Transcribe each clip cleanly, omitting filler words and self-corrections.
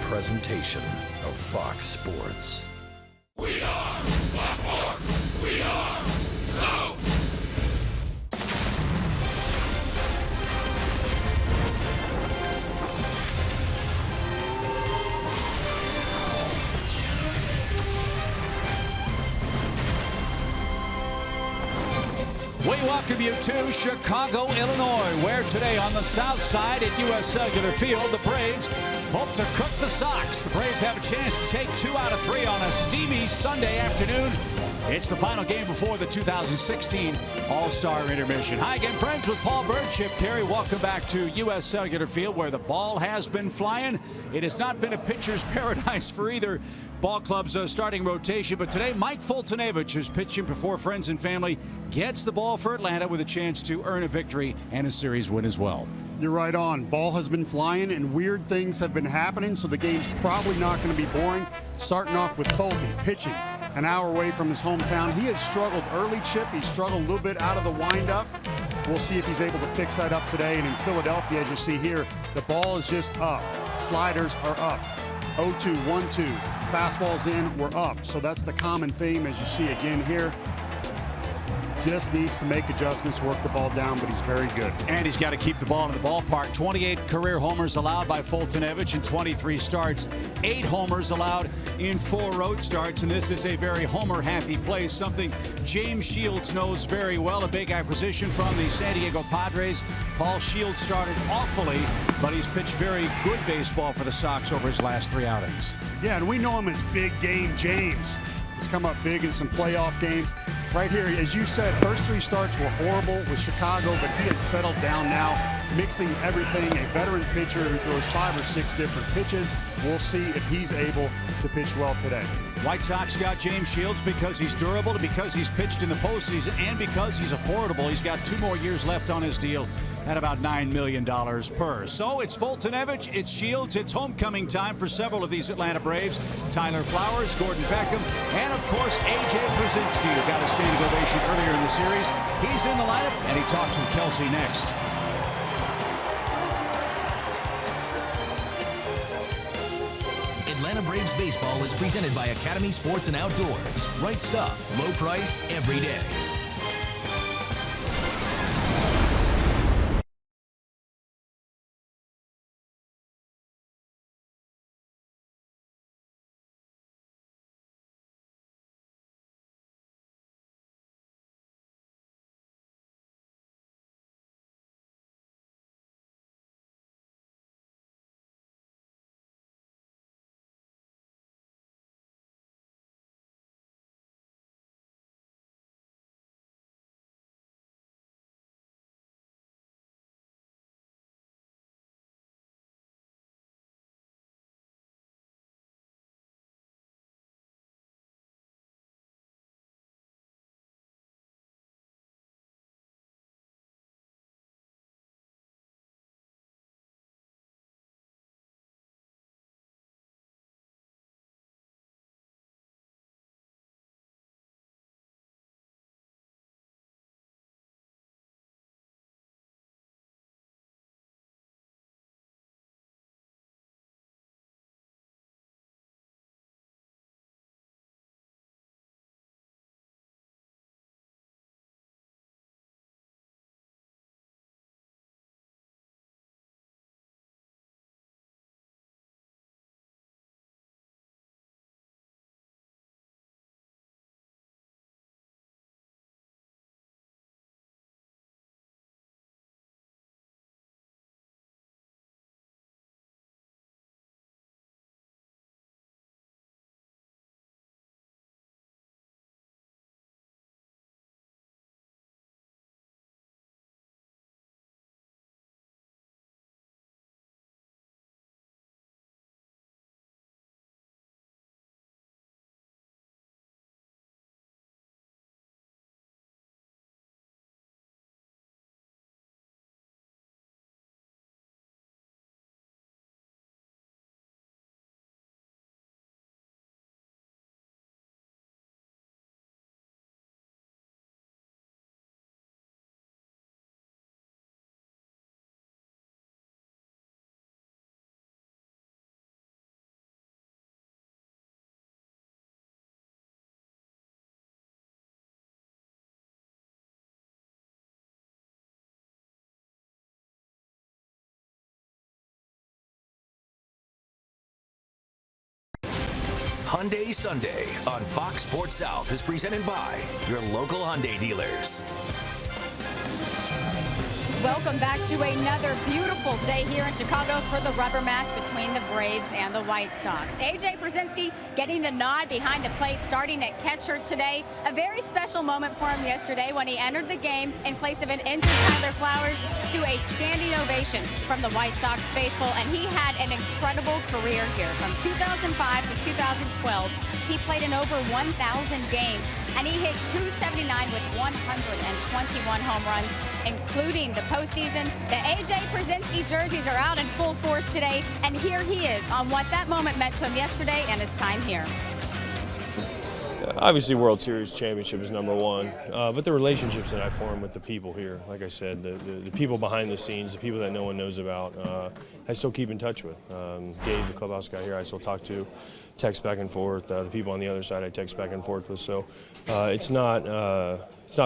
presentation of Fox Sports. We are the Fourth. We are so. We welcome you to Chicago, Illinois, where today on the south side at U.S. Cellular Field, the Braves hope to cook the Sox. The Braves have a chance to take 2 out of 3 on a steamy Sunday afternoon. It's the final game before the 2016 All-Star intermission. Hi again, friends, with Paul Bird, Chip Carey. Welcome back to U.S. Cellular Field, where the ball has been flying. It has not been a pitcher's paradise for either ball club's starting rotation, but today Mike Foltynewicz, who's pitching before friends and family, gets the ball for Atlanta with a chance to earn a victory and a series win as well. You're right on. Ball has been flying and weird things have been happening, so the game's probably not going to be boring. Starting off with Folty pitching an hour away from his hometown. He has struggled early, Chip. He's struggled a little bit out of the windup. We'll see if he's able to fix that up today. And in Philadelphia, as you see here, the ball is just up. Sliders are up. 0-2, 1-2. Fastballs in, we're up. So that's the common theme as you see again here. Just needs to make adjustments, work the ball down, but he's very good. And he's got to keep the ball in the ballpark. 28 career homers allowed by Foltynewicz in 23 starts. 8 homers allowed in 4 road starts, and this is a very homer-happy place, something James Shields knows very well. A big acquisition from the San Diego Padres. Paul Shields started awfully, but he's pitched very good baseball for the Sox over his last 3 outings. Yeah, and we know him as Big Game James. He's come up big in some playoff games. Right here, as you said, first 3 starts were horrible with Chicago, but he has settled down now, mixing everything. A veteran pitcher who throws 5 or 6 different pitches. We'll see if he's able to pitch well today. White Sox got James Shields because he's durable, because he's pitched in the postseason, and because he's affordable. He's got 2 more years left on his deal at about $9 million per. So it's Foltynewicz, it's Shields, it's homecoming time for several of these Atlanta Braves. Tyler Flowers, Gordon Beckham, and of course A.J. Pierzynski, who got a standing ovation earlier in the series. He's in the lineup, and he talks with Kelsey next. Atlanta Braves baseball is presented by Academy Sports and Outdoors. Right stuff, low price, every day. Hyundai Sunday on Fox Sports South is presented by your local Hyundai dealers. Welcome back to another beautiful day here in Chicago for the rubber match between the Braves and the White Sox. A.J. Pierzynski getting the nod behind the plate, starting at catcher today. A very special moment for him yesterday when he entered the game in place of an injured Tyler Flowers to a standing ovation from the White Sox faithful, and he had an incredible career here. From 2005 to 2012, he played in over 1,000 games, and he hit .279 with 121 home runs, including the postseason. The A.J. Pierzynski jerseys are out in full force today, and here he is on what that moment meant to him yesterday and his time here. Obviously, World Series championship is #1, but the relationships that I form with the people here, like I said, the people behind the scenes, the people that no one knows about, I still keep in touch with. Gabe, the clubhouse guy here, I still talk to, text back and forth. The people on the other side, I text back and forth with. So it's not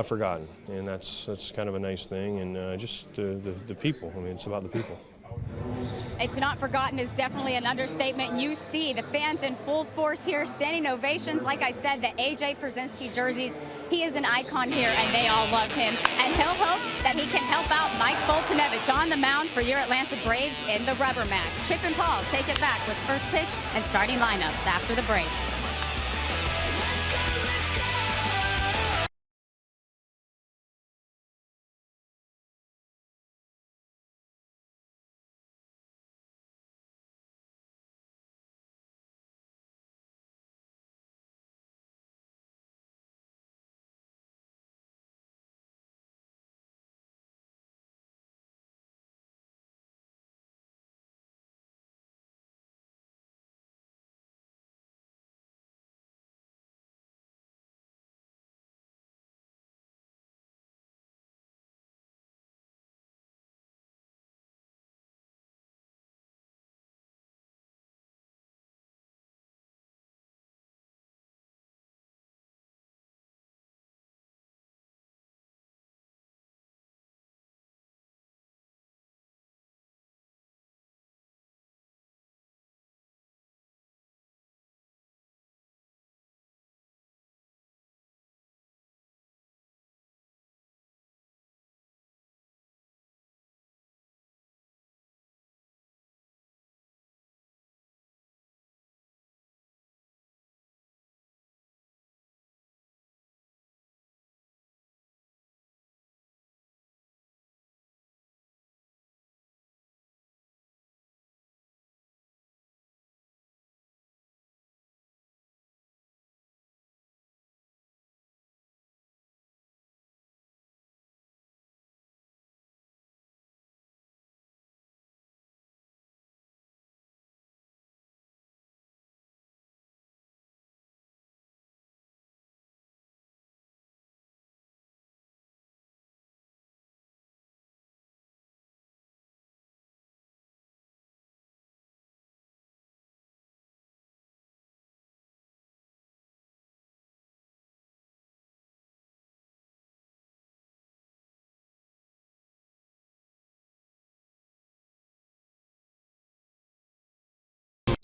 forgotten, and that's kind of a nice thing. And just the people. I mean, it's about the people. It's not forgotten is definitely an understatement. You see the fans in full force here, standing ovations. Like I said, the A.J. Pierzynski jerseys, he is an icon here, and they all love him. And he'll hope that he can help out Mike Foltynewicz on the mound for your Atlanta Braves in the rubber match. Chip and Paul take it back with first pitch and starting lineups after the break.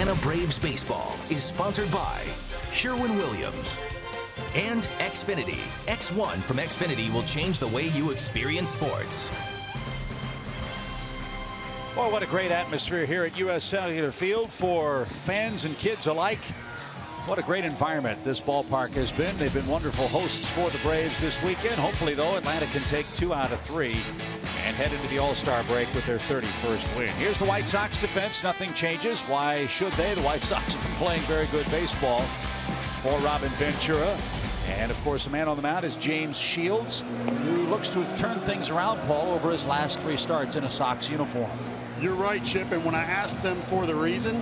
Atlanta Braves baseball is sponsored by Sherwin-Williams and Xfinity. X1 from Xfinity will change the way you experience sports. Boy, what a great atmosphere here at U.S. Cellular Field for fans and kids alike. What a great environment this ballpark has been. They've been wonderful hosts for the Braves this weekend. Hopefully, though, Atlanta can take 2 out of 3 and head into the All-Star break with their 31st win. Here's the White Sox defense. Nothing changes. Why should they? The White Sox have been playing very good baseball for Robin Ventura. And, of course, the man on the mound is James Shields, who looks to have turned things around, Paul, over his last 3 starts in a Sox uniform. You're right, Chip, and when I asked them for the reason,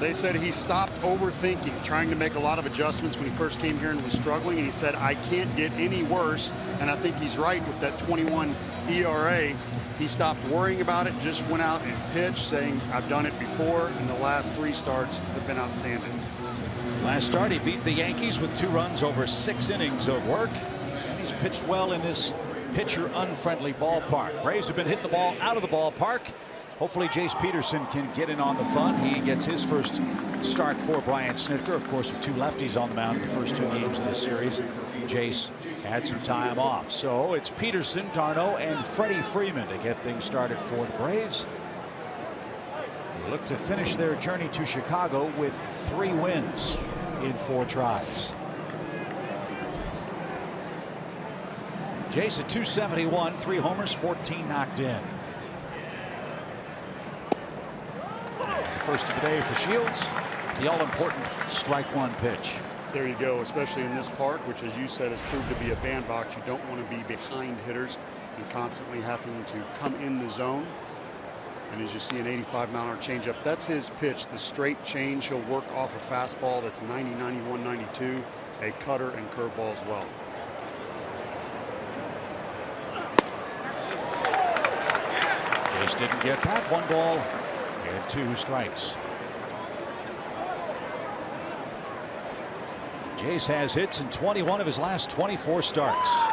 they said he stopped overthinking, trying to make a lot of adjustments when he first came here and was struggling, and he said, I can't get any worse, and I think he's right with that 21 ERA. He stopped worrying about it, just went out and pitched, saying, I've done it before, and the last 3 starts have been outstanding. Last start, he beat the Yankees with 2 runs over 6 innings of work, and he's pitched well in this pitcher-unfriendly ballpark. Braves have been hitting the ball out of the ballpark Hopefully Jace Peterson can get in on the fun. He gets his first start for Brian Snitker. Of course, with 2 lefties on the mound in the first 2 games of the series. Jace had some time off. So it's Peterson, d'Arnaud, and Freddie Freeman to get things started for the Braves. They look to finish their journey to Chicago with 3 wins in 4 tries. Jace at .271, 3 homers, 14 knocked in. First of the day for Shields, the all-important strike 1 pitch. There you go, especially in this park, which, as you said, has proved to be a bandbox. You don't want to be behind hitters and constantly having to come in the zone. And as you see, an 85-mile-an-hour changeup, that's his pitch, the straight change. He'll work off a fastball that's 90, 91, 92, a cutter and curveball as well. Jace didn't get that. 1 ball. And 2 strikes. Jace has hits in 21 of his last 24 starts. He's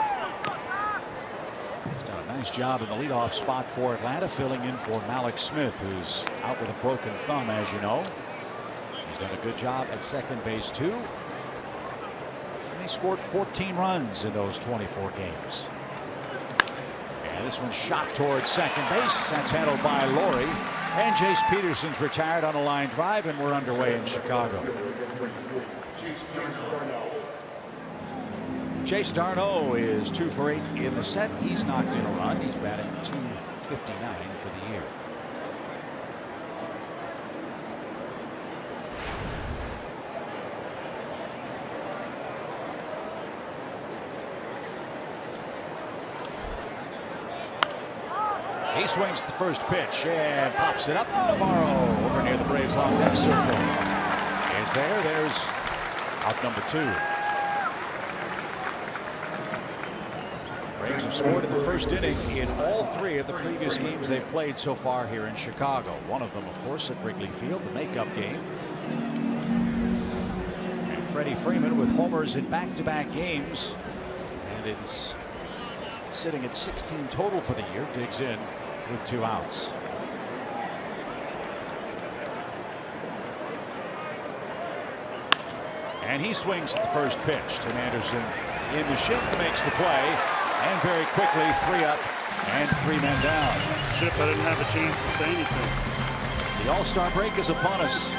done a nice job in the leadoff spot for Atlanta, filling in for Malik Smith, who's out with a broken thumb, as you know. He's done a good job at second base, too. And he scored 14 runs in those 24 games. And this one's shot towards second base. That's handled by Laurie. And Jace Peterson's retired on a line drive, and we're underway in Chicago. Jace d'Arnaud is 2 for 8 in the set. He's knocked in a run. He's batting .259 for the year. He swings the first pitch and pops it up. Navarro over near the Braves on deck circle is there. There's out number 2. Braves have scored in the first inning in all 3 of the previous games they've played so far here in Chicago. One of them, of course, at Wrigley Field, the makeup game. And Freddie Freeman with homers in back-to-back games, and it's sitting at 16 total for the year, digs in with 2 outs. And he swings at the first pitch. Tim Anderson in the shift makes the play, and very quickly 3 up and 3 men down. Shift, I didn't have a chance to say anything. The All-Star break is upon us.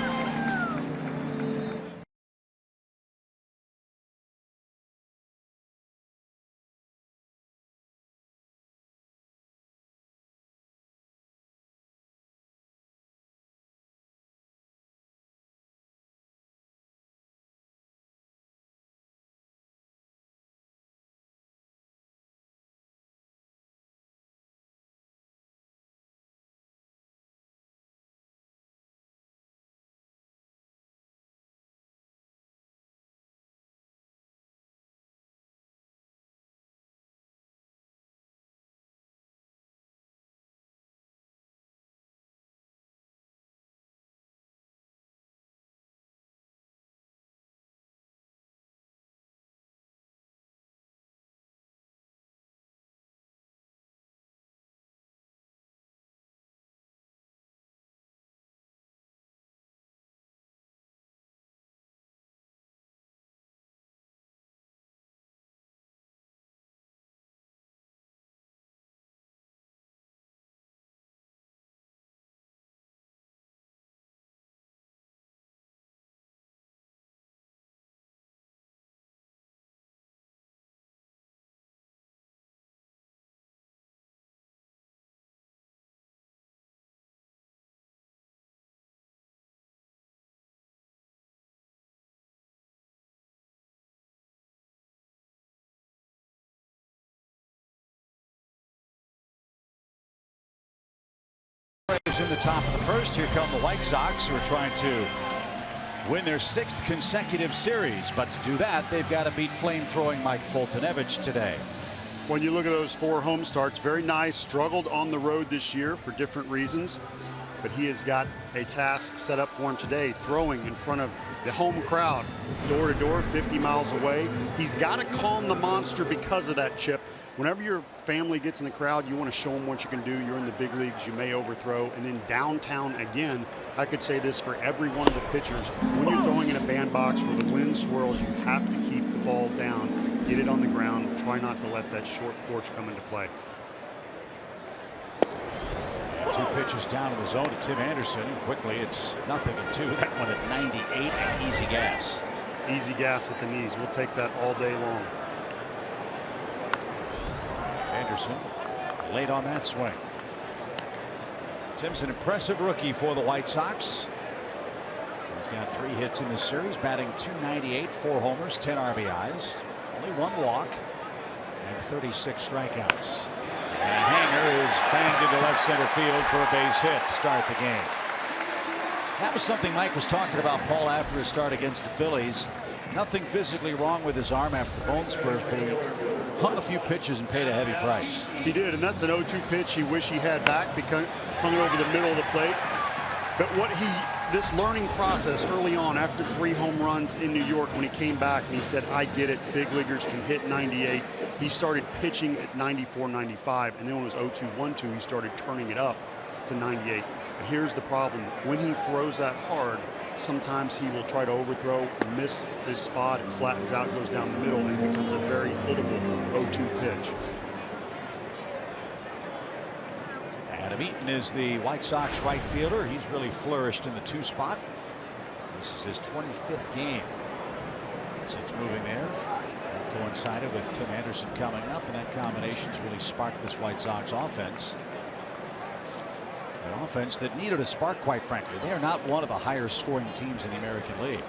In the top of the first, here come the White Sox, who are trying to win their 6th consecutive series. But to do that, they've got to beat flame-throwing Mike Foltynewicz today. When you look at those 4 home starts, very nice. Struggled on the road this year for different reasons. but he has got a task set up for him today, throwing in front of the home crowd, door to door, 50 miles away. He's got to calm the monster because of that, Chip. Whenever your family gets in the crowd, you want to show them what you can do. You're in the big leagues, you may overthrow. And then downtown again, I could say this for every one of the pitchers. When you're throwing in a bandbox where the wind swirls, you have to keep the ball down, get it on the ground, try not to let that short porch come into play. 2 pitches down in the zone to Tim Anderson. Quickly, it's 0-2. That one at 98 and easy gas. Easy gas at the knees. We'll take that all day long. Anderson late on that swing. Tim's an impressive rookie for the White Sox. He's got 3 hits in this series, batting .298, 4 homers, 10 RBIs, only 1 walk, and 36 strikeouts. And Hanger is banged into left center field for a base hit to start the game. That was something Mike was talking about, Paul, after his start against the Phillies. Nothing physically wrong with his arm after the bone spurs, but he hung a few pitches and paid a heavy price. He did, and that's an 0-2 pitch he wished he had back because hung it over the middle of the plate. But this learning process early on after 3 home runs in New York, when he came back and he said, I get it, big leaguers can hit 98. He started pitching at 94, 95, and then when it was 0-2, 1-2, he started turning it up to 98. But here's the problem. When he throws that hard, sometimes he will try to overthrow, miss his spot, it flattens out, goes down the middle, and it becomes a very hittable 0-2 pitch. Adam Eaton is the White Sox right fielder. He's really flourished in the 2 spot. This is his 25th game since moving there. That coincided with Tim Anderson coming up, and that combination's really sparked this White Sox offense. An offense that needed a spark, quite frankly. They are not one of the higher scoring teams in the American League.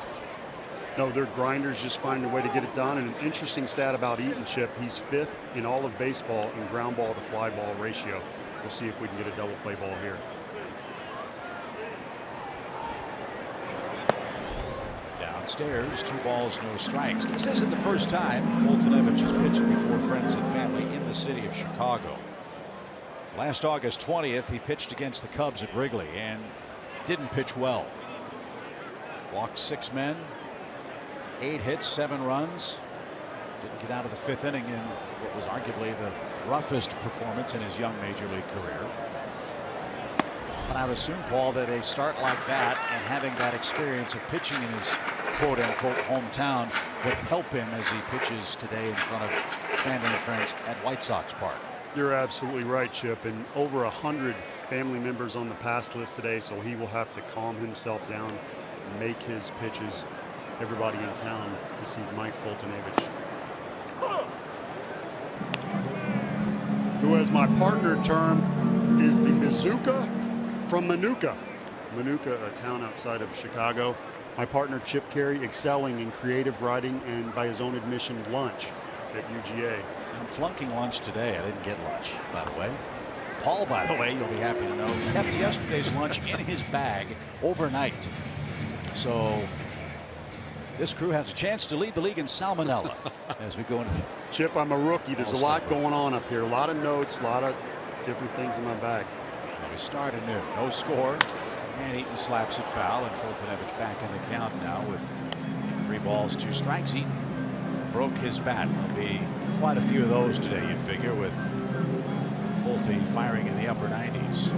No, they're grinders, just find a way to get it done. And an interesting stat about Eaton, Chip, he's 5th in all of baseball in ground ball to fly ball ratio. We'll see if we can get a double play ball here. Downstairs, 2 balls, no strikes. This isn't the first time Foltynewicz has pitched before friends and family in the city of Chicago. Last August 20th, he pitched against the Cubs at Wrigley and didn't pitch well. Walked 6 men, 8 hits, 7 runs. Didn't get out of the 5th inning in what was arguably the roughest performance in his young major league career. But I would assume, Paul, that a start like that and having that experience of pitching in his quote-unquote hometown would help him as he pitches today in front of family and friends at White Sox Park. You're absolutely right, Chip, and over 100 family members on the pass list today, so he will have to calm himself down, make his pitches. Everybody in town to see Mike Foltynewicz, who, as my partner term, is the bazooka from Manuka. Manuka, a town outside of Chicago. My partner, Chip Carey, excelling in creative writing and, by his own admission, lunch at UGA. I'm flunking lunch today. I didn't get lunch, by the way. Paul, by the way, you'll be happy to know, kept yesterday's lunch in his bag overnight. So this crew has a chance to lead the league in salmonella as we go into the Chip, I'm a rookie. There's a lot going on up here. A lot of notes, a lot of different things in my bag. Well, we start anew. No score. And Eaton slaps it foul, and Foltynewicz back in the count now with 3 balls, 2 strikes. Eaton broke his bat. There'll be quite a few of those today, you figure, with Folty firing in the upper 90s.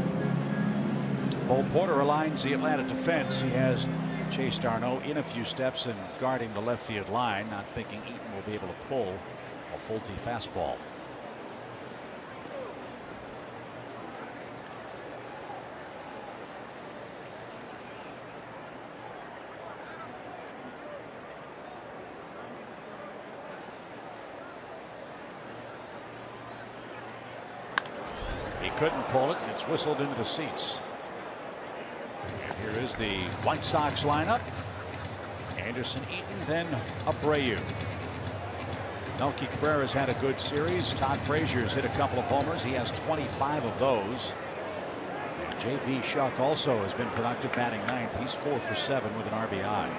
Bo Porter aligns the Atlanta defense. He has Chase Darno in a few steps and guarding the left field line, not thinking Eaton will be able to pull a Folty fastball. He couldn't pull it, and it's whistled into the seats. And here is the White Sox lineup. Anderson, Eaton, then Abreu. Melky Cabrera's had a good series. Todd Frazier's hit a couple of homers. He has 25 of those. And J.B. Shuck also has been productive, batting 9th. He's 4 for 7 with an RBI.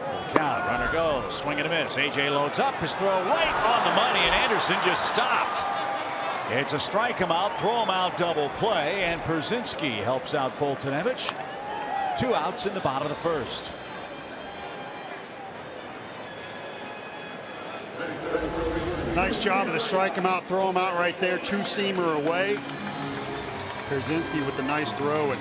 Full count, runner goes, swing and a miss. A.J. loads up, his throw right on the money, and Anderson just stopped. It's a strike him out, throw him out, double play, and Pierzynski helps out Foltynewicz. 2 outs in the bottom of the first. Nice job of the strike him out, throw him out right there. 2-seamer away. Pierzynski with the nice throw. And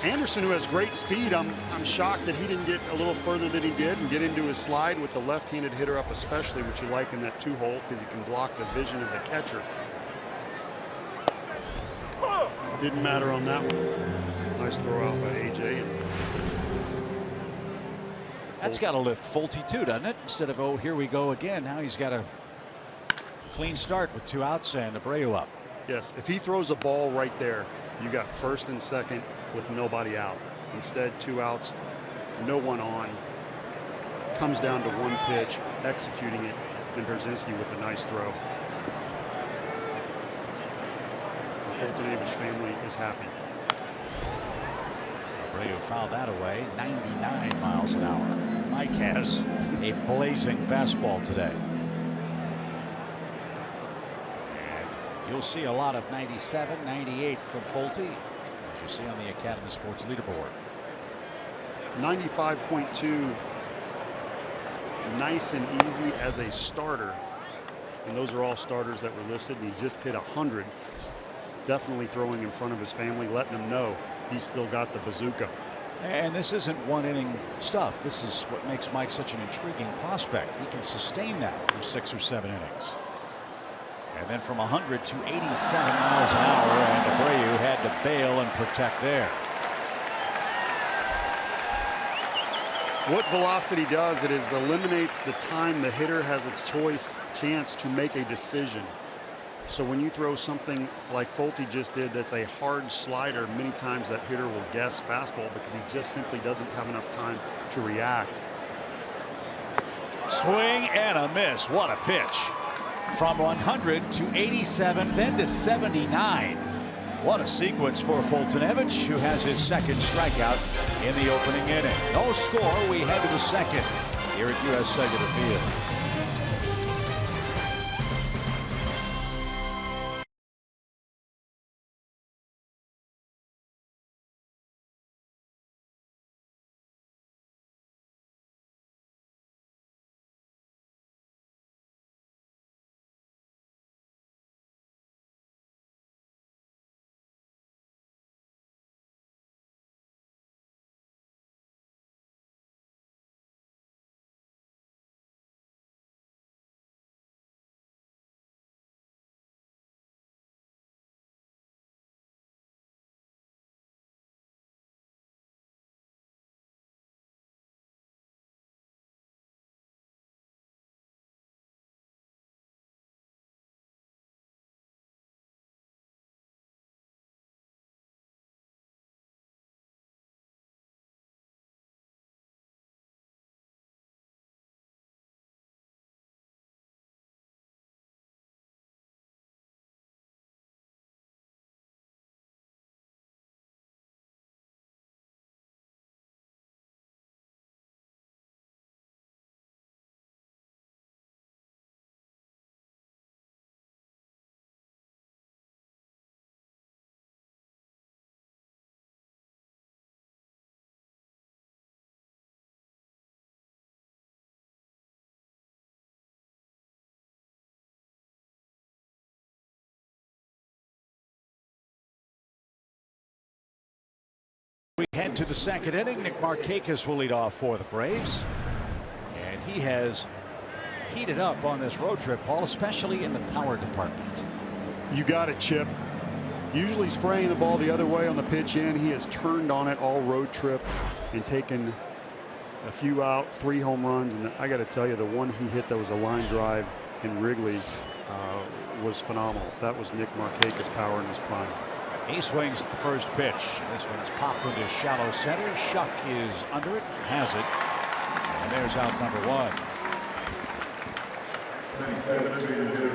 Anderson, who has great speed, I'm shocked that he didn't get a little further than he did and get into his slide with the left-handed hitter up especially, which you like in that 2-hole because he can block the vision of the catcher. Didn't matter on that one. Nice throw out by AJ. That's got to lift Folty too, doesn't it? Instead of, oh, here we go again. Now he's got a clean start with 2 outs and Abreu up. Yes, if he throws a ball right there, you got first and second with nobody out. Instead, 2 outs, no one on. Comes down to 1 pitch, executing it, and Pierzynski with a nice throw. The Foltynewicz family is happy. Abreu fouled that away, 99 miles an hour. Mike has a blazing fastball today. You'll see a lot of 97, 98 from Folty, as you see on the Academy Sports leaderboard. 95.2, nice and easy as a starter. And those are all starters that were listed. And he just hit 100. Definitely throwing in front of his family, letting them know he's still got the bazooka. And this isn't 1-inning stuff. This is what makes Mike such an intriguing prospect. He can sustain that for 6 or 7 innings. And then from 100 to 87 miles an hour, and Abreu had to bail and protect there. What velocity does, it is eliminates the time the hitter has a chance to make a decision. So when you throw something like Folty just did, that's a hard slider, many times that hitter will guess fastball because he just simply doesn't have enough time to react. Swing and a miss. What a pitch. From 100 to 87, then to 79. What a sequence for Foltynewicz, who has his 2nd strikeout in the opening inning. No score. We head to the 2nd here at US Cellular Field. We head to the 2nd inning. Nick Markakis will lead off for the Braves. And he has heated up on this road trip, Paul, especially in the power department. You got it, Chip. Usually spraying the ball the other way on the pitch in. He has turned on it all road trip and taken a few out, 3 home runs. And I got to tell you, the one he hit that was a line drive in Wrigley was phenomenal. That was Nick Markakis power in his prime. He swings the first pitch. This one's popped into shallow center. Shuck is under it, has it, and there's out number 1.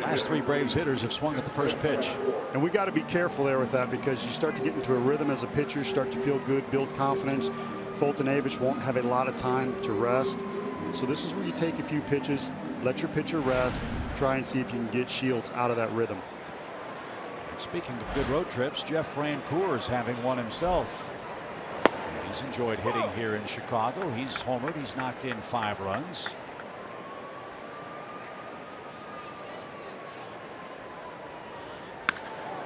Last 3 Braves hitters have swung at the first pitch. And we got to be careful there with that because you start to get into a rhythm as a pitcher, start to feel good, build confidence. Foltynewicz won't have a lot of time to rest. So this is where you take a few pitches, let your pitcher rest, try and see if you can get Shields out of that rhythm. And speaking of good road trips, Jeff Francoeur having one himself. He's enjoyed hitting here in Chicago. He's homered. He's knocked in 5 runs.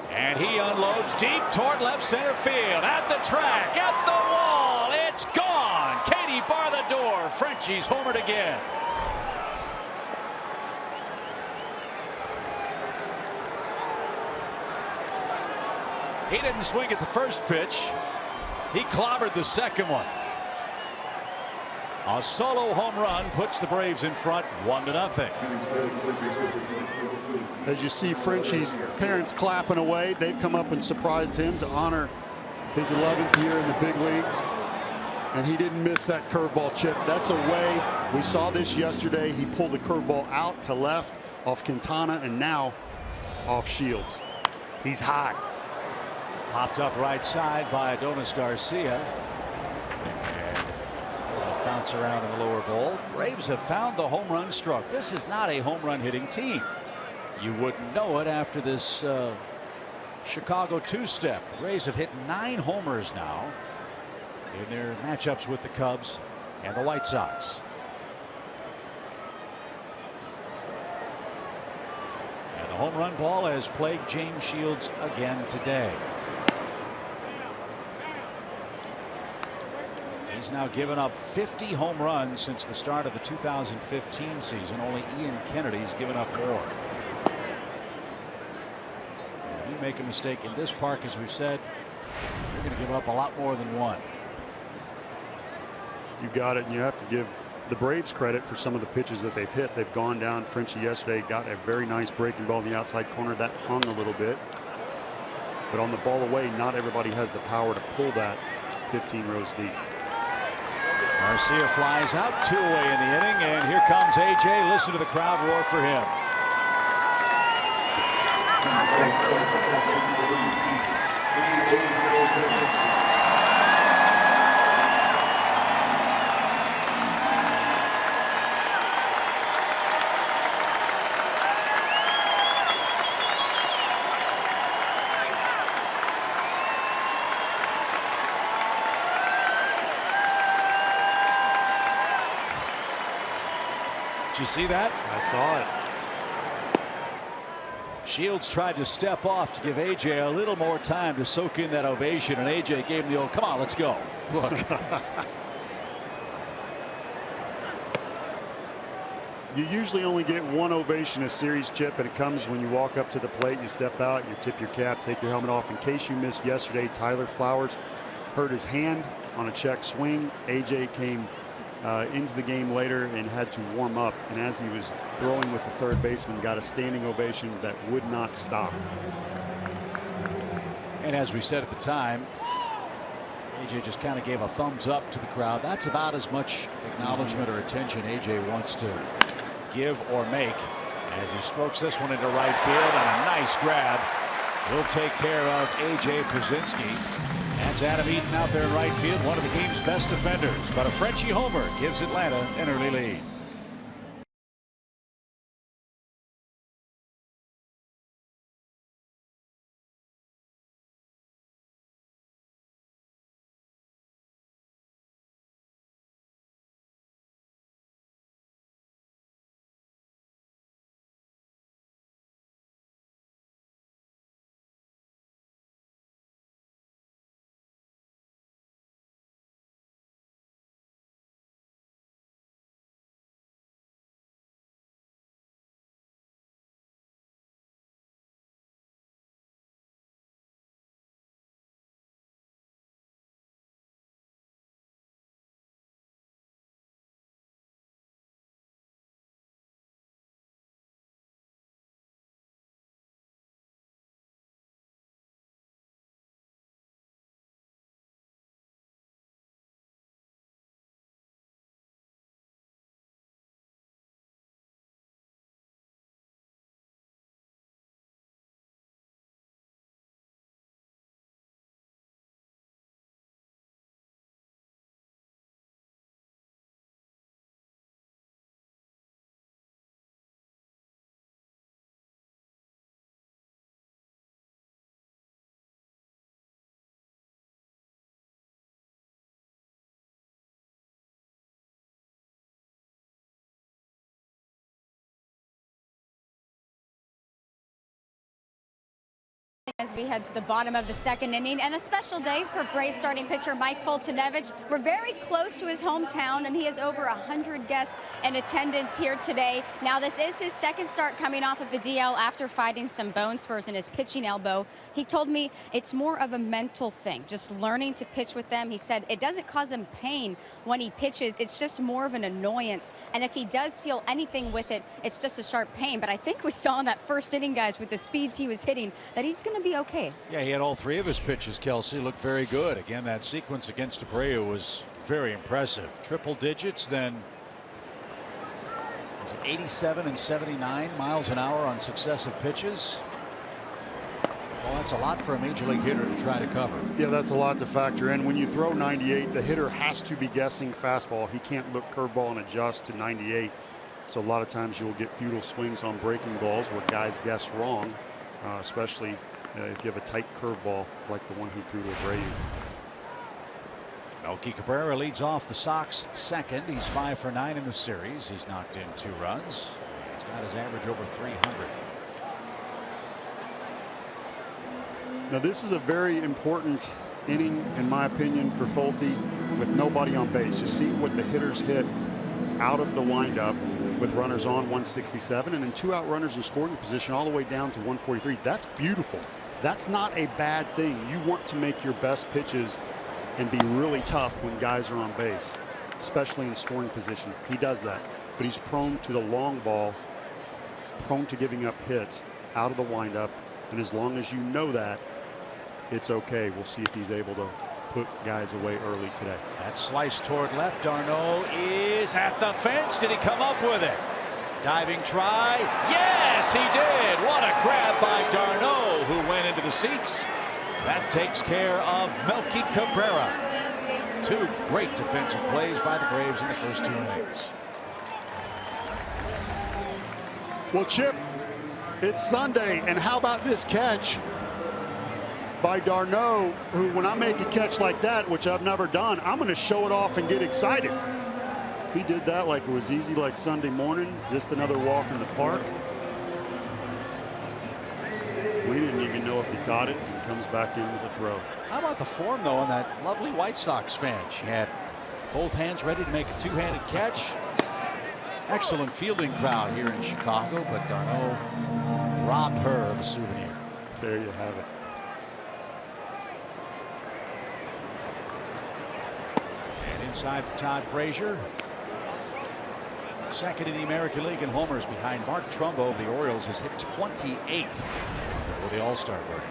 And he unloads deep toward left center field. At the track, at the wall, it's gone. Katie bar the door. Frenchie's homered again. He didn't swing at the first pitch. He clobbered the second one. A solo home run puts the Braves in front 1-0. As you see Frenchie's parents clapping away, they've come up and surprised him to honor his 11th year in the big leagues. And he didn't miss that curveball chip. That's a way. We saw this yesterday. He pulled the curveball out to left off Quintana and now off Shields. He's hot. Popped up right side by Adonis Garcia. And bounce around in the lower bowl. Braves have found the home run stroke. This is not a home run hitting team. You wouldn't know it after this Chicago two-step. Braves have hit 9 homers now in their matchups with the Cubs and the White Sox. And the home run ball has plagued James Shields again today. He's now given up 50 home runs since the start of the 2015 season. Only Ian Kennedy's given up more. You make a mistake in this park, as we've said, you're going to give up a lot more than one. You got it, and you have to give the Braves credit for some of the pitches that they've hit. They've gone down. Frenchie yesterday got a very nice breaking ball in the outside corner. That hung a little bit. But on the ball away, not everybody has the power to pull that 15 rows deep. Garcia flies out, 2 away in the inning, and here comes AJ. Listen to the crowd roar for him. Did you see that? I saw it. Shields tried to step off to give AJ a little more time to soak in that ovation, and AJ gave him the old, come on, let's go. Look. You usually only get 1 ovation a series, Chip, and it comes when you walk up to the plate, you step out, you tip your cap, take your helmet off. In case you missed yesterday, Tyler Flowers hurt his hand on a check swing. AJ came into the game later and had to warm up, and as he was throwing with the third baseman, got a standing ovation that would not stop. And as we said at the time, AJ just kind of gave a thumbs up to the crowd. That's about as much acknowledgement or attention AJ wants to give or make as he strokes this one into right field, and a nice grab will take care of AJ Pierzynski. That's Adam Eaton out there in right field, one of the game's best defenders, but a Frenchie homer gives Atlanta an early lead. As we head to the bottom of the second inning, and a special day for Brave starting pitcher Mike Foltynewicz. We're very close to his hometown, and he has over 100 guests in attendance here today. Now, this is his second start coming off of the DL after fighting some bone spurs in his pitching elbow. He told me it's more of a mental thing, just learning to pitch with them. He said it doesn't cause him pain when he pitches. It's just more of an annoyance, and if he does feel anything with it, it's just a sharp pain. But I think we saw in that first inning, guys, with the speeds he was hitting, that he's going to be okay. Yeah, he had all three of his pitches, Kelsey. Looked very good. Again, that sequence against Abreu was very impressive. Triple digits, then was it 87 and 79 miles an hour on successive pitches? Well, that's a lot for a major league hitter to try to cover. Yeah, that's a lot to factor in. When you throw 98, the hitter has to be guessing fastball. He can't look curveball and adjust to 98. So a lot of times you'll get futile swings on breaking balls where guys guess wrong, especially if you have a tight curveball like the one he threw to Abreu. Melky Cabrera leads off the Sox second. He's 5 for 9 in the series. He's knocked in 2 runs. He's got his average over 300. Now, this is a very important inning, in my opinion, for Folty with nobody on base. You see what the hitters hit out of the windup with runners on 167 and then 2 out runners in scoring position all the way down to 143. That's beautiful. That's not a bad thing. You want to make your best pitches and be really tough when guys are on base, especially in scoring position. He does that, but he's prone to the long ball, prone to giving up hits out of the windup, and as long as you know that, it's okay. We'll see if he's able to put guys away early today. That slice toward left. d'Arnaud is at the fence. Did he come up with it? Diving try. Yes, he did. What a grab by d'Arnaud, who went into the seats. That takes care of Melky Cabrera. 2 great defensive plays by the Braves in the first 2 innings. Well, Chip, it's Sunday, and how about this catch by d'Arnaud, who, when I make a catch like that, which I've never done, I'm going to show it off and get excited. He did that like it was easy, like Sunday morning, just another walk in the park. We didn't even know if he caught it, and comes back in with a throw. How about the form, though, on that lovely White Sox fan? She had both hands ready to make a 2-handed catch. Excellent fielding crowd here in Chicago, but d'Arnaud robbed her of a souvenir. There you have it. Inside for Todd Frazier. Second in the American League in homers behind Mark Trumbo of the Orioles. Has hit 28 before the All-Star break.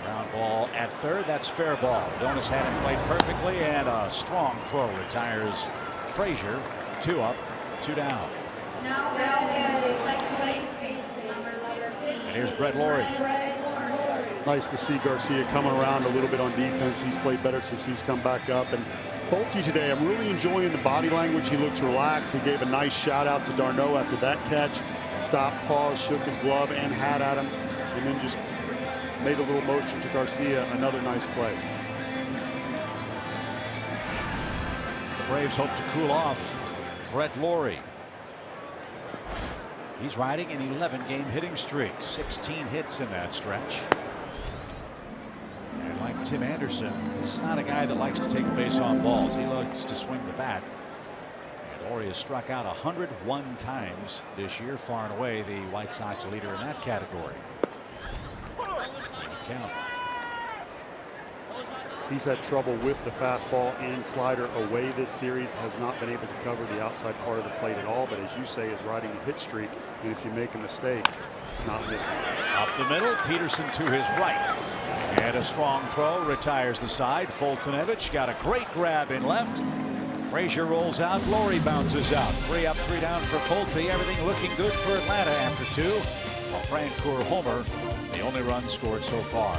Ground ball at third. That's fair ball. Adonis had him played perfectly, and a strong throw retires Frazier. 2 up, 2 down. Now batting second base, number 15. And here's Brett Lawrie. Nice to see Garcia coming around a little bit on defense. He's played better since he's come back up. And Folty today, I'm really enjoying the body language. He looks relaxed. He gave a nice shout out to d'Arnaud after that catch. Stopped, paused, shook his glove and hat at him, and then just made a little motion to Garcia. Another nice play. The Braves hope to cool off Brett Lawrie. He's riding an 11-game hitting streak. 16 hits in that stretch. And like Tim Anderson, this is not a guy that likes to take a base on balls. He likes to swing the bat. And Lawrie has struck out 101 times this year, far and away the White Sox leader in that category. Count. He's had trouble with the fastball and slider away this series. Has not been able to cover the outside part of the plate at all. But as you say, is riding a hit streak. And if you make a mistake, it's not missing. Up the middle, Peterson to his right. And a strong throw retires the side. Foltynewicz got a great grab in left. Frazier rolls out. Lawrie bounces out. 3 up, 3 down for Folty. Everything looking good for Atlanta after 2. While Francoeur homer, the only run scored so far.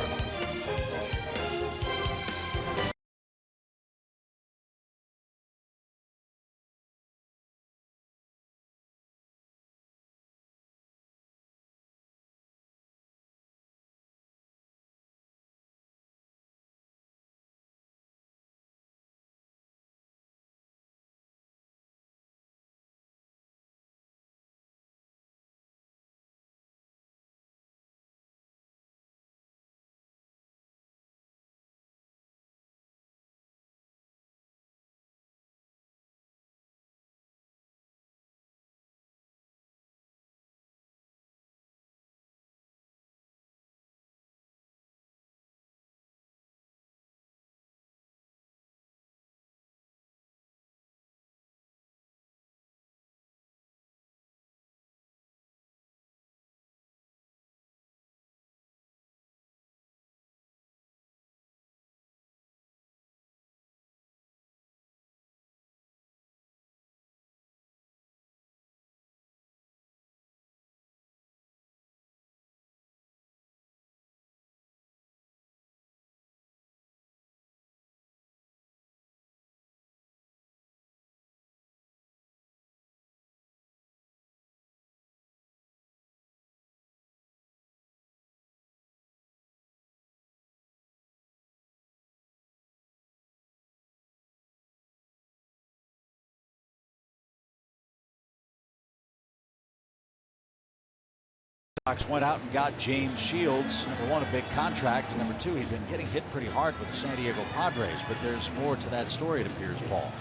Sox went out and got James Shields. Number one, a big contract. And number two, he'd been getting hit pretty hard with the San Diego Padres. But there's more to that story, it appears, Paul.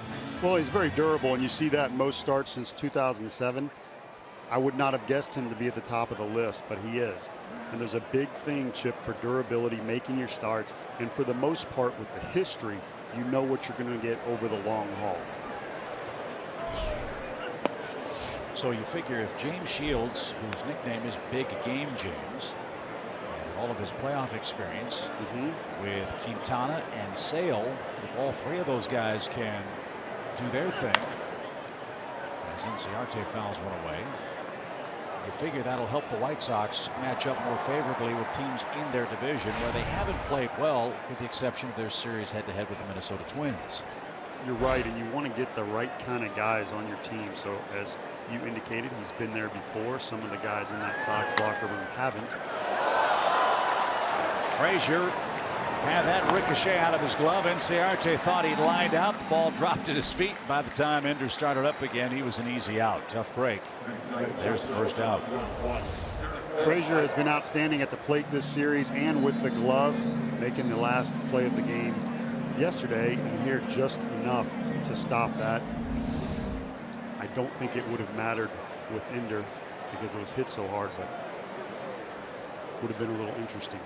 Well, he's very durable, and you see that in most starts since 2007. I would not have guessed him to be at the top of the list, but he is. And there's a big thing, Chip, for durability, making your starts. And for the most part, with the history, you know what you're going to get over the long haul. So you figure if James Shields, whose nickname is Big Game James, and all of his playoff experience with Quintana and Sale, if all three of those guys can do their thing, as Inciarte fouls one away, you figure that'll help the White Sox match up more favorably with teams in their division where they haven't played well, with the exception of their series head-to-head with the Minnesota Twins. You're right, and you want to get the right kind of guys on your team. So as you indicated, he's been there before. Some of the guys in that Sox locker room haven't. Frazier had that ricochet out of his glove. Inciarte thought he'd lined out. The ball dropped at his feet. By the time Ender started up again, he was an easy out. Tough break. There's the first out. Frazier has been outstanding at the plate this series and with the glove, making the last play of the game yesterday, and here just enough to stop that. I don't think it would have mattered with Ender because it was hit so hard, but it would have been a little interesting.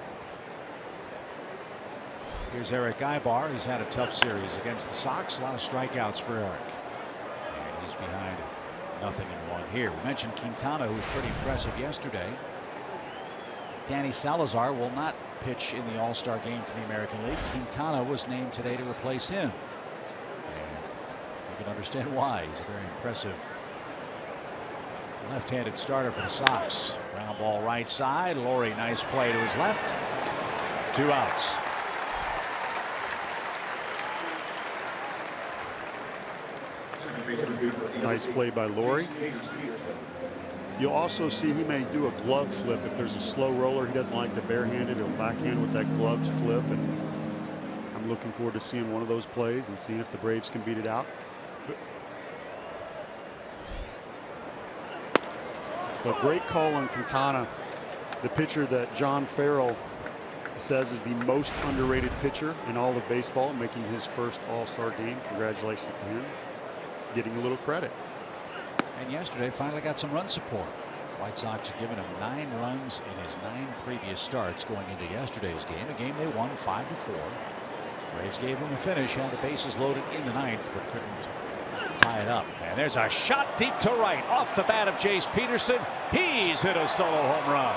Here's Eric Ibar. He's had a tough series against the Sox. A lot of strikeouts for Eric. And he's behind nothing in one here. We mentioned Quintana, who was pretty impressive yesterday. Danny Salazar will not pitch in the All-Star game for the American League. Quintana was named today to replace him. And you can understand why. He's a very impressive left-handed starter for the Sox. Ground ball right side. Laurie, nice play to his left. 2 outs. Nice play by Laurie. You'll also see he may do a glove flip if there's a slow roller. He doesn't like to barehanded. He'll backhand with that glove flip, and I'm looking forward to seeing one of those plays and seeing if the Braves can beat it out. But great call on Quintana, the pitcher that John Farrell says is the most underrated pitcher in all of baseball, making his first All-Star game. Congratulations to him. Getting a little credit. And yesterday finally got some run support. White Sox had given him 9 runs in his 9 previous starts going into yesterday's game, a game they won 5-4. Braves gave him a finish, had the bases loaded in the 9th, but couldn't tie it up. And there's a shot deep to right off the bat of Jace Peterson. He's hit a solo home run.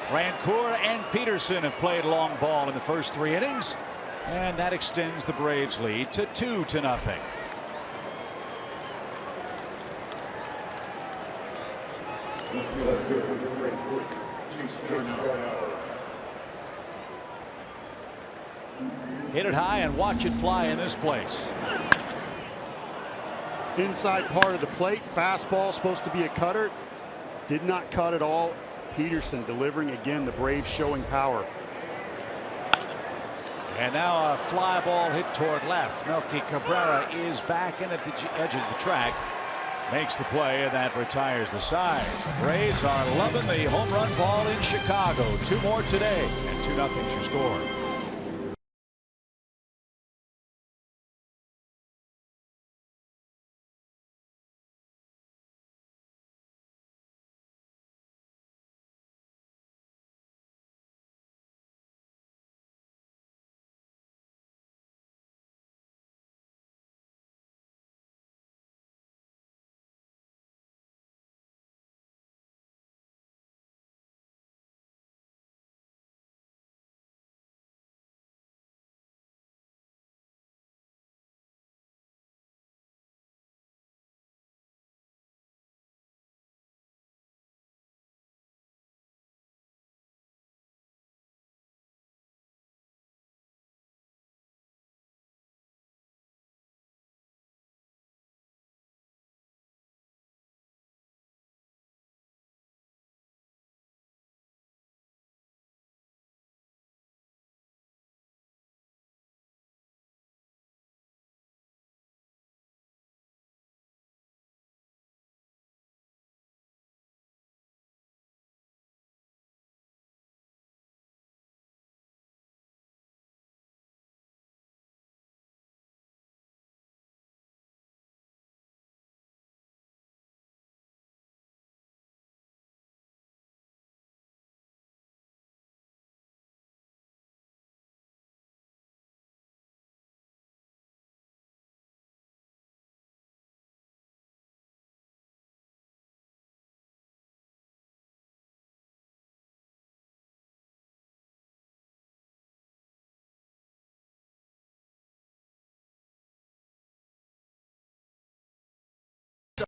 Francoeur and Peterson have played long ball in the first 3 innings, and that extends the Braves lead to 2-0. Hit it high and watch it fly in this place. Inside part of the plate, fastball supposed to be a cutter. Did not cut at all. Peterson delivering again, the Braves showing power. And now a fly ball hit toward left. Melky Cabrera is back in at the edge of the track. Makes the play, and that retires the side. The Braves are loving the home run ball in Chicago. 2 more today, and 2-0 your score.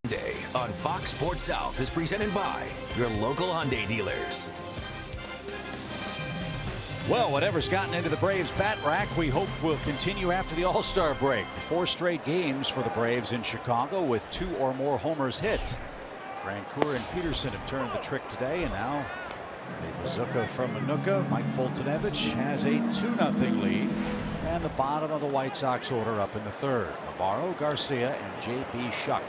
Sunday on Fox Sports South is presented by your local Hyundai dealers. Well, whatever's gotten into the Braves bat rack, we hope will continue after the All-Star break. 4 straight games for the Braves in Chicago with 2 or more homers hit. Francoeur and Peterson have turned the trick today, and now a bazooka from Manuka. Mike Foltynewicz has a 2-0 lead, and the bottom of the White Sox order up in the 3rd. Navarro, Garcia, and J.B. Shuck.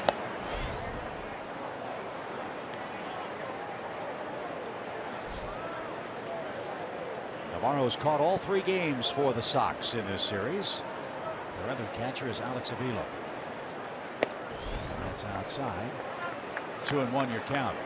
Navarro's caught all 3 games for the Sox in this series. Their other catcher is Alex Avila. That's outside. 2-1 your count.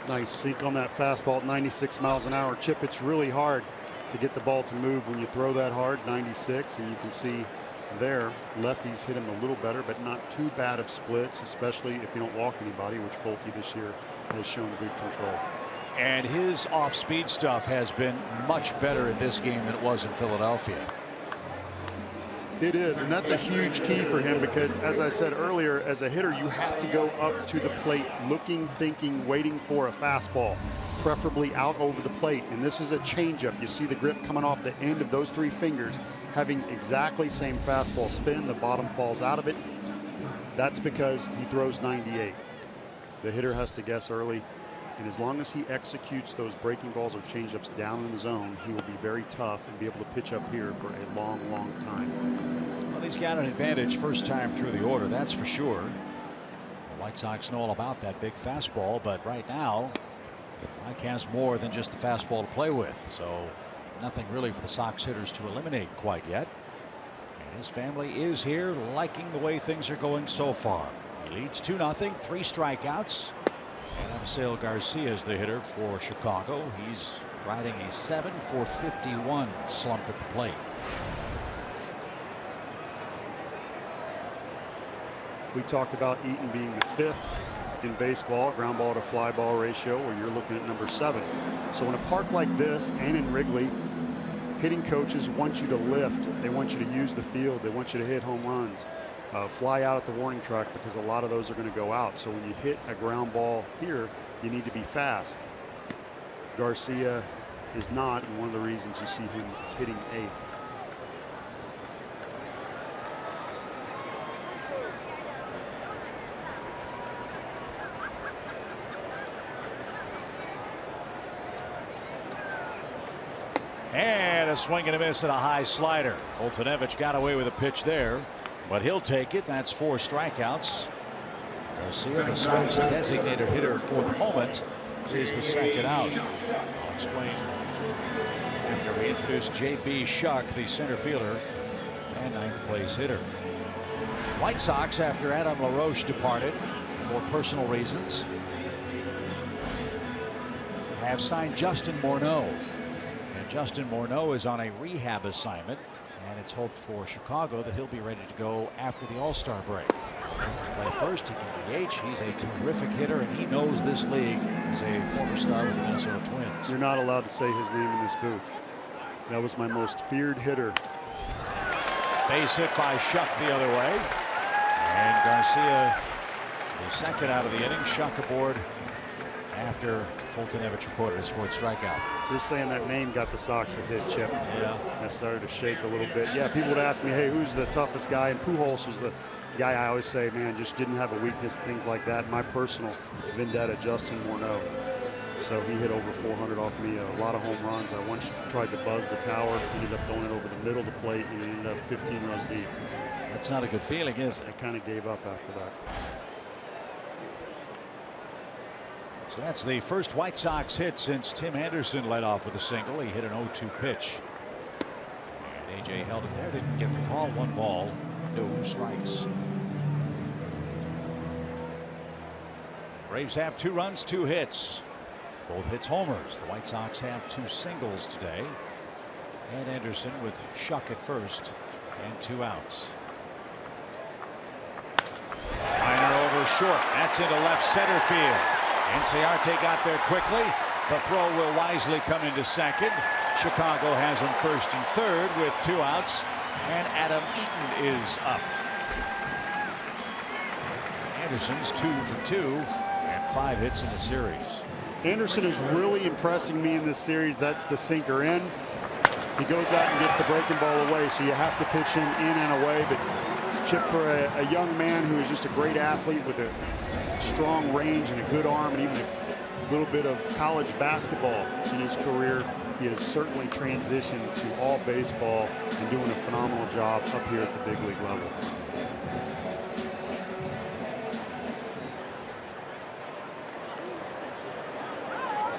Nice sink on that fastball at 96 miles an hour. Chip, it's really hard to get the ball to move when you throw that hard, 96, and you can see there lefties hit him a little better, but not too bad of splits, especially if you don't walk anybody, which Folty this year has shown good control. And his off-speed stuff has been much better in this game than it was in Philadelphia. It is, and that's a huge key for him because, as I said earlier, as a hitter, you have to go up to the plate looking, thinking, waiting for a fastball, preferably out over the plate. And this is a changeup. You see the grip coming off the end of those 3 fingers, having exactly same fastball spin. The bottom falls out of it. That's because he throws 98. The hitter has to guess early. And as long as he executes those breaking balls or changeups down in the zone, he will be very tough and be able to pitch up here for a long, long time. Well, he's got an advantage first time through the order, that's for sure. The White Sox know all about that big fastball, but right now, Mike has more than just the fastball to play with, so nothing really for the Sox hitters to eliminate quite yet. And his family is here, liking the way things are going so far. He leads 2-0, 3 strikeouts. And Avisail Garcia is the hitter for Chicago. He's riding a 7-for-51 slump at the plate. We talked about Eaton being the 5th in baseball, ground ball to fly ball ratio, where you're looking at number 7. So in a park like this and in Wrigley, hitting coaches want you to lift. They want you to use the field. They want you to hit home runs. Fly out at the warning track because a lot of those are going to go out. So when you hit a ground ball here, you need to be fast. Garcia is not, and one of the reasons you see him hitting 8. And a swing and a miss and a high slider. Foltynewicz got away with a pitch there, but he'll take it. That's 4 strikeouts. Garcia, the Sox designated hitter for the moment, is the second out. I'll explain after we introduce J.B. Shuck, the center fielder and 9th place hitter. White Sox, after Adam LaRoche departed for personal reasons, have signed Justin Morneau. And Justin Morneau is on a rehab assignment. And it's hoped for Chicago that he'll be ready to go after the All-Star break. Play first, he can DH. He's a terrific hitter, and he knows this league. He's a former star with the Minnesota Twins. You're not allowed to say his name in this booth. That was my most feared hitter. Base hit by Shuck the other way. And Garcia, the second out of the inning. Shuck aboard after Foltynewicz recorded his 4th strikeout. Just saying that name got the Sox a hit, Chip. Yeah. I started to shake a little bit. Yeah, people would ask me, hey, who's the toughest guy? And Pujols is the guy I always say, man, just didn't have a weakness, things like that. My personal vendetta, Justin Morneau. So he hit over 400 off me, a lot of home runs. I once tried to buzz the tower, ended up going it over the middle of the plate, and ended up 15 runs deep. That's not a good feeling, is it? I kind of gave up after that. So that's the first White Sox hit since Tim Anderson led off with a single. He hit an 0-2 pitch. And A.J. held it there, didn't get the call. 1 ball, no strikes. Braves have 2 runs, 2 hits. Both hits homers. The White Sox have 2 singles today. And Anderson with Shuck at first and 2 outs. Liner over short. That's into left center field. Inciarte got there quickly. The throw will wisely come into second. Chicago has him first and third with 2 outs. And Adam Eaton is up. Anderson's 2 for 2 and 5 hits in the series. Anderson is really impressing me in this series. That's the sinker in. He goes out and gets the breaking ball away, so you have to pitch him in and away. But Chip, for a young man who is just a great athlete with a strong range and a good arm and even a little bit of college basketball in his career, he has certainly transitioned to all baseball and doing a phenomenal job up here at the big league level.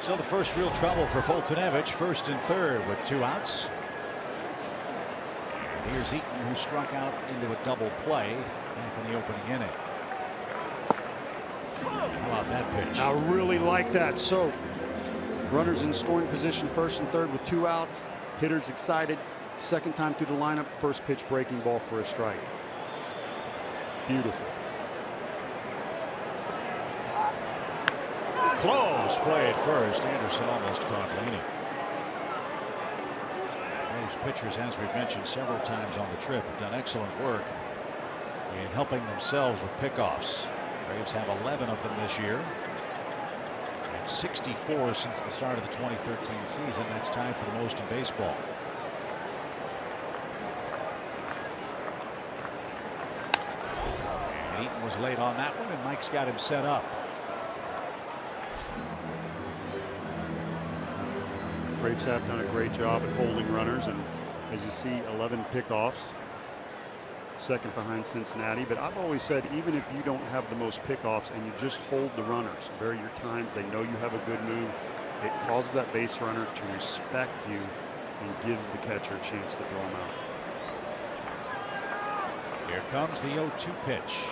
So the first real trouble for Foltynewicz, first and third with 2 outs. And here's Eaton, who struck out into a double play back in the opening inning. How about that pitch? I really like that. So runners in scoring position, first and third with 2 outs. Hitters excited. Second time through the lineup, first pitch breaking ball for a strike. Beautiful. Close play at first. Anderson almost caught leaning. Braves pitchers, as we've mentioned several times on the trip, have done excellent work in helping themselves with pickoffs. Braves have 11 of them this year. And 64 since the start of the 2013 season. That's tied for the most in baseball. And Eaton was late on that one, and Mike's got him set up. Braves have done a great job at holding runners, and as you see, 11 pickoffs, second behind Cincinnati. But I've always said, even if you don't have the most pickoffs and you just hold the runners, vary your times, they know you have a good move, it causes that base runner to respect you and gives the catcher a chance to throw him out. Here comes the 0-2 pitch.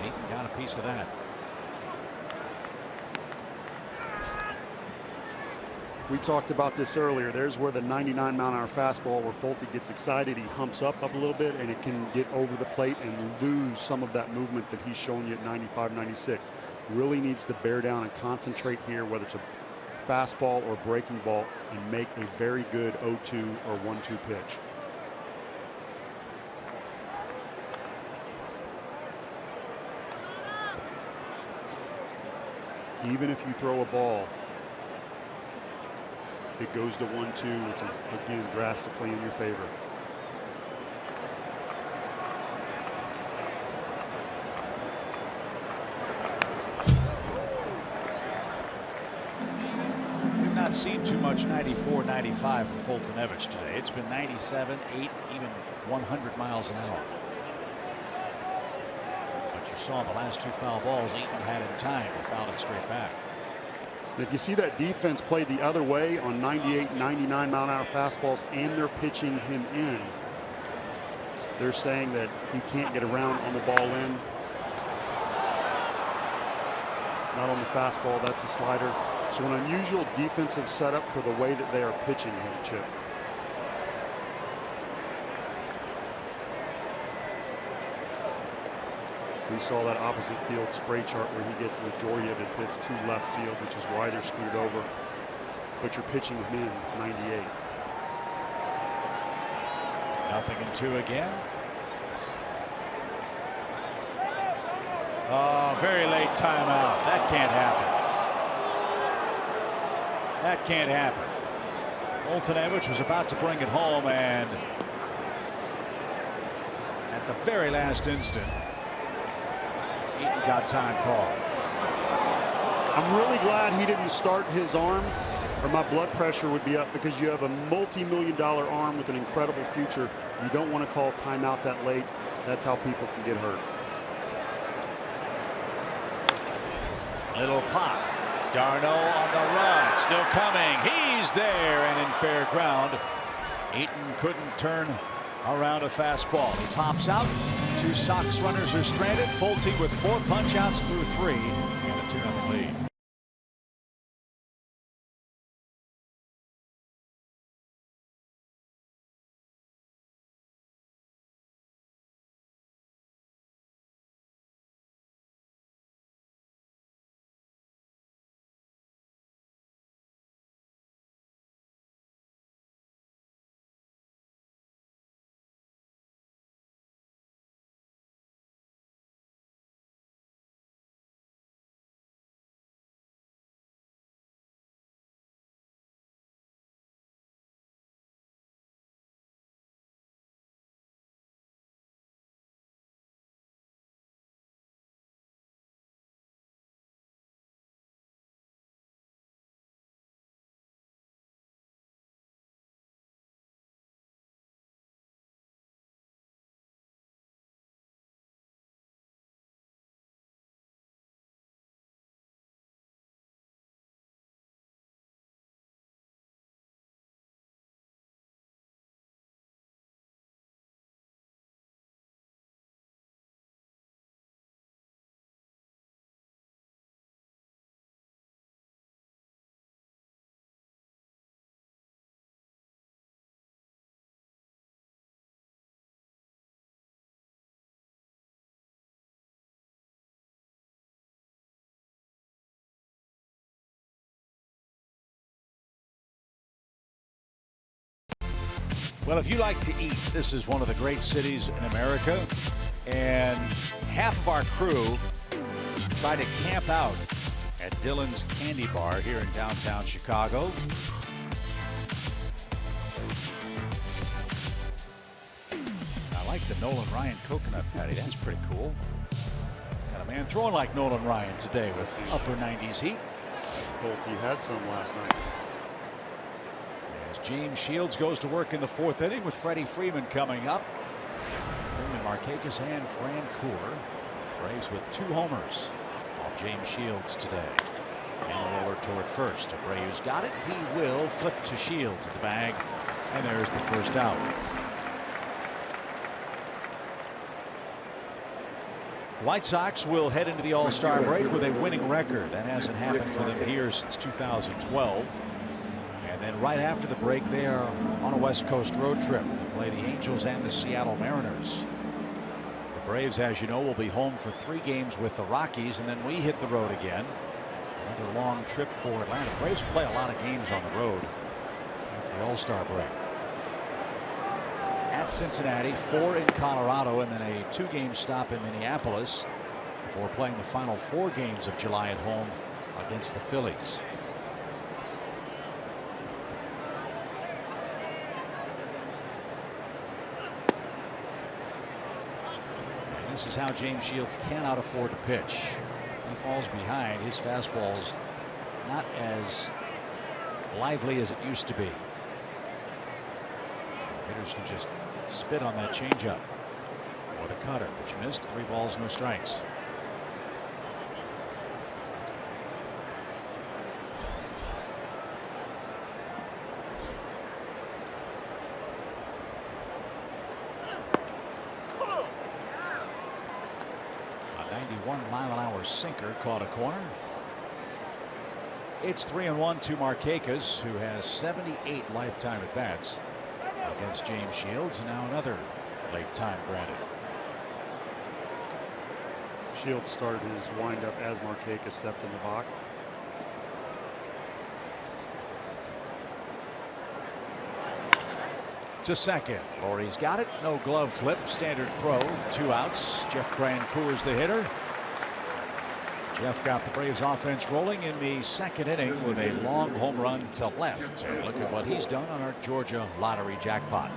Eaton got a piece of that. We talked about this earlier. There's where the 99-mile-an-hour fastball, where Folty gets excited, he humps up a little bit, and it can get over the plate and lose some of that movement that he's shown you at 95, 96. Really needs to bear down and concentrate here, whether it's a fastball or breaking ball, and make a very good 0-2 or 1-2 pitch. Even if you throw a ball, it goes to 1-2, which is, again, drastically in your favor. We've not seen too much 94, 95 for Foltynewicz today. It's been 97, 8, even 100 miles an hour. But you saw the last 2 foul balls Eaton had in time. He fouled it straight back. And if you see that defense played the other way on 98, 99-mile-an-hour fastballs, and they're pitching him in, they're saying that he can't get around on the ball in. Not on the fastball, that's a slider. So an unusual defensive setup for the way that they are pitching him, Chip. We saw that opposite field spray chart where he gets the majority of his hits to left field, which is why they're screwed over. But you're pitching him in 98. 0-2 again. Oh, very late timeout. That can't happen. That can't happen. Foltynewicz was about to bring it home, and at the very last instant, Eaton got time called. I'm really glad he didn't start his arm, or my blood pressure would be up, because you have a multi-million-dollar arm with an incredible future. You don't want to call timeout that late. That's how people can get hurt. Little pop. Darno on the run. Still coming. He's there and in fair ground. Eaton couldn't turn around a fastball. He pops out. 2 Sox runners are stranded. Folty with 4 punch-outs through 3 and a 2-0 lead. Well, if you like to eat, this is one of the great cities in America. And half of our crew try to camp out at Dylan's Candy Bar here in downtown Chicago. I like the Nolan Ryan coconut patty. That's pretty cool. Got a man throwing like Nolan Ryan today with upper 90s heat. Folty had some last night. As James Shields goes to work in the fourth inning with Freddie Freeman coming up. Freeman, Markakis, and Francoeur. Braves with 2 homers off James Shields today. And a roller toward first. Abreu's got it. He will flip to Shields at the bag. And there's the first out. White Sox will head into the All-Star break with a winning record. That hasn't happened for them here since 2012. And then right after the break, they are on a West Coast road trip. They play the Angels and the Seattle Mariners. The Braves, as you know, will be home for 3 games with the Rockies, and then we hit the road again. Another long trip for Atlanta. Braves play a lot of games on the road after the All-Star break. At Cincinnati, 4 in Colorado, and then a 2-game stop in Minneapolis before playing the final 4 games of July at home against the Phillies. And this is how James Shields cannot afford to pitch. He falls behind. His fastball's not as lively as it used to be. Hitters can just spit on that changeup or the cutter, which missed. 3 balls, no strikes. A 91-mile-an-hour sinker caught a corner. It's 3-1 to Markakis, who has 78 lifetime at bats against James Shields, and now another late time granted. Shields started his windup as Markakis stepped in the box. To second. Laurie's got it. No glove flip. Standard throw. 2 outs. Jeff Francoeur's the hitter. Jeff got the Braves offense rolling in the 2nd inning with a long home run to left. And look at what he's done on our Georgia lottery jackpot.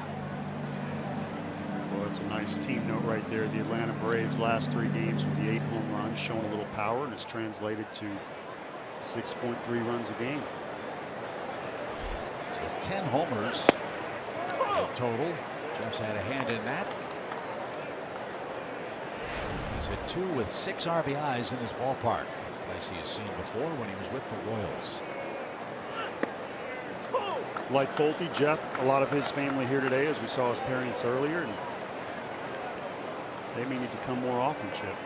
Well, it's a nice team note right there. The Atlanta Braves last 3 games with the 8 home runs, showing a little power, and it's translated to 6.3 runs a game. So 10 homers in total. Jeff's had a hand in that. He's hit 2 with 6 RBIs in this ballpark, a place he has seen before when he was with the Royals. Like Folty, Jeff, a lot of his family here today, as we saw his parents earlier, and they may need to come more often, Chip.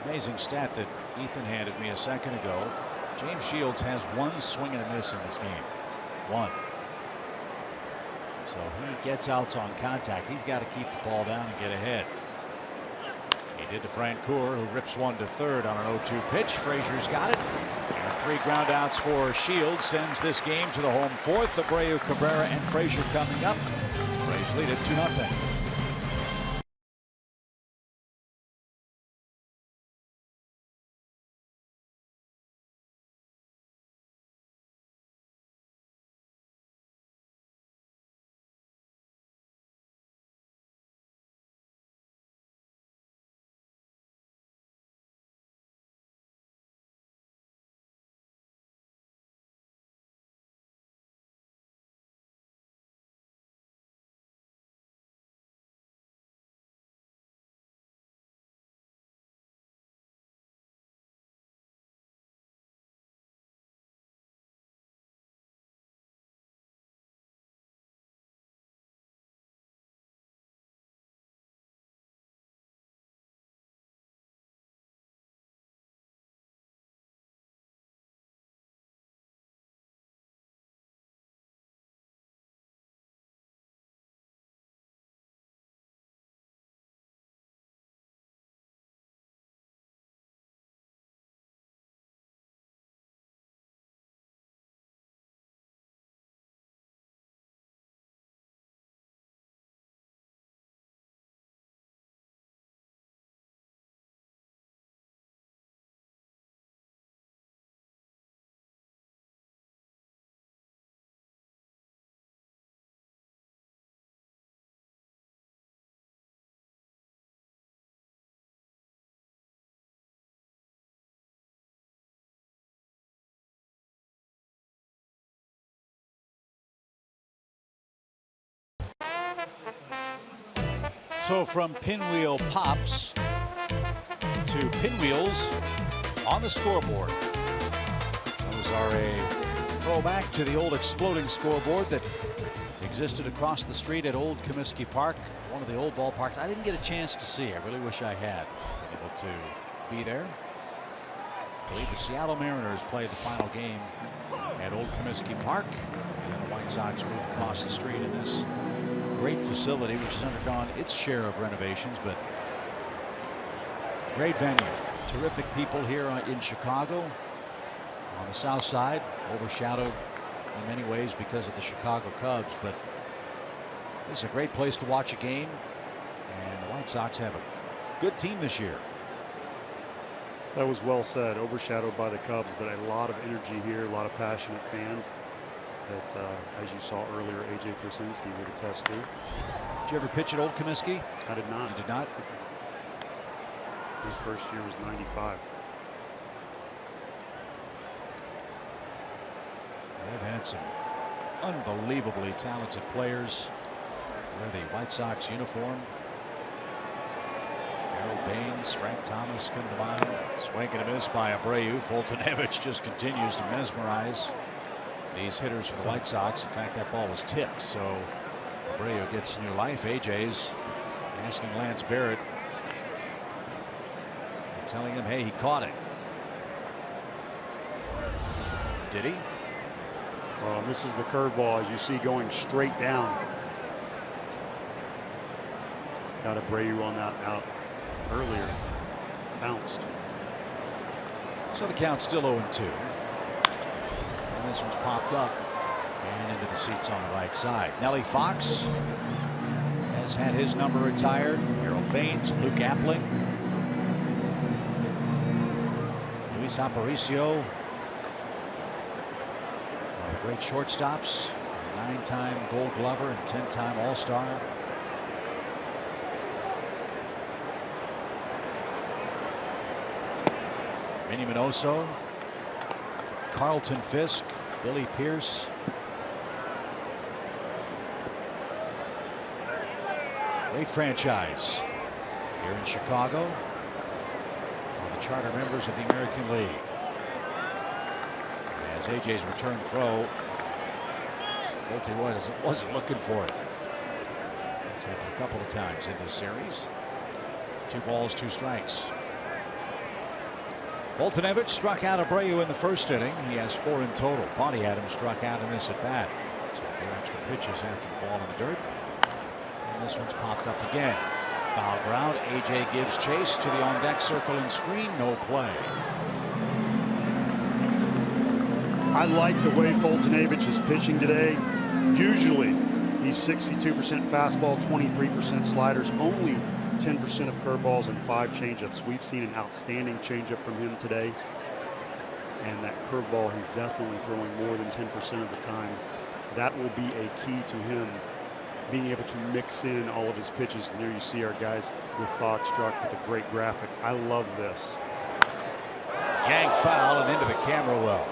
Amazing stat that Ethan handed me a second ago. James Shields has 1 swing and a miss in this game. 1. So he gets outs on contact. He's got to keep the ball down and get ahead. He did to Francoeur, who rips 1 to third on an 0-2 pitch. Frazier's got it. And 3 ground outs for Shields sends this game to the home 4th. Abreu, Cabrera, and Frazier coming up. Braves lead it 2-0. So from pinwheel pops to pinwheels on the scoreboard. Those are a throwback to the old exploding scoreboard that existed across the street at Old Comiskey Park, one of the old ballparks. I didn't get a chance to see. I really wish I had been able to be there. I believe the Seattle Mariners played the final game at Old Comiskey Park, and the White Sox moved across the street in this great facility, which has undergone its share of renovations, but great venue. Terrific people here in Chicago on the south side, overshadowed in many ways because of the Chicago Cubs, but this is a great place to watch a game, and the White Sox have a good team this year. That was well said. Overshadowed by the Cubs, but a lot of energy here, a lot of passionate fans that, as you saw earlier, A.J. Pierzynski would attest to. Did you ever pitch at Old Comiskey? I did not. You did not? My first year was '95. They've had some unbelievably talented players wear the White Sox uniform. Harold Baines, Frank Thomas come to mind. Swing and a miss by Abreu. Foltynewicz just continues to mesmerize these hitters for the White Sox. In fact, that ball was tipped, so Abreu gets new life. AJ's asking Lance Barrett, telling him, hey, he caught it. Did he? Well, this is the curveball, as you see, going straight down. Got Abreu on that out earlier. Bounced. So the count's still 0-2. And this one's popped up and into the seats on the right side. Nellie Fox has had his number retired. Harold Baines, Luke Appling, Luis Aparicio. Great shortstops, 9-time Gold Glover and 10-time All-Star. Vinny Minoso, Carlton Fisk, Billy Pierce. Great franchise here in Chicago. One of the charter members of the American League. As AJ's return throw, Folty wasn't looking for it. It's happened a couple of times in this series. 2 balls, 2 strikes. Foltynewicz struck out Abreu in the first inning. He has 4 in total. Thought he had him struck out in this at bat. So a few extra pitches after the ball in the dirt. And this one's popped up again. Foul ground. AJ gives chase to the on deck circle and screen. No play. I like the way Foltynewicz is pitching today. Usually he's 62% fastball, 23% sliders, only 10% of curveballs and 5 changeups. We've seen an outstanding changeup from him today. And that curveball, he's definitely throwing more than 10% of the time. That will be a key to him being able to mix in all of his pitches. And there you see our guys with Foxstruck with a great graphic. I love this. Yanked foul and into the camera well.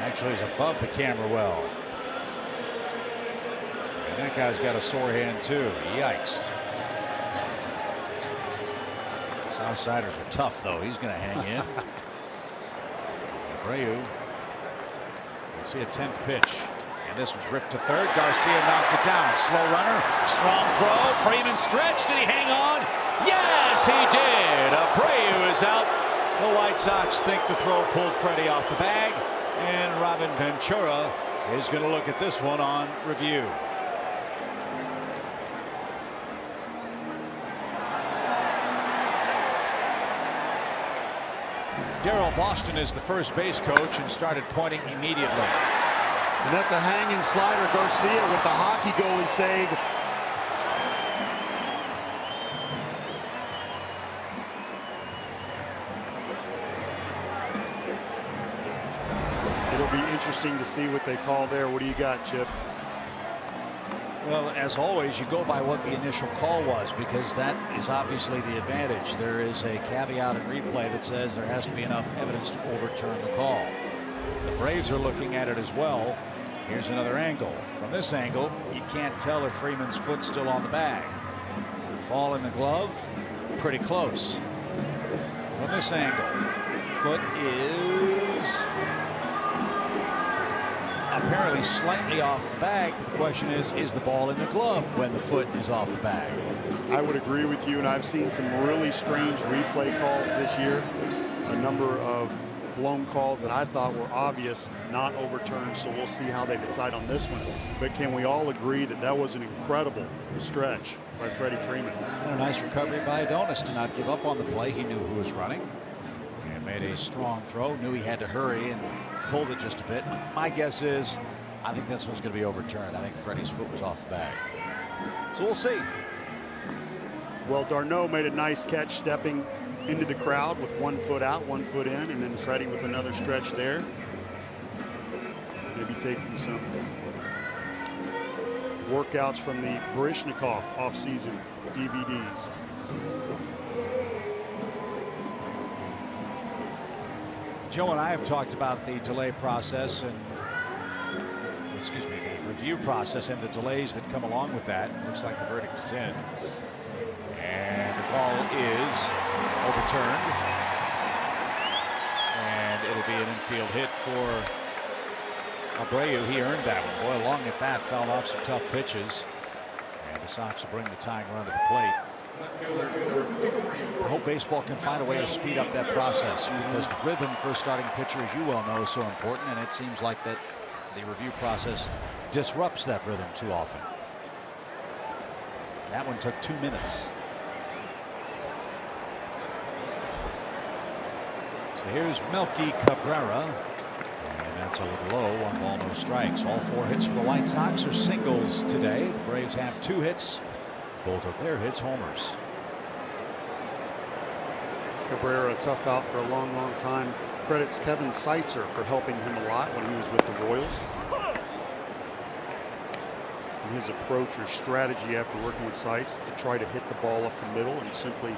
Actually, he's above the camera well. And that guy's got a sore hand too. Yikes. Southsiders are tough though. He's going to hang in. Abreu. We'll see a 10th pitch. And this one's ripped to third. Garcia knocked it down. Slow runner. Strong throw. Freeman stretched. Did he hang on? Yes, he did. Abreu is out. The White Sox think the throw pulled Freddie off the bag. And Robin Ventura is going to look at this one on review. Darryl Boston is the first base coach and started pointing immediately. And that's a hanging slider. Garcia with the hockey goal and save. It'll be interesting to see what they call there. What do you got, Chip? Well, as always, you go by what the initial call was, because that is obviously the advantage. There is a caveat in replay that says there has to be enough evidence to overturn the call. The Braves are looking at it as well. Here's another angle. From this angle, you can't tell if Freeman's foot's still on the bag. Ball in the glove, pretty close. From this angle, foot is apparently slightly off the bag. The question is the ball in the glove when the foot is off the bag? I would agree with you, and I've seen some really strange replay calls this year. A number of blown calls that I thought were obvious, not overturned, so we'll see how they decide on this one. But can we all agree that that was an incredible stretch by Freddie Freeman? And a nice recovery by Adonis to not give up on the play. He knew who was running and made a strong throw, knew he had to hurry and pulled it just a bit. My guess is I think this one's going to be overturned. I think Freddie's foot was off the bag. So we'll see. Well, Darno made a nice catch stepping into the crowd with 1 foot out, 1 foot in, and then Freddie with another stretch there. Maybe taking some workouts from the Baryshnikov off-season DVDs. Joe and I have talked about the delay process and, excuse me, the review process and the delays that come along with that. Looks like the verdict is in. And the call is overturned. And it'll be an infield hit for Abreu. He earned that one. Boy, long at bat, fouled off some tough pitches. And the Sox will bring the tying run to the plate. I hope baseball can find a way to speed up that process, because the rhythm for a starting pitcher, as you well know, is so important, and it seems like that the review process disrupts that rhythm too often. That one took 2 minutes. So here's Melky Cabrera, and that's a little low. 1 ball, no strikes. All 4 hits for the White Sox are singles today. The Braves have 2 hits. Both of their hits homers. Cabrera, a tough out for a long, long time. Credits Kevin Seitzer for helping him a lot when he was with the Royals. And his approach or strategy after working with Seitz to try to hit the ball up the middle and simply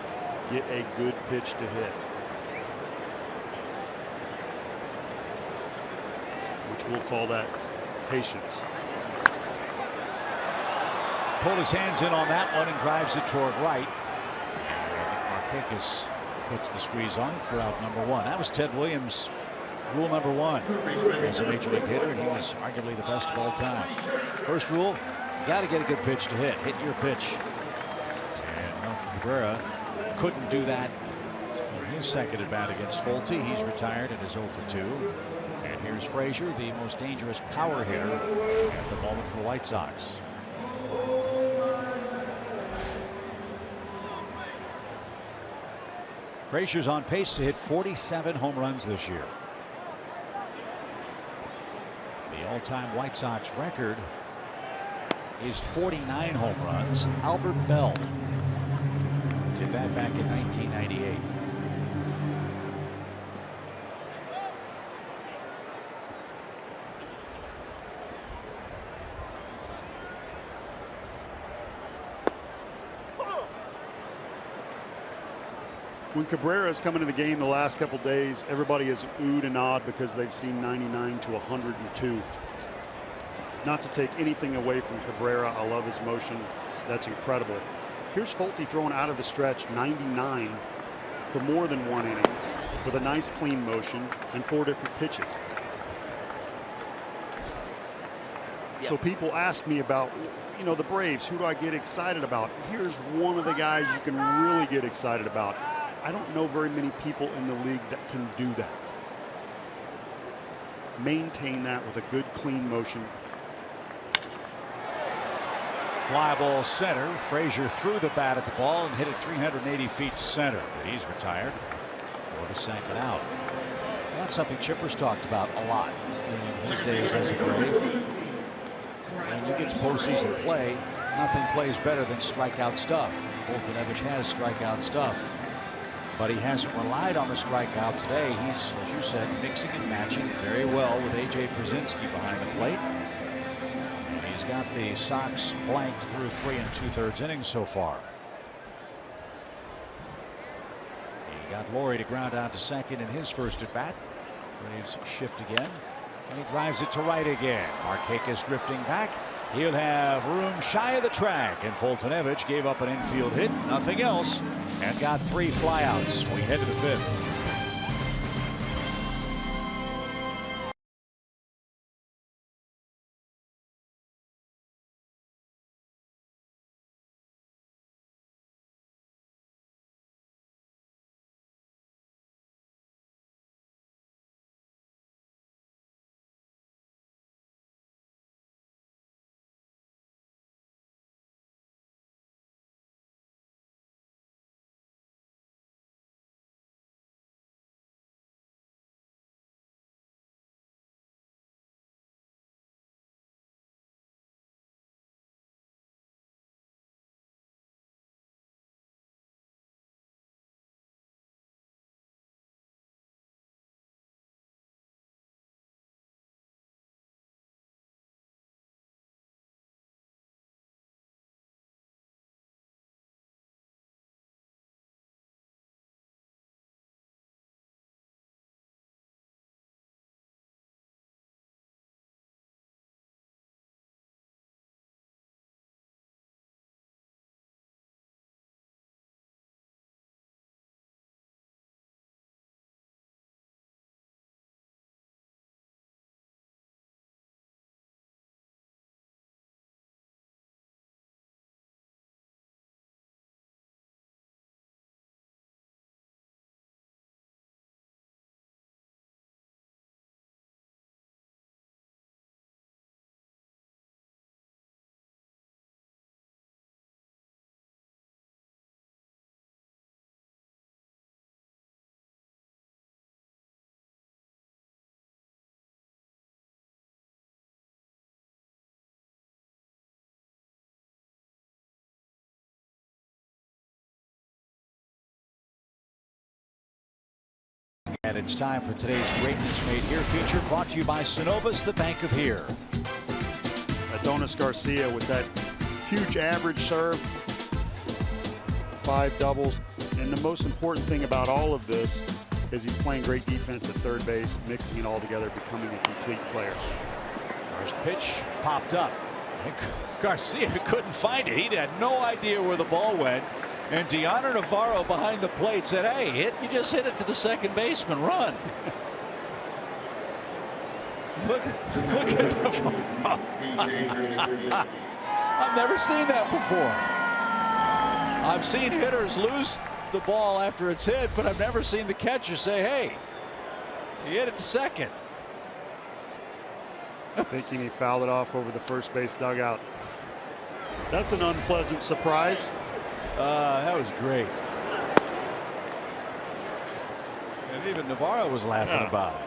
get a good pitch to hit. Which we'll call that patience. Pulled his hands in on that one and drives it toward right. Markakis puts the squeeze on for out number 1. That was Ted Williams' rule number 1 as a major league hitter, and he was arguably the best of all time. First rule, you got to get a good pitch to hit. Hit your pitch. And Melky Cabrera couldn't do that in his second at bat against Folty. He's retired and is 0 for 2. And here's Frazier, the most dangerous power hitter at the moment for the White Sox. Frazier's on pace to hit 47 home runs this year. The all-time White Sox record is 49 home runs. Albert Bell did that back in 1998. When Cabrera's come into the game the last couple days, everybody has oohed and awed because they've seen 99 to 102. Not to take anything away from Cabrera, I love his motion. That's incredible. Here's Folty throwing out of the stretch 99 for more than 1 inning with a nice clean motion and 4 different pitches. Yep. So people ask me about, you know, the Braves, who do I get excited about? Here's one of the guys you can really get excited about. I don't know very many people in the league that can do that. Maintain that with a good clean motion. Fly ball center. Frazier threw the bat at the ball and hit it 380 feet to center. But he's retired. Or to second out. Well, that's something Chipper's talked about a lot in his days as a Brave. When you get to postseason play, nothing plays better than strikeout stuff. Foltynewicz has strikeout stuff. But he hasn't relied on the strikeout today. He's, as you said, mixing and matching very well with A.J. Pierzynski behind the plate. And he's got the Sox blanked through 3 2/3 innings so far. He got Laurie to ground out to second in his first at bat. Braves shift again. And he drives it to right again. Markakis drifting back. He'll have room shy of the track, and Foltynewicz gave up an infield hit, nothing else, and got 3 flyouts. We head to the 5th. And it's time for today's Greatness Made Here feature, brought to you by Synovus, the Bank of Here. Adonis Garcia with that huge average serve, 5 doubles. And the most important thing about all of this is he's playing great defense at third base, mixing it all together, becoming a complete player. First pitch popped up. Garcia couldn't find it. He had no idea where the ball went. And Dioner Navarro behind the plate said, hey, you just hit it to the second baseman, run. Look at Navarro. I've never seen that before. I've seen hitters lose the ball after it's hit, but I've never seen the catcher say, hey, he hit it to second. Thinking he fouled it off over the first base dugout. That's an unpleasant surprise. That was great. And even Navarro was laughing about it.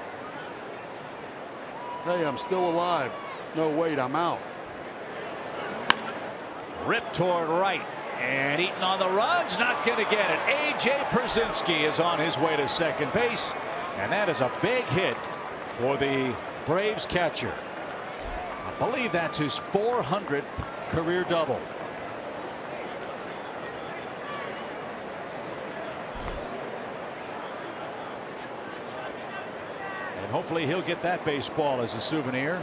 Hey, I'm still alive. No, wait, I'm out. Ripped toward right. And Eaton on the runs, not going to get it. A.J. Pierzynski is on his way to second base. And that is a big hit for the Braves catcher. I believe that's his 400th career double. And hopefully he'll get that baseball as a souvenir,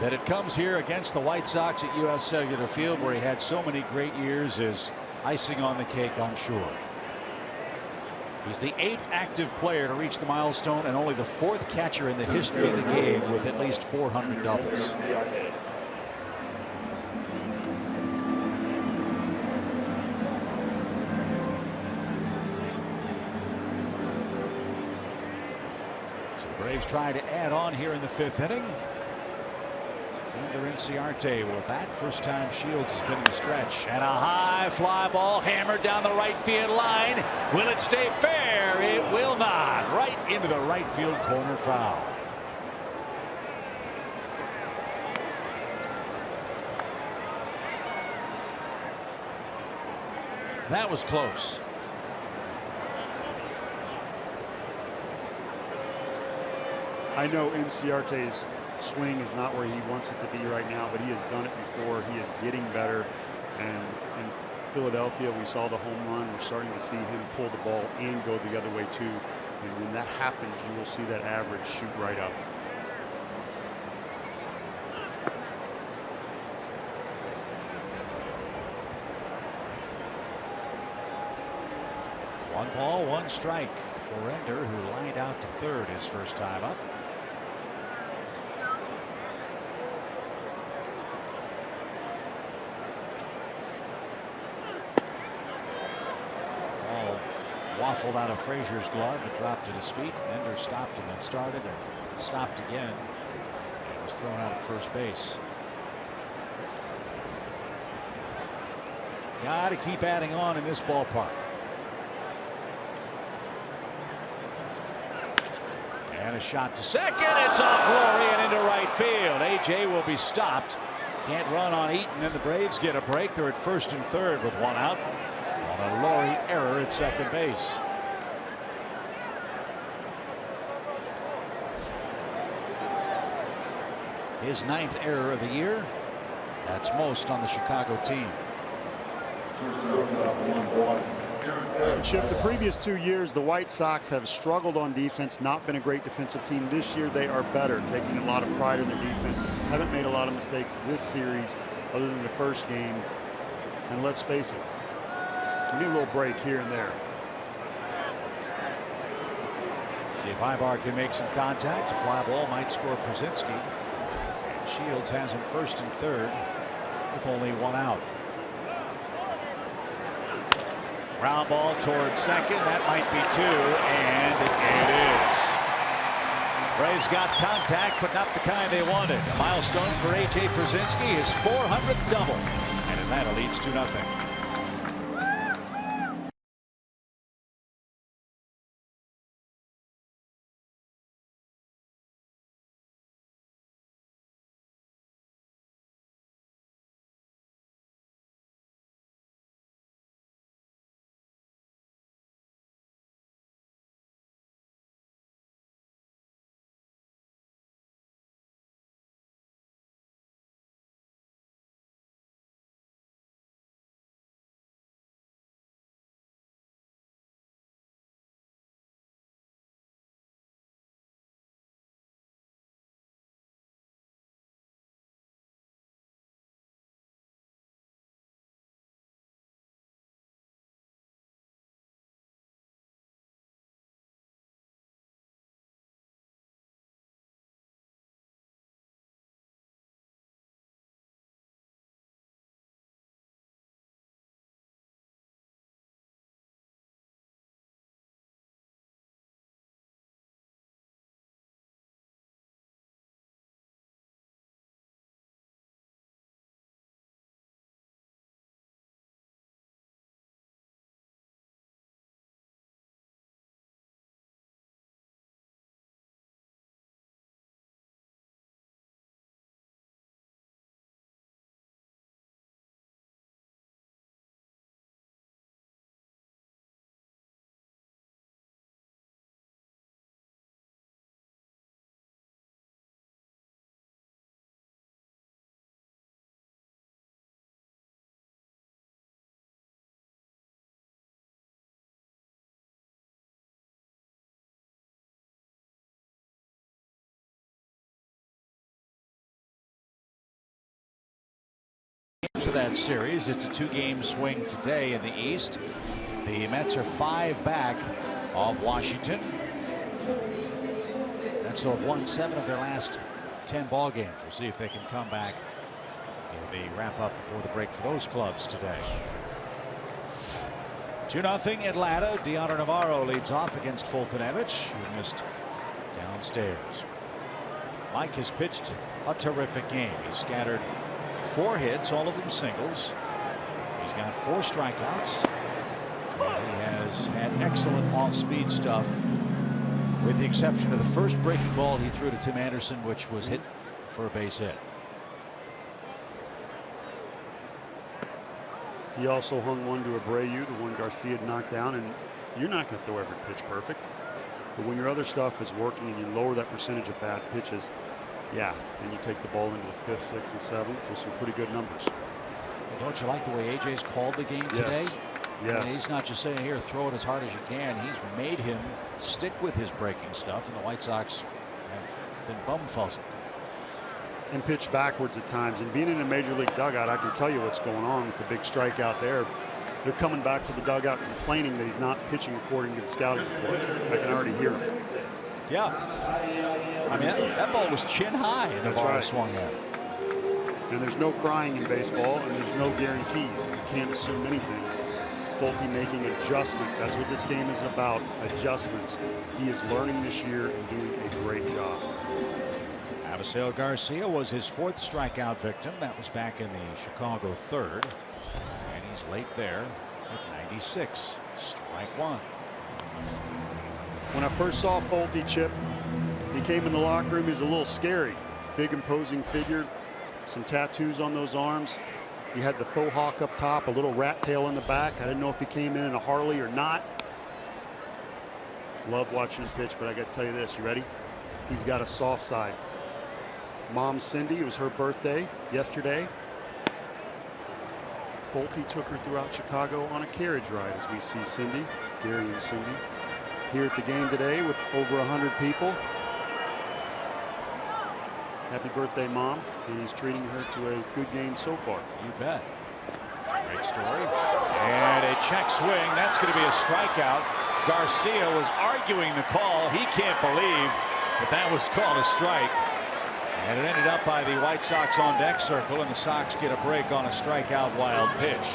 that it comes here against the White Sox at U.S. Cellular Field, where he had so many great years, is icing on the cake, I'm sure. He's the 8th active player to reach the milestone and only the 4th catcher in the history of the game with at least 400 doubles. Braves try to add on here in the 5th inning. Ender Inciarte will bat. First time Shields has been in the stretch. And a high fly ball hammered down the right field line. Will it stay fair? It will not. Right into the right field corner, foul. That was close. I know Inciarte's swing is not where he wants it to be right now, but he has done it before. He is getting better. And in Philadelphia, we saw the home run. We're starting to see him pull the ball and go the other way too. And when that happens, you will see that average shoot right up. 1 ball, 1 strike for Ender, who lined out to third his first time up. Ball waffled out of Frazier's glove. It dropped at his feet. Ender stopped and then started and stopped again. It was thrown out at first base. Got to keep adding on in this ballpark. And a shot to second. It's off Laurie and into right field. A.J. will be stopped. Can't run on Eaton, and the Braves get a break. They're at first and third with 1 out on a Laurie error at second base. His 9th error of the year. That's most on the Chicago team. Chip, the previous 2 years, the White Sox have struggled on defense, not been a great defensive team. This year, they are better, taking a lot of pride in their defense. Haven't made a lot of mistakes this series other than the first game. And let's face it, we need a little break here and there. See if Ibar can make some contact. A fly ball might score Przinsky. And Shields has him first and third with only 1 out. Ground ball toward second. That might be 2, and it is. Braves got contact, but not the kind they wanted. A milestone for A.J. Przinsky, his 400th double, and Atlanta leads 2-0. To that series, it's a 2-game swing today in the East. The Mets are 5 back of Washington. Mets have won 7 of their last 10 ball games. We'll see if they can come back in the wrap up before the break for those clubs today. 2-0 Atlanta. Deoner Navarro leads off against Fultonevich, who missed downstairs. Mike has pitched a terrific game. He scattered 4 hits, all of them singles. He's got 4 strikeouts. And he has had excellent off-speed stuff, with the exception of the first breaking ball he threw to Tim Anderson, which was hit for a base hit. He also hung one to Abreu, the one Garcia knocked down, and you're not going to throw every pitch perfect. But when your other stuff is working and you lower that percentage of bad pitches, yeah, and you take the ball into the 5th, 6th, and 7th with some pretty good numbers. Well, don't you like the way AJ's called the game today? Yes. I mean, he's not just saying here, throw it as hard as you can. He's made him stick with his breaking stuff, and the White Sox have been bumfuzzled. And pitch backwards at times. And being in a major league dugout, I can tell you what's going on with the big strikeout there. They're coming back to the dugout complaining that he's not pitching according to the scouting report. I can already hear him. Yeah. I mean, that ball was chin high and Navarro swung at. And there's no crying in baseball, and there's no guarantees. You can't assume anything. Folty making adjustment. That's what this game is about, adjustments. He is learning this year and doing a great job. Avisail Garcia was his 4th strikeout victim. That was back in the Chicago 3rd. And he's late there at 96. Strike 1. When I first saw Folty, Chip, he came in the locker room. He was a little scary. Big, imposing figure. Some tattoos on those arms. He had the faux hawk up top, a little rat tail in the back. I didn't know if he came in a Harley or not. Love watching him pitch, but I got to tell you this. You ready? He's got a soft side. Mom Cindy, it was her birthday yesterday. Folty took her throughout Chicago on a carriage ride, as we see Cindy, Gary and Cindy, here at the game today with over 100 people. Happy birthday, Mom. And he's treating her to a good game so far. You bet. It's a great story. And a check swing. That's going to be a strikeout. Garcia was arguing the call. He can't believe that that was called a strike. And it ended up by the White Sox on deck circle, and the Sox get a break on a strikeout wild pitch.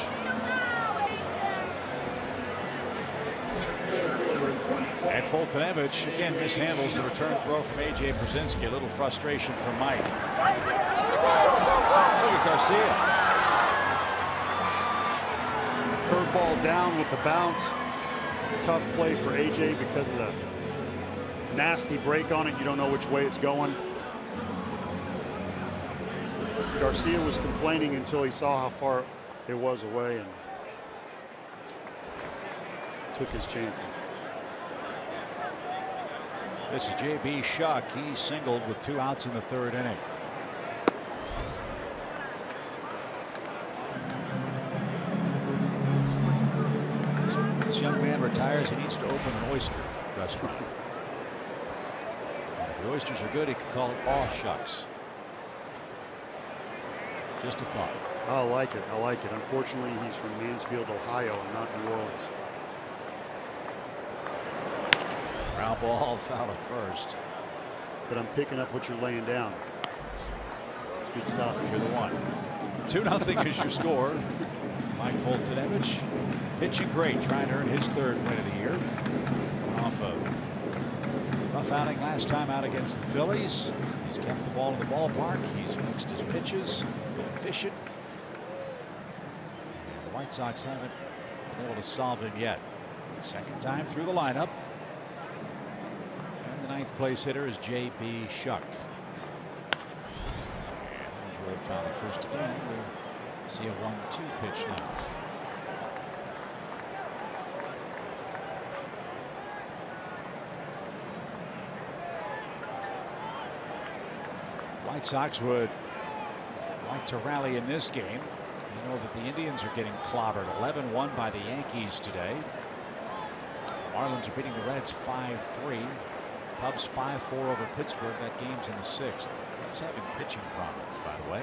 And Foltynewicz again mishandles the return throw from A.J. Brzezinski. A little frustration from Mike. Look at Garcia. Curveball down with the bounce. Tough play for A.J. because of the nasty break on it. You don't know which way it's going. Garcia was complaining until he saw how far it was away and took his chances. This is J.B. Shuck. He singled with 2 outs in the 3rd inning. So this young man retires. He needs to open an oyster restaurant. And if the oysters are good, he can call it Aw Shucks. Just a thought. I like it. I like it. Unfortunately, he's from Mansfield, Ohio, and not New Orleans. Ground ball, foul at first. But I'm picking up what you're laying down. It's good stuff. You're the one. 2-0 is your score. Mike Foltynewicz pitching great, trying to earn his 3rd win of the year. Coming off a rough outing last time out against the Phillies. He's kept the ball in the ballpark. He's mixed his pitches, been efficient. And the White Sox haven't been able to solve him yet. 2nd time through the lineup. And the 9th place hitter is J.B. Shuck. And Andrew fouled at first again. We'll see a 1-2 pitch now. White Sox would like to rally in this game. You know that the Indians are getting clobbered 11-1 by the Yankees today. Marlins are beating the Reds 5-3. Cubs 5-4 over Pittsburgh. That game's in the 6th. Cubs having pitching problems, by the way.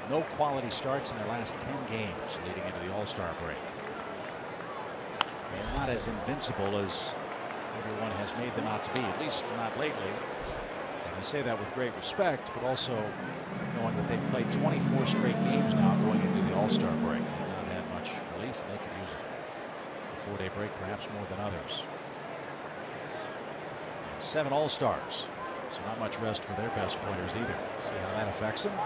No quality starts in their last 10 games leading into the All-Star break. They're not as invincible as everyone has made them out to be, at least not lately. I say that with great respect, but also knowing that they've played 24 straight games now going into the All-Star break. They've not had much relief, and they could use a 4-day break perhaps more than others. And 7 All-Stars, so not much rest for their best players either. See how that affects them.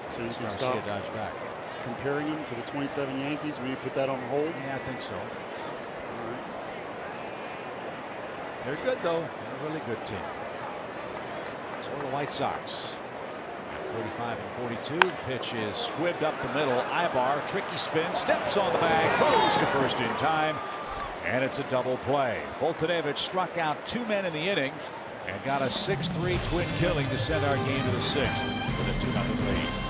So you can Garcia stop dives back. comparing him to the 27 Yankees. Will you put that on hold? Yeah, I think so. All right. They're good, though. They're a really good team. So are the White Sox. At 45 and 42, the pitch is squibbed up the middle. Ibar, tricky spin, steps on the bag, throws to first in time, and it's a double play. Foltynewicz struck out 2 men in the inning and got a 6-3 twin killing to send our game to the 6th with a 2-0 lead.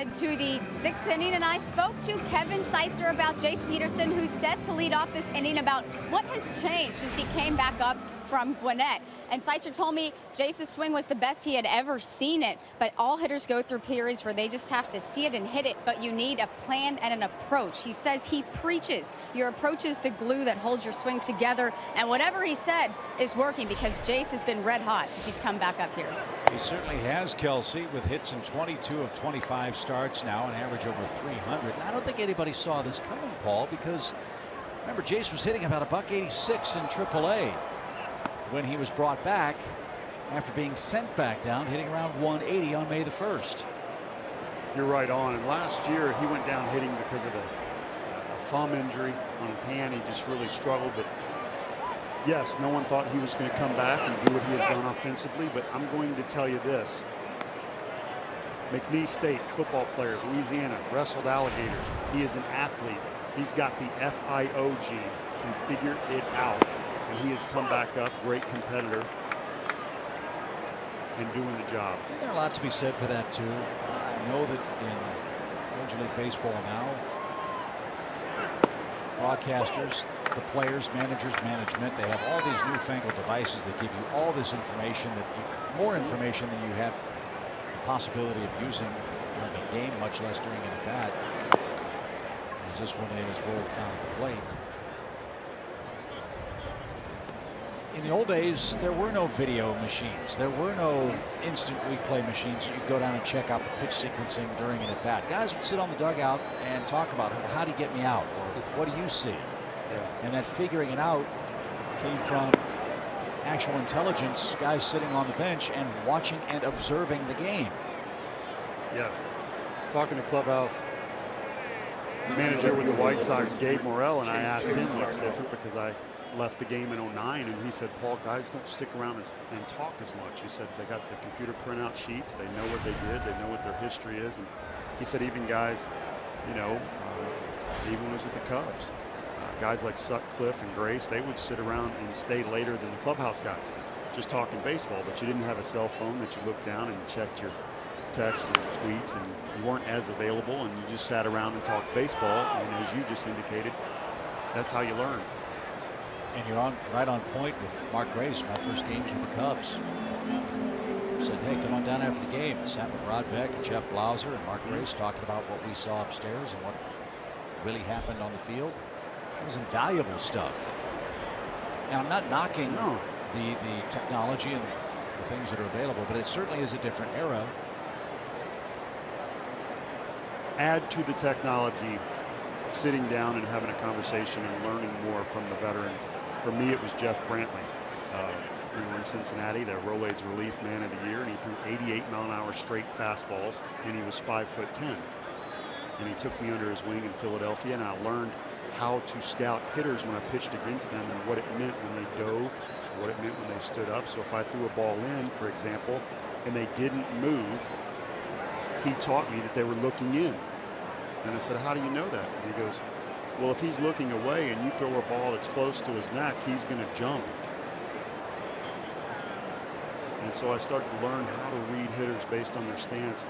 head to the 6th inning, and I spoke to Kevin Seitzer about Jace Peterson, who's set to lead off this inning, about what has changed since he came back up from Gwinnett. And Seitzer told me Jace's swing was the best he had ever seen it, but all hitters go through periods where they just have to see it and hit it, but you need a plan and an approach. He says he preaches your approach is the glue that holds your swing together, and whatever he said is working because Jace has been red hot since he's come back up here. He certainly has, Kelsey, with hits in 22 of 25 starts now, an average over 300. And I don't think anybody saw this coming, Paul, because remember, Jace was hitting about $186 in AAA when he was brought back after being sent back down, hitting around 180 on May the 1st. You're right on. And last year he went down hitting because of a thumb injury on his hand. He just really struggled. But yes, no one thought he was going to come back and do what he has done offensively. But I'm going to tell you this. McNeese State football player, Louisiana, wrestled alligators. He is an athlete. He's got the FIO gene, can figure it out. And he has come back up, great competitor, and doing the job. There's a lot to be said for that, too. I know that in Major League Baseball now, broadcasters, the players, managers, management, they have all these newfangled devices that give you all this information, more information than you have the possibility of using during a game, much less during an at-bat, as this one is rolled foul at the plate. In the old days, there were no video machines. There were no instant replay machines. You could go down and check out the pitch sequencing during an at-bat. Guys would sit on the dugout and talk about, well, how do you get me out? Or what do you see? Yeah. And that figuring it out came from actual intelligence, guys sitting on the bench and watching and observing the game. Yes. Talking to clubhouse manager with the White Sox, Gabe Morrell, and I asked him what's different because I left the game in '09, and he said, Paul, guys don't stick around and talk as much. He said they got the computer printout sheets, they know what they did, they know what their history is, and he said even guys, you know, even when he was with the Cubs, guys like Sutcliffe and Grace, they would sit around and stay later than the clubhouse guys, just talking baseball, but you didn't have a cell phone that you looked down and checked your texts and tweets, and you weren't as available, and you just sat around and talked baseball, and as you just indicated, that's how you learn. And you're right on point with Mark Grace. My first games with the Cubs. Said, hey, come on down after the game. I sat with Rod Beck and Jeff Blauser and Mark Grace talking about what we saw upstairs and what really happened on the field. It was invaluable stuff. And I'm not knocking the technology and the things that are available, but it certainly is a different era. Add to the technology, sitting down and having a conversation and learning more from the veterans. For me, it was Jeff Brantley. We were in Cincinnati, the Rolaids Relief Man of the Year, and he threw 88 mile-an-hour straight fastballs, and he was 5'10". And he took me under his wing in Philadelphia, and I learned how to scout hitters when I pitched against them and what it meant when they dove, what it meant when they stood up. So if I threw a ball in, for example, and they didn't move, he taught me that they were looking in. And I said, how do you know that? And he goes, well, if he's looking away and you throw a ball that's close to his neck, he's going to jump. And so I started to learn how to read hitters based on their stance,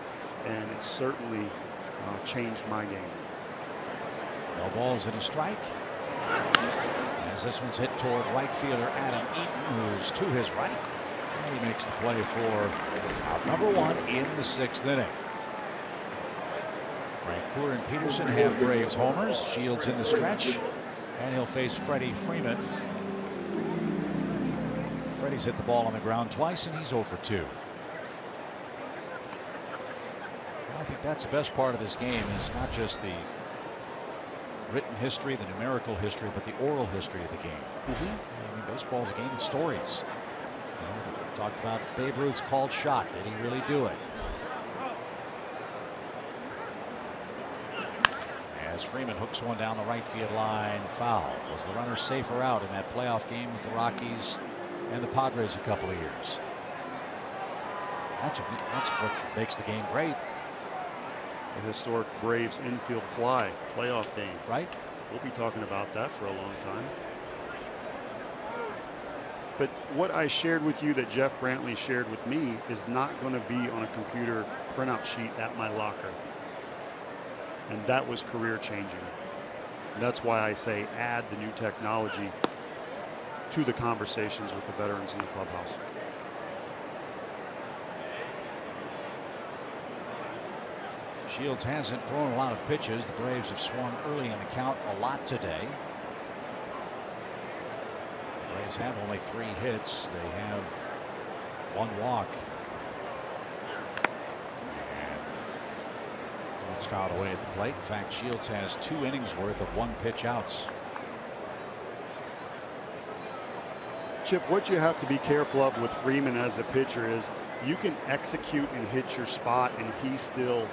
and it certainly changed my game. No balls and a strike. As this one's hit toward right fielder Adam Eaton, who's to his right. And he makes the play for out number one in the 6th inning. Frank Coor and Peterson have Braves homers. Shields in the stretch, and he'll face Freddie Freeman. Freddie's hit the ball on the ground twice, and he's 0 for 2. I think that's the best part of this game, is not just the written history, the numerical history, but the oral history of the game. I mean, baseball is a game of stories. We talked about Babe Ruth's called shot. Did he really do it? As Freeman hooks one down the right field line, foul. Was the runner safer out in that playoff game with the Rockies and the Padres a couple of years? That's what makes the game great. The historic Braves infield fly playoff game. Right. We'll be talking about that for a long time. But what I shared with you that Jeff Brantley shared with me is not going to be on a computer printout sheet at my locker. and that was career changing. And that's why I say add the new technology to the conversations with the veterans in the clubhouse. Shields hasn't thrown a lot of pitches. The Braves have swung early in the count a lot today. The Braves have only 3 hits. They have 1 walk. And it's fouled away at the plate. In fact, Shields has 2 innings worth of 1 pitch outs. Chip, what you have to be careful of with Freeman as a pitcher is you can execute and hit your spot and he still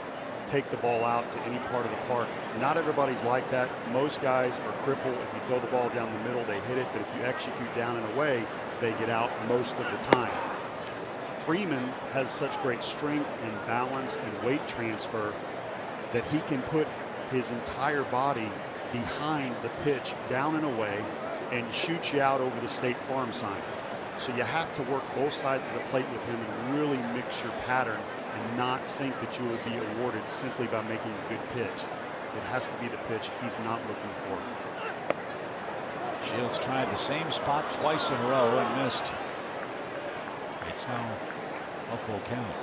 take the ball out to any part of the park. Not everybody's like that. Most guys are crippled. If you throw the ball down the middle, they hit it. But if you execute down and away, they get out most of the time. Freeman has such great strength and balance and weight transfer that he can put his entire body behind the pitch down and away and shoot you out over the State Farm sign. So you have to work both sides of the plate with him and really mix your pattern and not think that you will be awarded simply by making a good pitch. It has to be the pitch he's not looking for. Shields tried the same spot twice in a row and missed. It's now a full count.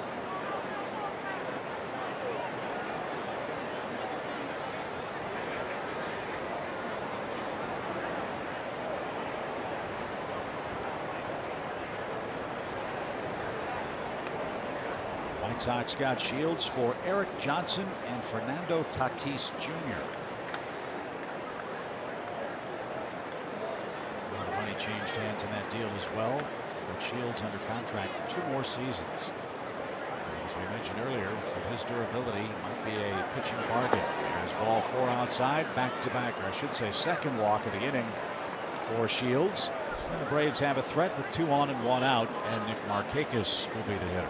White Sox got Shields for Eric Johnson and Fernando Tatis Jr. A lot of money changed hands in that deal as well. But Shields under contract for 2 more seasons. As we mentioned earlier, with his durability, might be a pitching bargain. There's ball 4 outside, back-to-back, or I should say second walk of the inning for Shields. And the Braves have a threat with 2 on and 1 out, and Nick Markakis will be the hitter.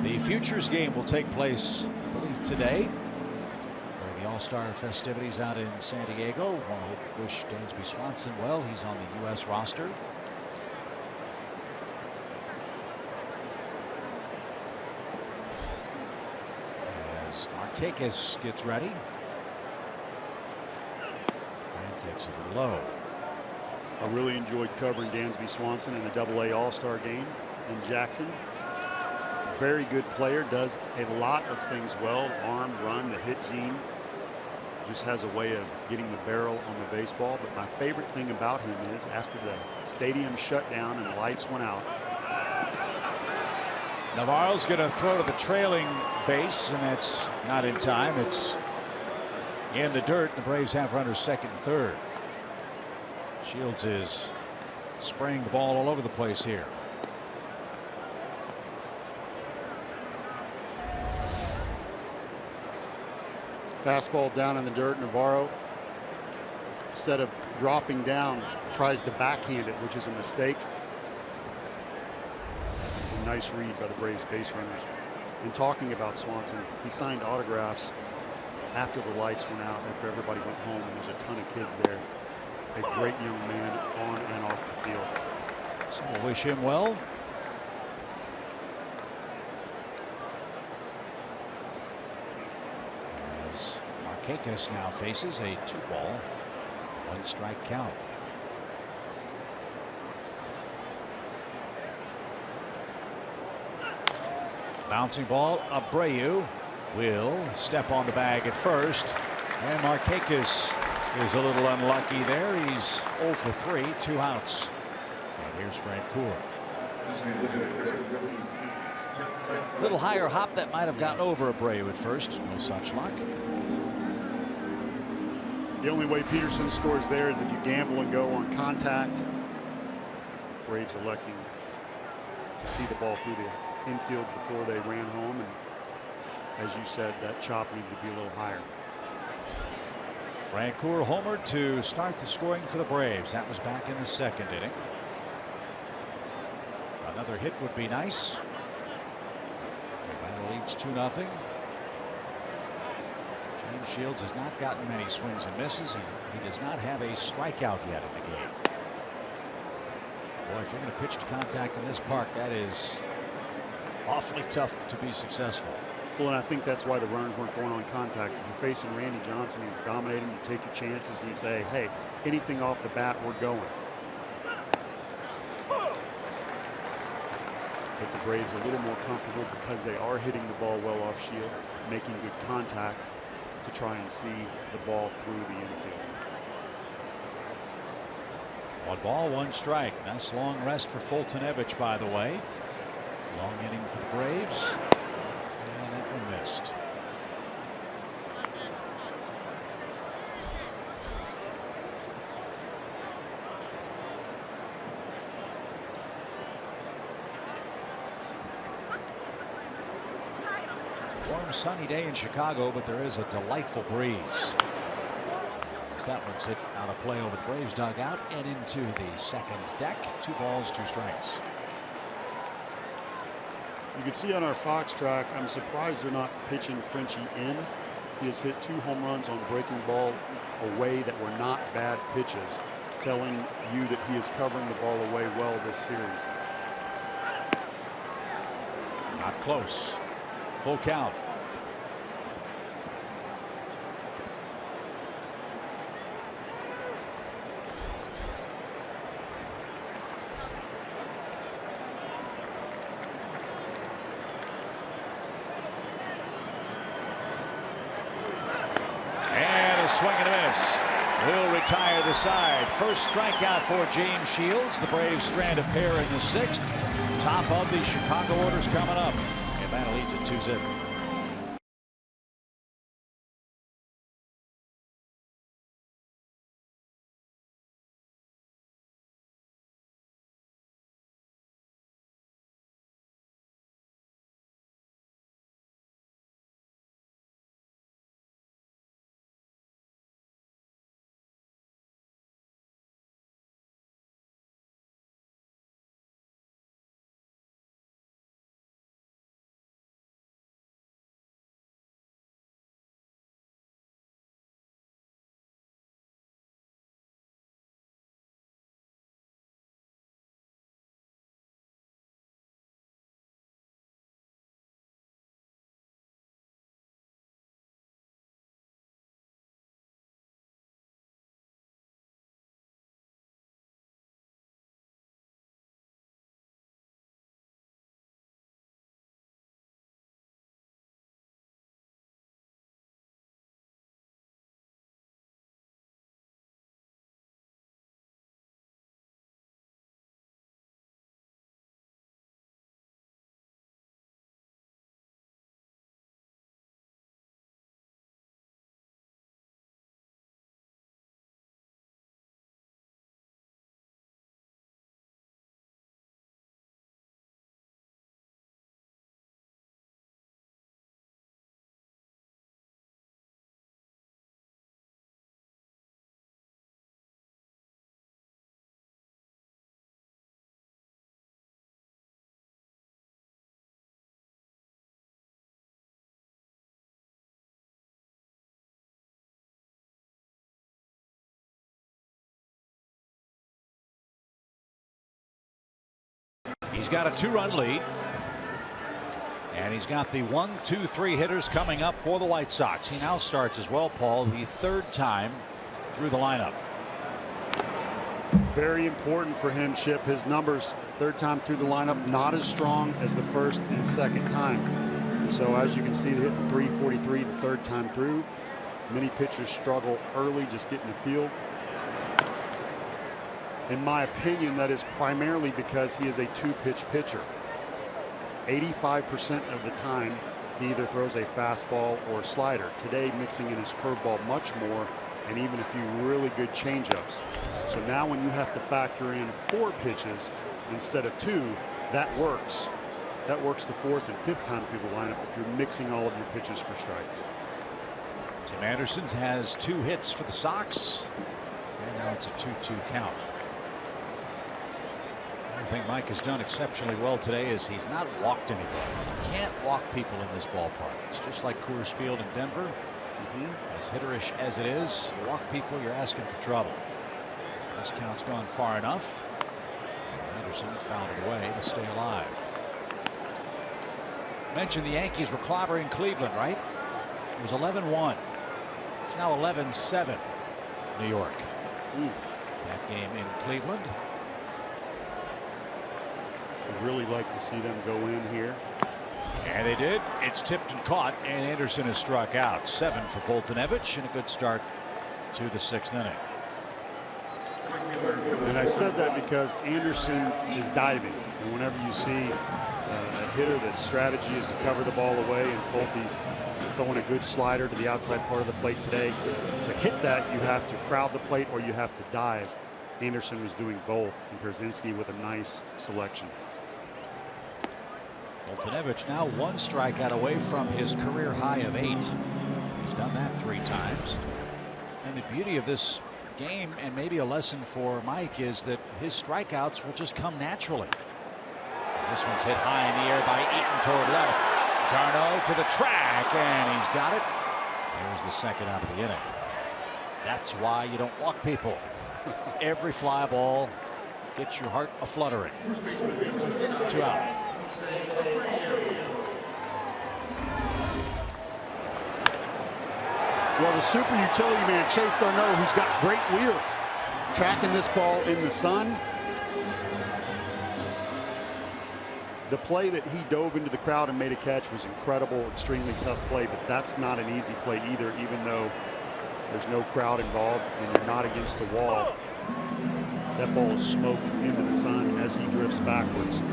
The Futures game will take place, I believe, today during the All-Star festivities out in San Diego. Want to wish Dansby Swanson well. He's on the U.S. roster. As Markakis gets ready. Takes it low. I really enjoyed covering Dansby Swanson in the AA All-Star game in Jackson. Very good player, does a lot of things well. Arm, run, the hit gene. Just has a way of getting the barrel on the baseball. But my favorite thing about him is after the stadium shut down and the lights went out. Navarro's going to throw to the trailing base, and that's not in time. It's in the dirt. The Braves have runners second and third. Shields is spraying the ball all over the place here. Fastball down in the dirt. Navarro, instead of dropping down, tries to backhand it, which is a mistake. A nice read by the Braves base runners. And talking about Swanson, he signed autographs after the lights went out, after everybody went home. There's a ton of kids there. A great young man on and off the field. So we'll wish him well. As Markakis now faces a 2-ball, 1-strike count. Bouncing ball, Abreu will step on the bag at first, and Markakis is a little unlucky there. He's 0 for 3, 2 outs. And here's Francoeur. Little higher hop that might have gotten over Abreu at first. No such luck. The only way Peterson scores there is if you gamble and go on contact. Braves electing to see the ball through the infield before they ran home, and as you said, that chop needed to be a little higher. Francoeur homered to start the scoring for the Braves. That was back in the second inning. Another hit would be nice. Atlanta leads 2-0. James Shields has not gotten many swings and misses. He does not have a strikeout yet in the game. Boy, if you're going to pitch to contact in this park, that is awfully tough to be successful. Well, and I think that's why the runners weren't going on contact. If you're facing Randy Johnson, he's dominating, you take your chances and you say, hey, anything off the bat, we're going. But the Braves a little more comfortable because they are hitting the ball well off Shields, making good contact to try and see the ball through the infield. 1 ball, 1 strike. Nice long rest for Foltynewicz, by the way. Long inning for the Braves. And that one missed. It's a warm, sunny day in Chicago, but there is a delightful breeze. That one's hit out of play over the Braves dugout and into the second deck. 2 balls, 2 strikes. You can see on our Fox track, I'm surprised they're not pitching Frenchie in. He has hit 2 home runs on breaking ball away that were not bad pitches, telling you that he is covering the ball away well this series. Not close. Full count. Swing and a miss. Will retire the side. First strikeout for James Shields. The Braves strand a pair in the 6th. Top of the Chicago orders coming up. Atlanta leads at 2-0. He's got a 2-run lead. And he's got the 1, 2, 3 hitters coming up for the White Sox. He now starts as well, Paul, the 3rd time through the lineup. Very important for him, Chip. His numbers 3rd time through the lineup, not as strong as the 1st and 2nd time. And so as you can see, hitting .343 the 3rd time through. Many pitchers struggle early just getting the field. In my opinion, that is primarily because he is a 2-pitch pitcher. 85% of the time, he either throws a fastball or slider. Today, mixing in his curveball much more, and even a few really good changeups. So now when you have to factor in 4 pitches instead of 2, that works. That works the 4th and 5th time through the lineup if you're mixing all of your pitches for strikes. Tim Anderson has 2 hits for the Sox. And now it's a 2-2 count. I think Mike has done exceptionally well today is he's not walked anybody. You can't walk people in this ballpark. It's just like Coors Field in Denver. As hitterish as it is, you walk people, you're asking for trouble. This count's gone far enough. That Anderson fouled it away to stay alive. Mentioned the Yankees were clobbering Cleveland, right? It was 11-1. It's now 11-7. New York. That game in Cleveland. I'd really like to see them go in here. And they did. It's tipped and caught, and Anderson is struck out. 7 for Foltynewicz, and a good start to the 6th inning. And I said that because Anderson is diving, and whenever you see a hitter that's strategy is to cover the ball away, and Folty's throwing a good slider to the outside part of the plate today, to hit that you have to crowd the plate or you have to dive. Anderson was doing both, and Pierzynski with a nice selection. Foltynewicz now 1 strikeout away from his career high of 8. He's done that 3 times. And the beauty of this game, and maybe a lesson for Mike, is that his strikeouts will just come naturally. This one's hit high in the air by Eaton toward left. d'Arnaud to the track, and he's got it. There's the 2nd out of the inning. That's why you don't walk people. Every fly ball gets your heart a-fluttering. 2 out. Well, the super utility man, Chase d'Arnaud, who's got great wheels, tracking this ball in the sun. The play that he dove into the crowd and made a catch was incredible, extremely tough play, but that's not an easy play either, even though there's no crowd involved and you're not against the wall. That ball is smoked into the sun as he drifts backwards. So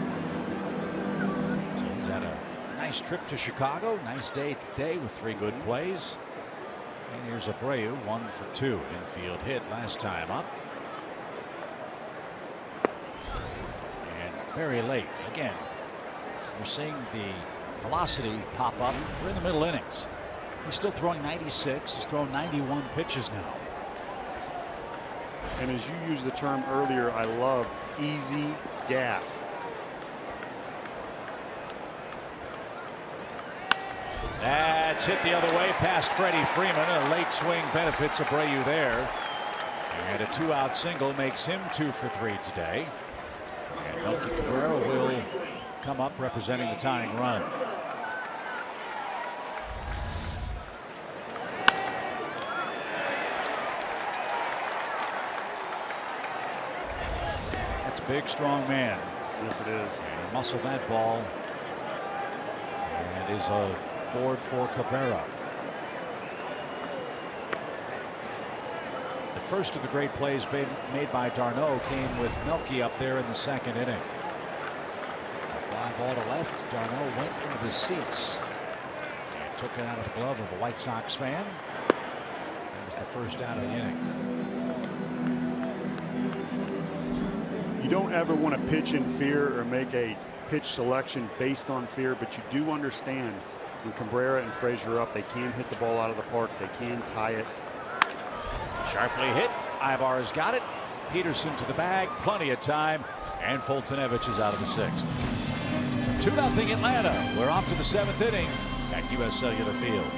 he's had a nice trip to Chicago. Nice day today with 3 good plays. And here's Abreu, 1 for 2. Infield hit last time up. And very late. Again, we're seeing the velocity pop up. We're in the middle innings. He's still throwing 96. He's thrown 91 pitches now. And as you used the term earlier, I love easy gas. That's hit the other way past Freddie Freeman. A late swing benefits Abreu there. And a 2-out single makes him 2 for 3 today. And Melky Cabrera will come up representing the tying run. That's a big, strong man. Yes, it is. And he muscled that ball. And is a board for Cabrera. The first of the great plays made by d'Arnaud came with Melky up there in the 2nd inning. A fly ball to left. d'Arnaud went into the seats and took it out of the glove of a White Sox fan. That was the 1st out of the inning. You don't ever want to pitch in fear or make a pitch selection based on fear, but you do understand when Cabrera and Frazier are up, they can hit the ball out of the park. They can tie it. Sharply hit. Ibar's got it. Peterson to the bag. Plenty of time. And Foltynewicz is out of the 6th. 2-0 Atlanta. We're off to the 7th inning at US Cellular Field.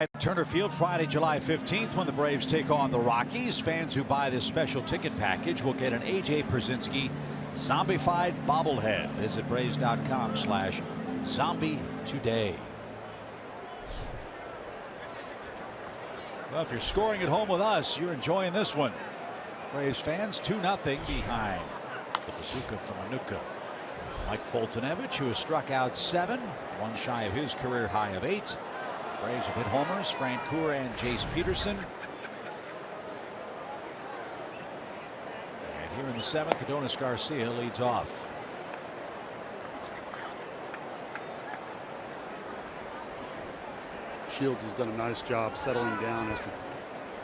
At Turner Field Friday, July 15th, when the Braves take on the Rockies. Fans who buy this special ticket package will get an A.J. Pierzynski zombified bobblehead. Visit Braves.com/zombie today. Well, if you're scoring at home with us, you're enjoying this one. Braves fans 2-0 behind the bazooka from Anuka. Mike Foltynewicz, who has struck out 7, one shy of his career high of 8. Braves have hit homers, Francoeur and Jace Peterson. And here in the 7th, Adonis Garcia leads off. Shields has done a nice job settling down after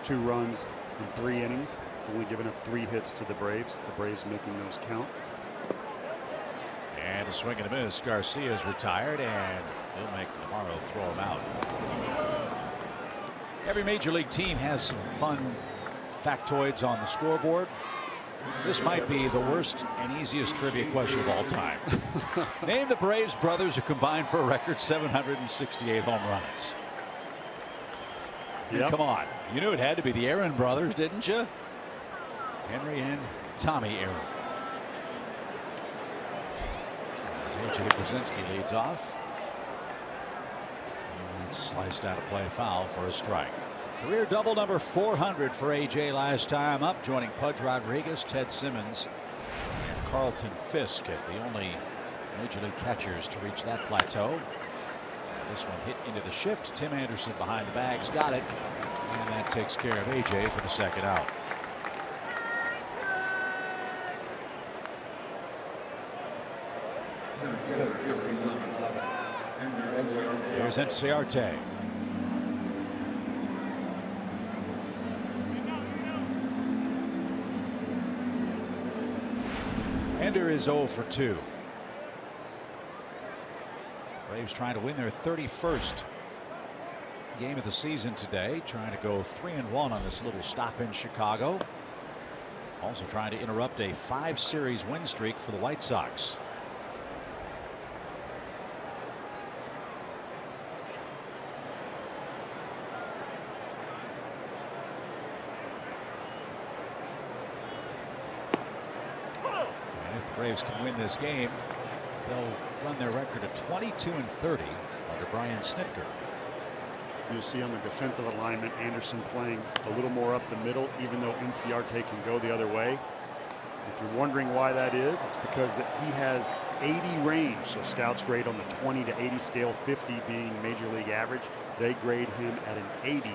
2 runs in 3 innings, only giving up 3 hits to the Braves. The Braves making those count. And a swing and a miss. Garcia is retired, and he'll make Navarro throw him out. Every major league team has some fun factoids on the scoreboard. This might be the worst and easiest trivia question of all time. Name the Braves brothers who combined for a record 768 home runs. Yep. Come on. You knew it had to be the Aaron brothers, didn't you? Henry and Tommy Aaron. As A.J. Pierzynski leads off. And that's sliced out of play, foul for a strike. Career double number 400 for A.J. last time up, joining Pudge Rodriguez, Ted Simmons, and Carlton Fisk as the only major league catchers to reach that plateau. And this one hit into the shift. Tim Anderson behind the bags got it, and that takes care of A.J. for the second out. Here's Inciarte. Ender is 0 for 2. Braves trying to win their 31st game of the season today, trying to go 3-1 on this little stop in Chicago. Also trying to interrupt a 5-series win streak for the White Sox. Braves can win this game, they'll run their record at 22-30 under Brian Snitker. You'll see on the defensive alignment Anderson playing a little more up the middle, even though Inciarte can go the other way. If you're wondering why that is, it's because that he has 80 range. So scouts grade on the 20 to 80 scale, 50 being major league average. They grade him at an 80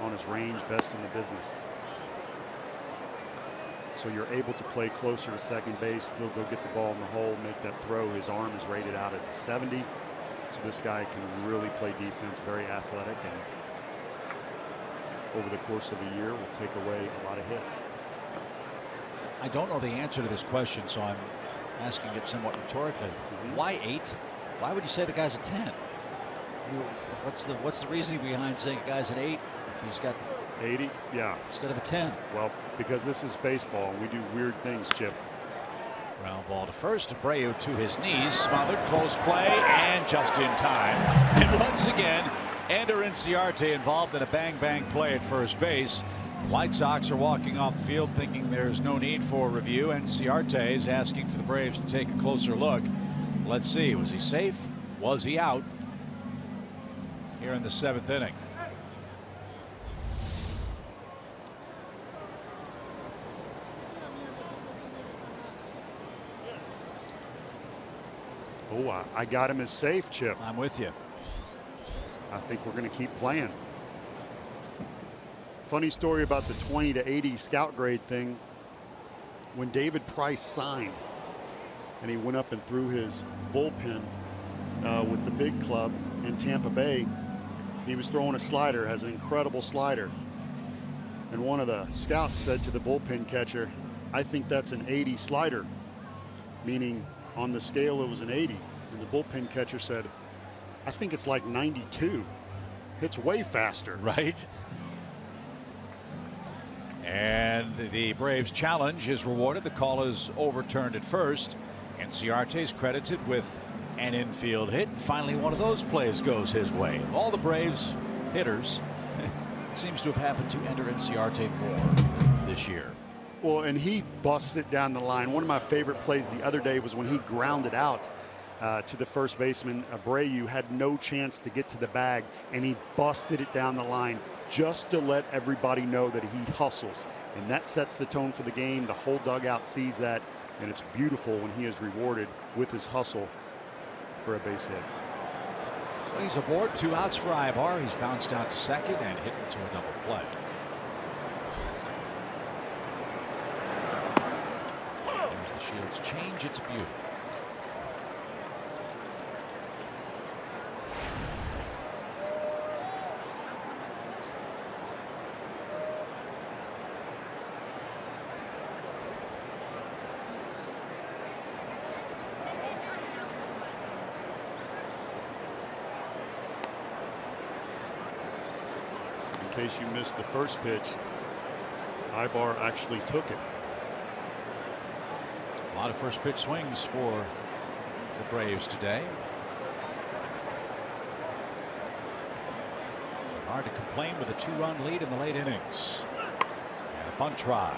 on his range, best in the business. So you're able to play closer to second base, still go get the ball in the hole, make that throw. His arm is rated out as a 70. So this guy can really play defense, very athletic, and over the course of the year will take away a lot of hits. I don't know the answer to this question, so I'm asking it somewhat rhetorically. Why 8? Why would you say the guy's a 10? What's the reasoning behind saying a guy's an 8 if he's got 80? Yeah. Instead of a 10. Well, because this is baseball and we do weird things, Chip. Ground ball to first. Abreu to his knees. Smothered. Close play. And just in time. And once again, Ender Inciarte involved in a bang-bang play at first base. The White Sox are walking off the field thinking there's no need for a review. Inciarte is asking for the Braves to take a closer look. Let's see. Was he safe? Was he out? Here in the 7th inning. Oh, I got him as safe, Chip. I'm with you. I think we're going to keep playing. Funny story about the 20 to 80 scout grade thing. When David Price signed and he went up and threw his bullpen with the big club in Tampa Bay, he was throwing a slider, has an incredible slider. And one of the scouts said to the bullpen catcher, "I think that's an 80 slider," meaning on the scale it was an 80. And the bullpen catcher said, "I think it's like 92. It's way faster." Right. And the Braves challenge is rewarded. The call is overturned at first. Inciarte is credited with an infield hit. Finally, one of those plays goes his way. All the Braves hitters. It seems to have happened to Ender Inciarte more this year. Well, and he busts it down the line. One of my favorite plays the other day was when he grounded out to the first baseman. Abreu had no chance to get to the bag, and he busted it down the line just to let everybody know that he hustles. And that sets the tone for the game. The whole dugout sees that, and it's beautiful when he is rewarded with his hustle for a base hit. So he's aboard. 2 outs for Ibar. He's bounced out to second and hit into a double play. There's the Shields change. It's a beauty. In case you missed the first pitch, Ibar actually took it. A lot of first pitch swings for the Braves today. Hard to complain with a 2-run lead in the late innings. And a bunt try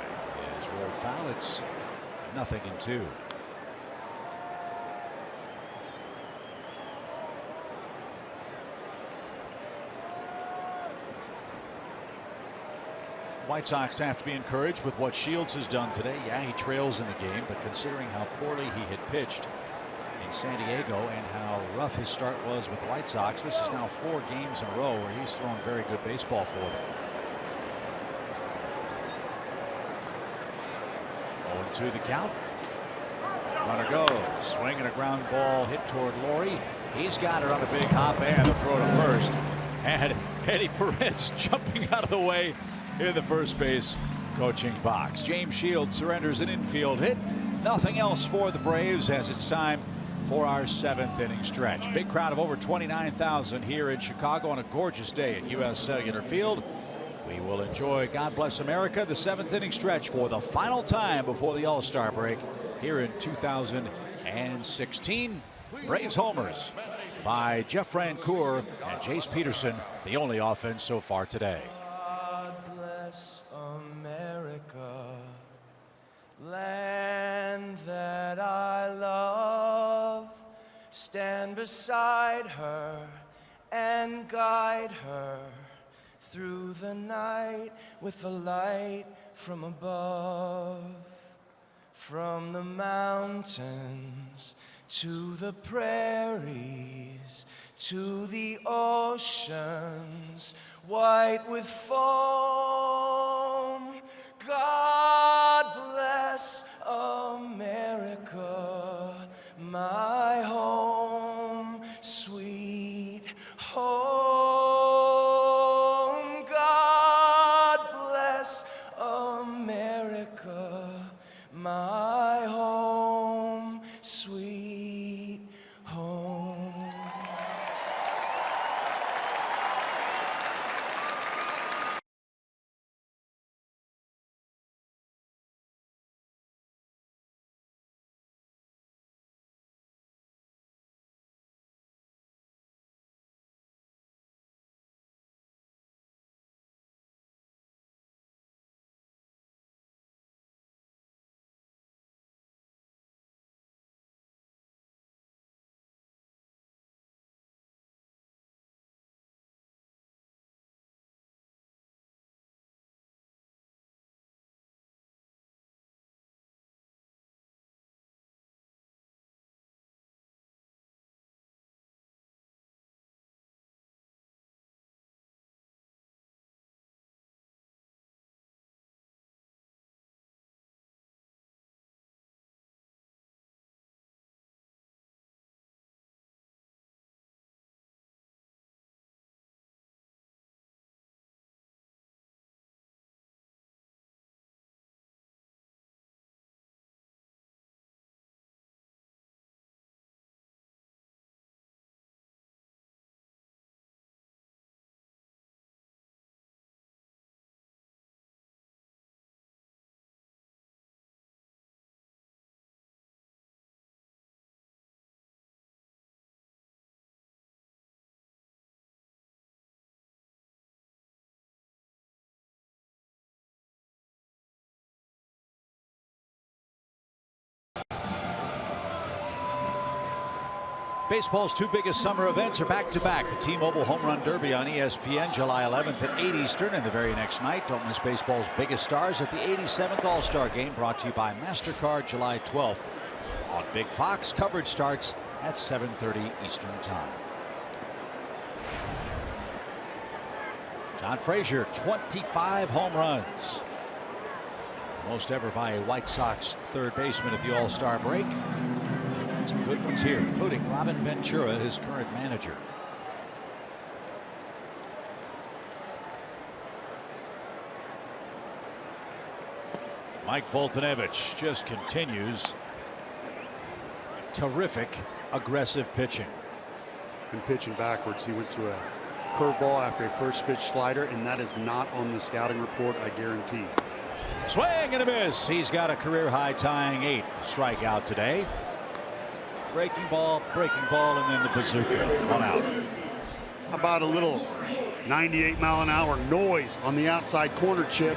is rolled foul. It's 0-2. White Sox have to be encouraged with what Shields has done today. Yeah, he trails in the game, but considering how poorly he had pitched in San Diego and how rough his start was with the White Sox, this is now 4 games in a row where he's thrown very good baseball for them. 0-2 the count. Runner goes. Swing and a ground ball hit toward Laurie. He's got it on a big hop and a throw to first. And Eddie Perez jumping out of the way in the first base coaching box. James Shields surrenders an infield hit. Nothing else for the Braves as it's time for our 7th inning stretch. Big crowd of over 29,000 here in Chicago on a gorgeous day at U.S. Cellular Field. We will enjoy God Bless America, the 7th inning stretch for the final time before the All-Star break here in 2016. Braves homers by Jeff Francoeur and Jace Peterson, the only offense so far today. America, land that I love, stand beside her and guide her through the night with the light from above. From the mountains to the prairies to the oceans white with foam. God bless America, my home, sweet home. God bless America, my home, sweet home. Baseball's two biggest summer events are back-to-back. The T-Mobile Home Run Derby on ESPN July 11th at 8 Eastern, and the very next night, don't miss baseball's biggest stars at the 87th All-Star Game, brought to you by MasterCard July 12th. On Big Fox, coverage starts at 7:30 Eastern Time. John Frazier, 25 home runs. Most ever by a White Sox third baseman at the All-Star break. And some good ones here, including Robin Ventura, his current manager. Mike Foltynewicz just continues terrific aggressive pitching. And pitching backwards. He went to a curveball after a first pitch slider, and that is not on the scouting report, I guarantee. Swing and a miss. He's got a career high tying 8th strikeout today. Breaking ball, and then the bazooka. 1 out. How about a little 98-mile-an-hour noise on the outside corner, Chip,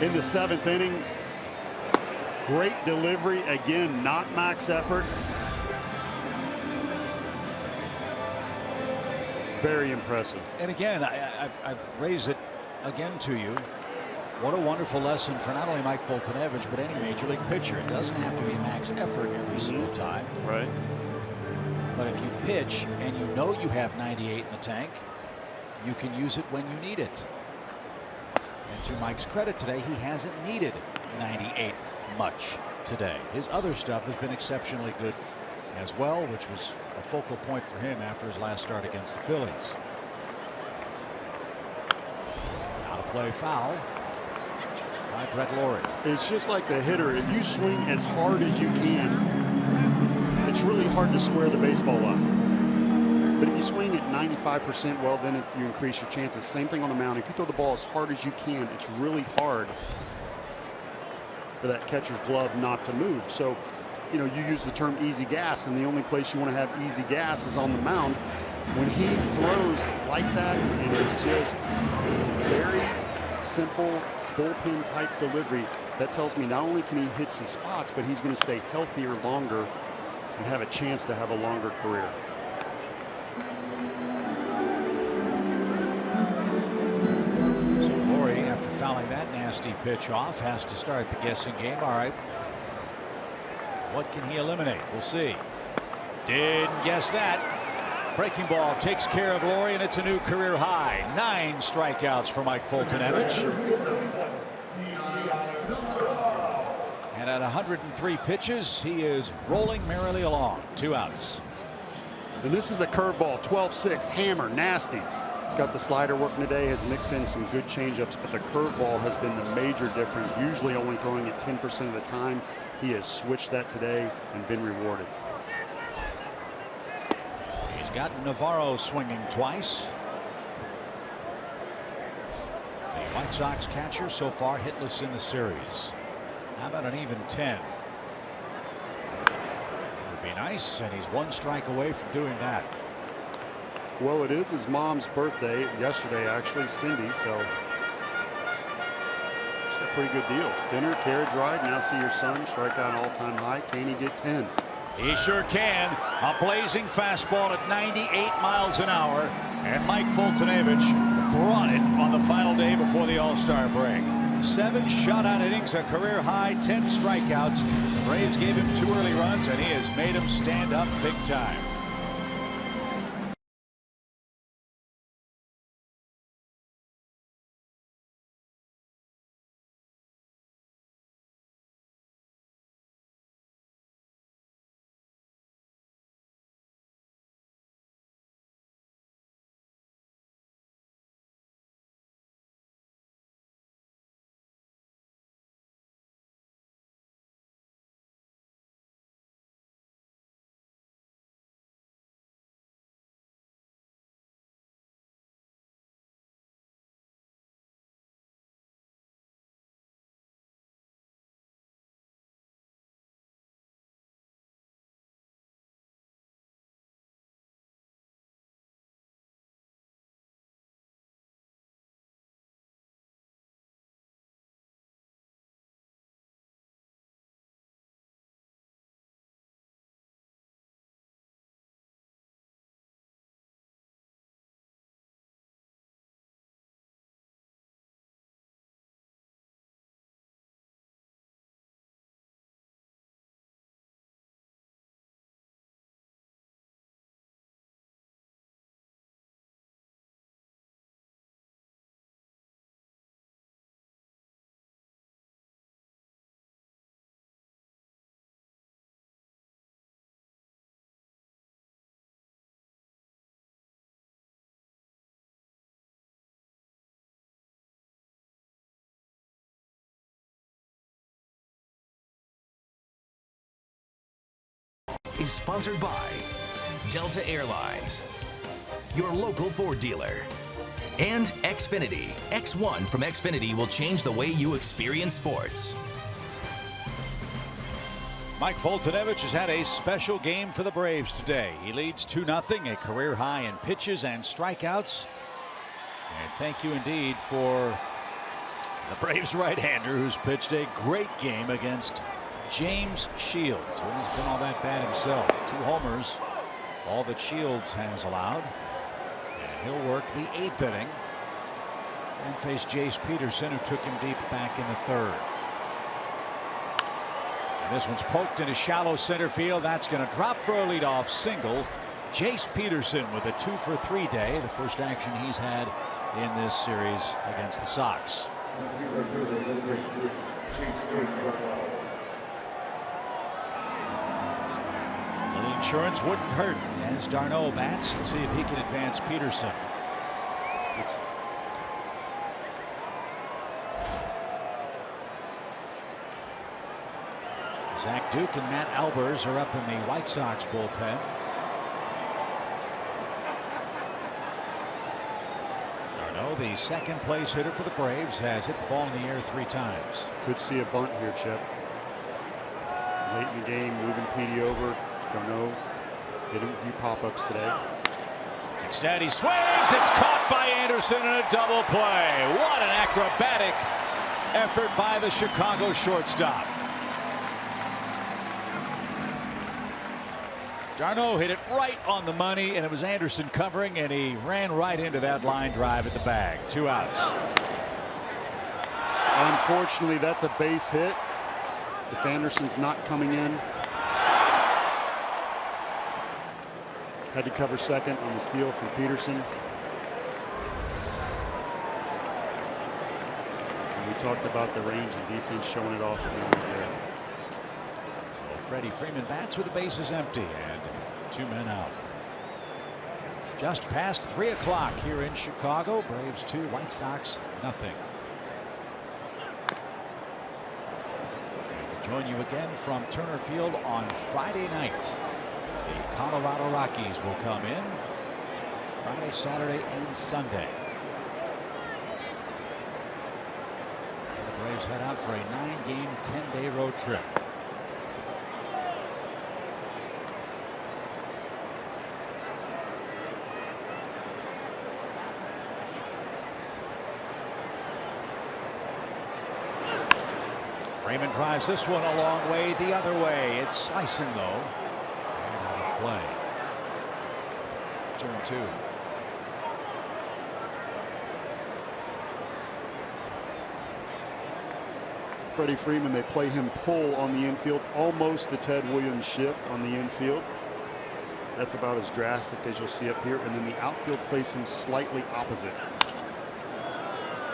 in the 7th inning? Great delivery. Again, not max effort. Very impressive. And again, I raise it again to you. What a wonderful lesson for not only Mike Foltynewicz, but any major league pitcher. It doesn't have to be max effort every single time. Right. But if you pitch and you know you have 98 in the tank, you can use it when you need it. And to Mike's credit today, he hasn't needed 98 much today. His other stuff has been exceptionally good as well, which was a focal point for him after his last start against the Phillies. Now to play foul by Brett Lawrie. It's just like the hitter. If you swing as hard as you can, it's really hard to square the baseball up. But if you swing at 95%, well, then you increase your chances. Same thing on the mound. If you throw the ball as hard as you can, it's really hard for that catcher's glove not to move. So, you know, you use the term easy gas, and the only place you want to have easy gas is on the mound. When he throws like that, and it's just very simple bullpen type delivery, that tells me not only can he hit his spots, but he's going to stay healthier longer and have a chance to have a longer career. So Lawrie, after fouling that nasty pitch off, has to start the guessing game. All right. What can he eliminate? We'll see. Didn't guess that. Breaking ball takes care of Lawrie, and it's a new career high. 9 strikeouts for Mike Foltynewicz. And at 103 pitches, he is rolling merrily along. 2 outs. And this is a curveball, 12-6, hammer, nasty. He's got the slider working today, has mixed in some good changeups, but the curveball has been the major difference, usually only throwing it 10% of the time. He has switched that today and been rewarded. He's got Navarro swinging twice. The White Sox catcher so far hitless in the series. How about an even 10? Would be nice, and he's 1 strike away from doing that. Well, it is his mom's birthday yesterday, actually, Cindy, so it's a pretty good deal. Dinner, carriage ride, now see your son strike out an all-time high. Can he get 10? He sure can. A blazing fastball at 98 miles an hour, and Mike Foltynewicz brought it on the final day before the All-Star break. 7 shutout innings, a career high, 10 strikeouts. The Braves gave him 2 early runs, and he has made them stand up big time. is sponsored by Delta Airlines, your local Ford dealer, and Xfinity. X1 from Xfinity will change the way you experience sports. Mike Foltynewicz has had a special game for the Braves today. He leads 2-0, a career high in pitches and strikeouts. And thank you indeed for the Braves right-hander who's pitched a great game against James Shields, who hasn't been all that bad himself. 2 homers, all that Shields has allowed. And he'll work the 8th inning and face Jace Peterson, who took him deep back in the 3rd. This one's poked into shallow center field. That's going to drop for a leadoff single. Jace Peterson with a 2-for-3 day, the first action he's had in this series against the Sox. A little insurance wouldn't hurt as d'Arnaud bats. Let's see if he can advance Peterson. Zach Duke and Matt Albers are up in the White Sox bullpen. d'Arnaud, the second place hitter for the Braves, has hit the ball in the air 3 times. Could see a bunt here, Chip. Late in the game, moving Petey over. d'Arnaud hit a few pop-ups today. Instead, he swings. It's caught by Anderson in a double play. What an acrobatic effort by the Chicago shortstop. d'Arnaud hit it right on the money, and it was Anderson covering, and he ran right into that line drive at the bag. 2 outs. Unfortunately, that's a base hit. If Anderson's not coming in, had to cover second on the steal from Peterson. And we talked about the range of defense showing it off again right there. Freddie Freeman bats with the bases empty and 2 men out. Just past 3 o'clock here in Chicago. Braves 2, White Sox nothing. We'll join you again from Turner Field on Friday night. The Colorado Rockies will come in Friday, Saturday, and Sunday. And the Braves head out for a 9-game, 10-day road trip. Freeman drives this one a long way the other way. It's slicing though. And out of play. Turn 2. Freddie Freeman, they play him pull on the infield, almost the Ted Williams shift on the infield. That's about as drastic as you'll see up here. And then the outfield plays him slightly opposite.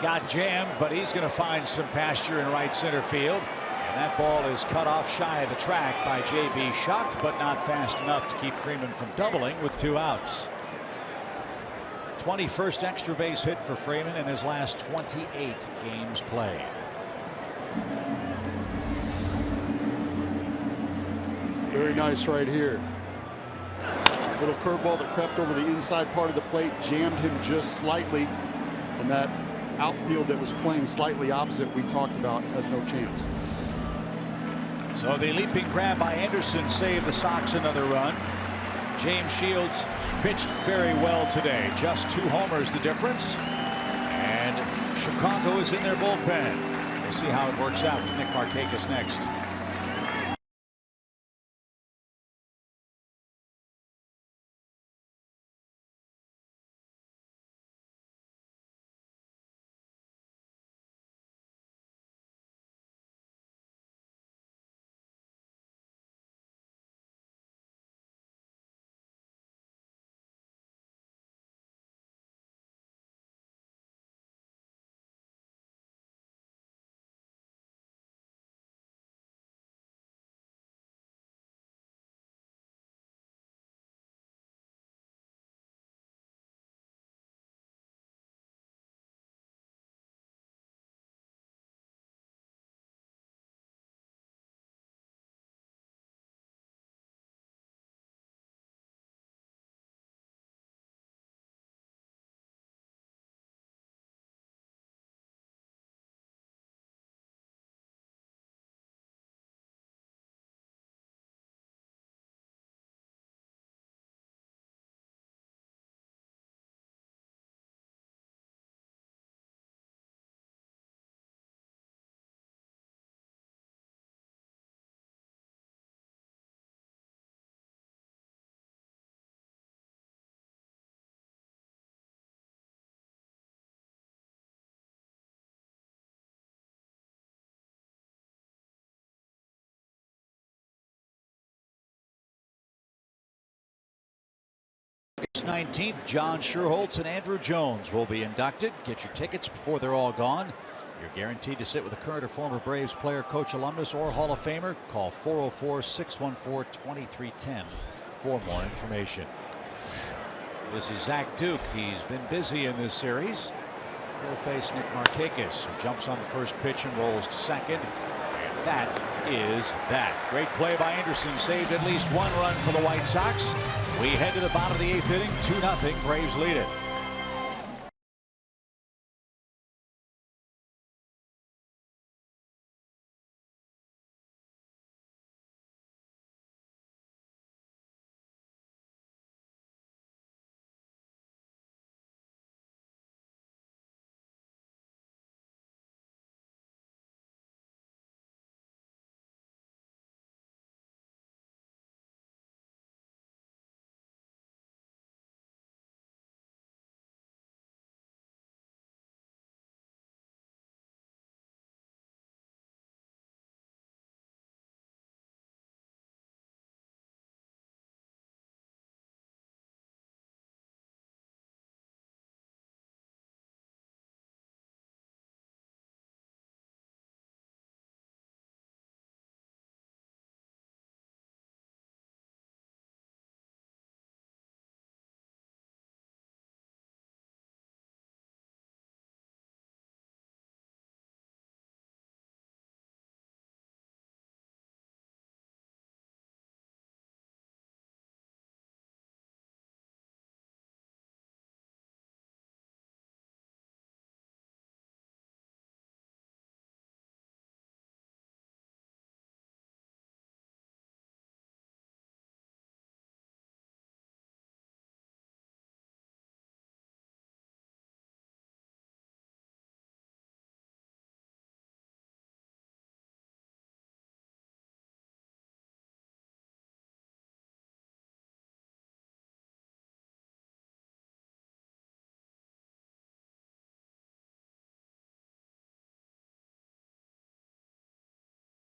Got jammed, but he's going to find some pasture in right center field. And that ball is cut off shy of the track by J.B. Shuck, but not fast enough to keep Freeman from doubling with 2 outs. 21st extra base hit for Freeman in his last 28 games played. Very nice right here. Little curveball that crept over the inside part of the plate, jammed him just slightly, and that outfield that was playing slightly opposite we talked about has no chance. So the leaping grab by Anderson saved the Sox another run. James Shields pitched very well today. Just 2 homers the difference. And Chicago is in their bullpen. We'll see how it works out with Nick Markakis next. 19th, John Schuerholz and Andrew Jones will be inducted. Get your tickets before they're all gone. You're guaranteed to sit with a current or former Braves player, coach, alumnus, or Hall of Famer. Call 404-614-2310 for more information. This is Zach Duke. He's been busy in this series. He'll face Nick Markakis, who jumps on the first pitch and rolls to second. And that is that. Great play by Anderson. Saved at least one run for the White Sox. We head to the bottom of the 8th inning. 2-0. Braves lead it.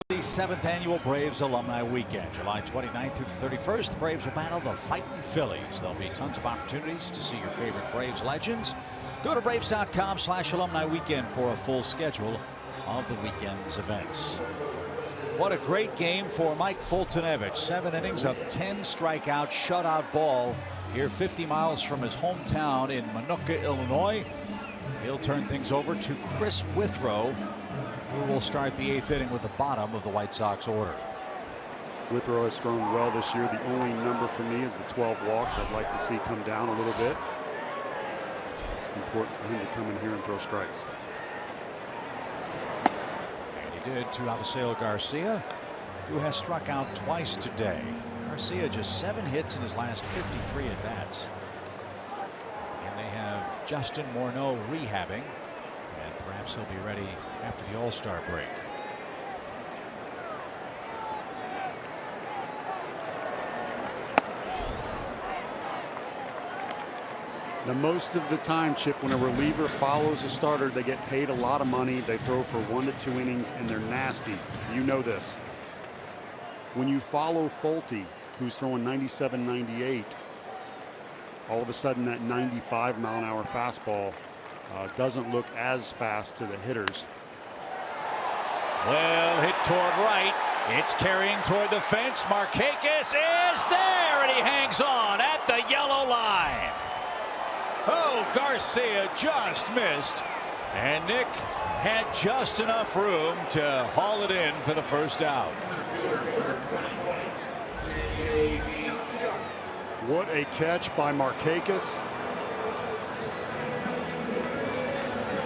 The 7th annual Braves Alumni Weekend, July 29th through the 31st. The Braves will battle the Fightin' Phillies. There'll be tons of opportunities to see your favorite Braves legends. Go to Braves.com/alumni weekend for a full schedule of the weekend's events. What a great game for Mike Foltynewicz. 7 innings of 10 strikeout shutout ball here 50 miles from his hometown in Minooka, Illinois. He'll turn things over to Chris Withrow, who will start the 8th inning with the bottom of the White Sox order. Withrow has thrown well this year. The only number for me is the 12 walks. I'd like to see come down a little bit. Important for him to come in here and throw strikes. And he did to Avisail Garcia, who has struck out twice today. Garcia just 7 hits in his last 53 at bats. And they have Justin Morneau rehabbing. Perhaps he'll be ready after the All-Star break. The most of the time, Chip, when a reliever follows a starter, they get paid a lot of money. They throw for 1 to 2 innings, and they're nasty. You know this. When you follow Folty, who's throwing 97, 98, all of a sudden that 95-mile-an-hour fastball doesn't look as fast to the hitters. Well, hit toward right. It's carrying toward the fence. Markakis is there, and he hangs on at the yellow line. Oh, Garcia just missed, and Nick had just enough room to haul it in for the first out. What a catch by Markakis.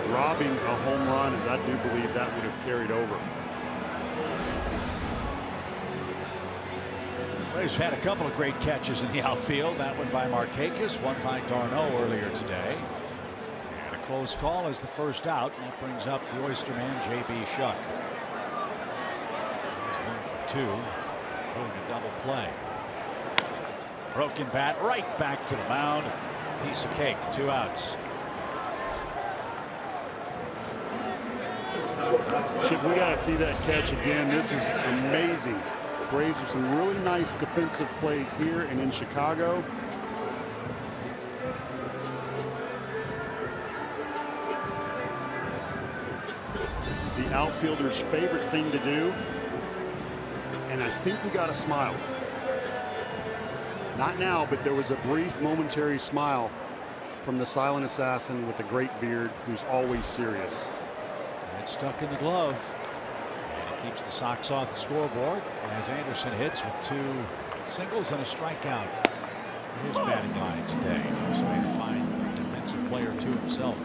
Robbing a home run, and I do believe that would have carried over. Braves had a couple of great catches in the outfield. That one by Markakis, one by d'Arnaud earlier today. And a close call is the first out, and that brings up the Oysterman, J.B. Shuck. He's 1 for 2, doing a double play. Broken bat right back to the mound. Piece of cake, 2 outs. Chip, we got to see that catch again. This is amazing. Braves with some really nice defensive plays here and in Chicago. outfielder's favorite thing to do. And I think we got a smile. Not now, but there was a brief momentary smile from the silent assassin with the great beard, who's always serious. It's stuck in the glove. And it keeps the Sox off the scoreboard as Anderson hits with 2 singles and a strikeout for his batting line today. He's also made a fine defensive player to himself.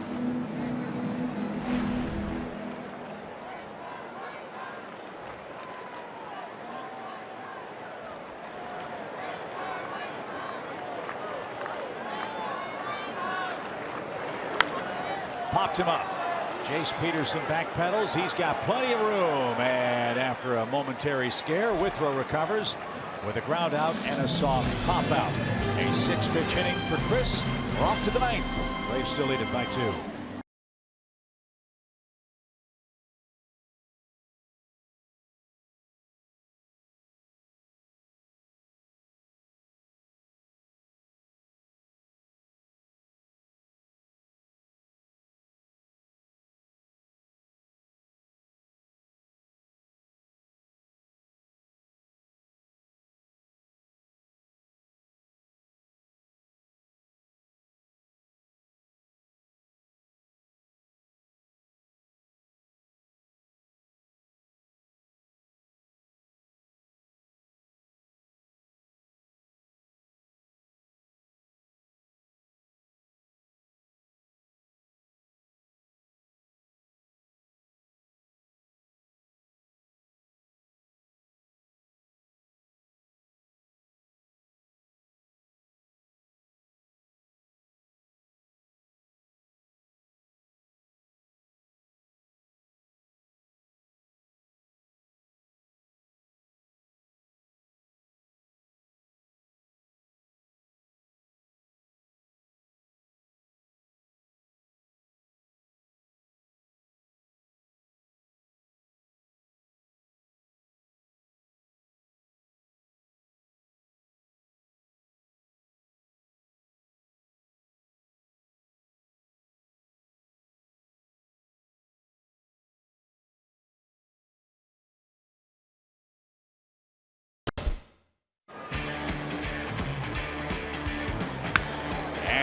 Popped him up. Jace Peterson backpedals. He's got plenty of room. And after a momentary scare, Withrow recovers with a ground out and a soft pop out. A 6-pitch inning for Chris. We're off to the 9th. Braves still lead it by 2.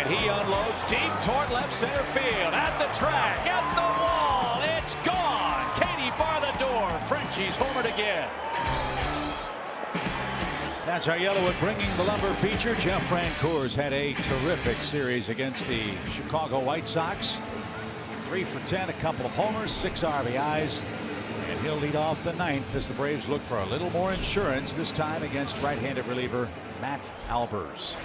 He unloads deep toward left center field. At the track, at the wall, it's gone. Katie bar the door. Frenchie's homered again. That's our Yellowwood bringing the lumber feature. Jeff Francoeur's had a terrific series against the Chicago White Sox. 3 for 10, a couple of homers, 6 RBIs. And he'll lead off the 9th as the Braves look for a little more insurance, this time against right-handed reliever Matt Albers.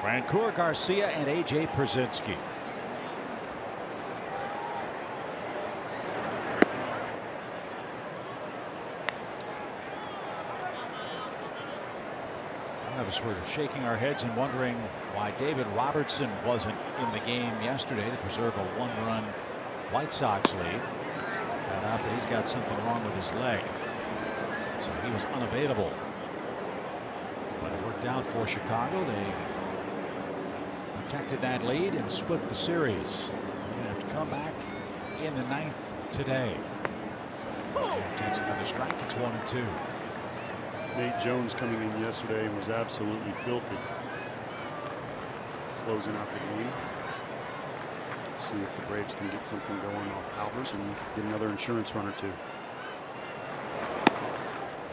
Francoeur, Garcia, and A.J. Pierzynski. None of us were shaking our heads and wondering why David Robertson wasn't in the game yesterday to preserve a 1-run White Sox lead. Found out that he's got something wrong with his leg, so he was unavailable. But it worked out for Chicago. They protected that lead and split the series. They're going to have to come back in the 9th today. Jeff takes another strike. It's 1-2. Nate Jones coming in yesterday and was absolutely filthy. Closing out the game. See if the Braves can get something going off Albers and get another insurance run or 2.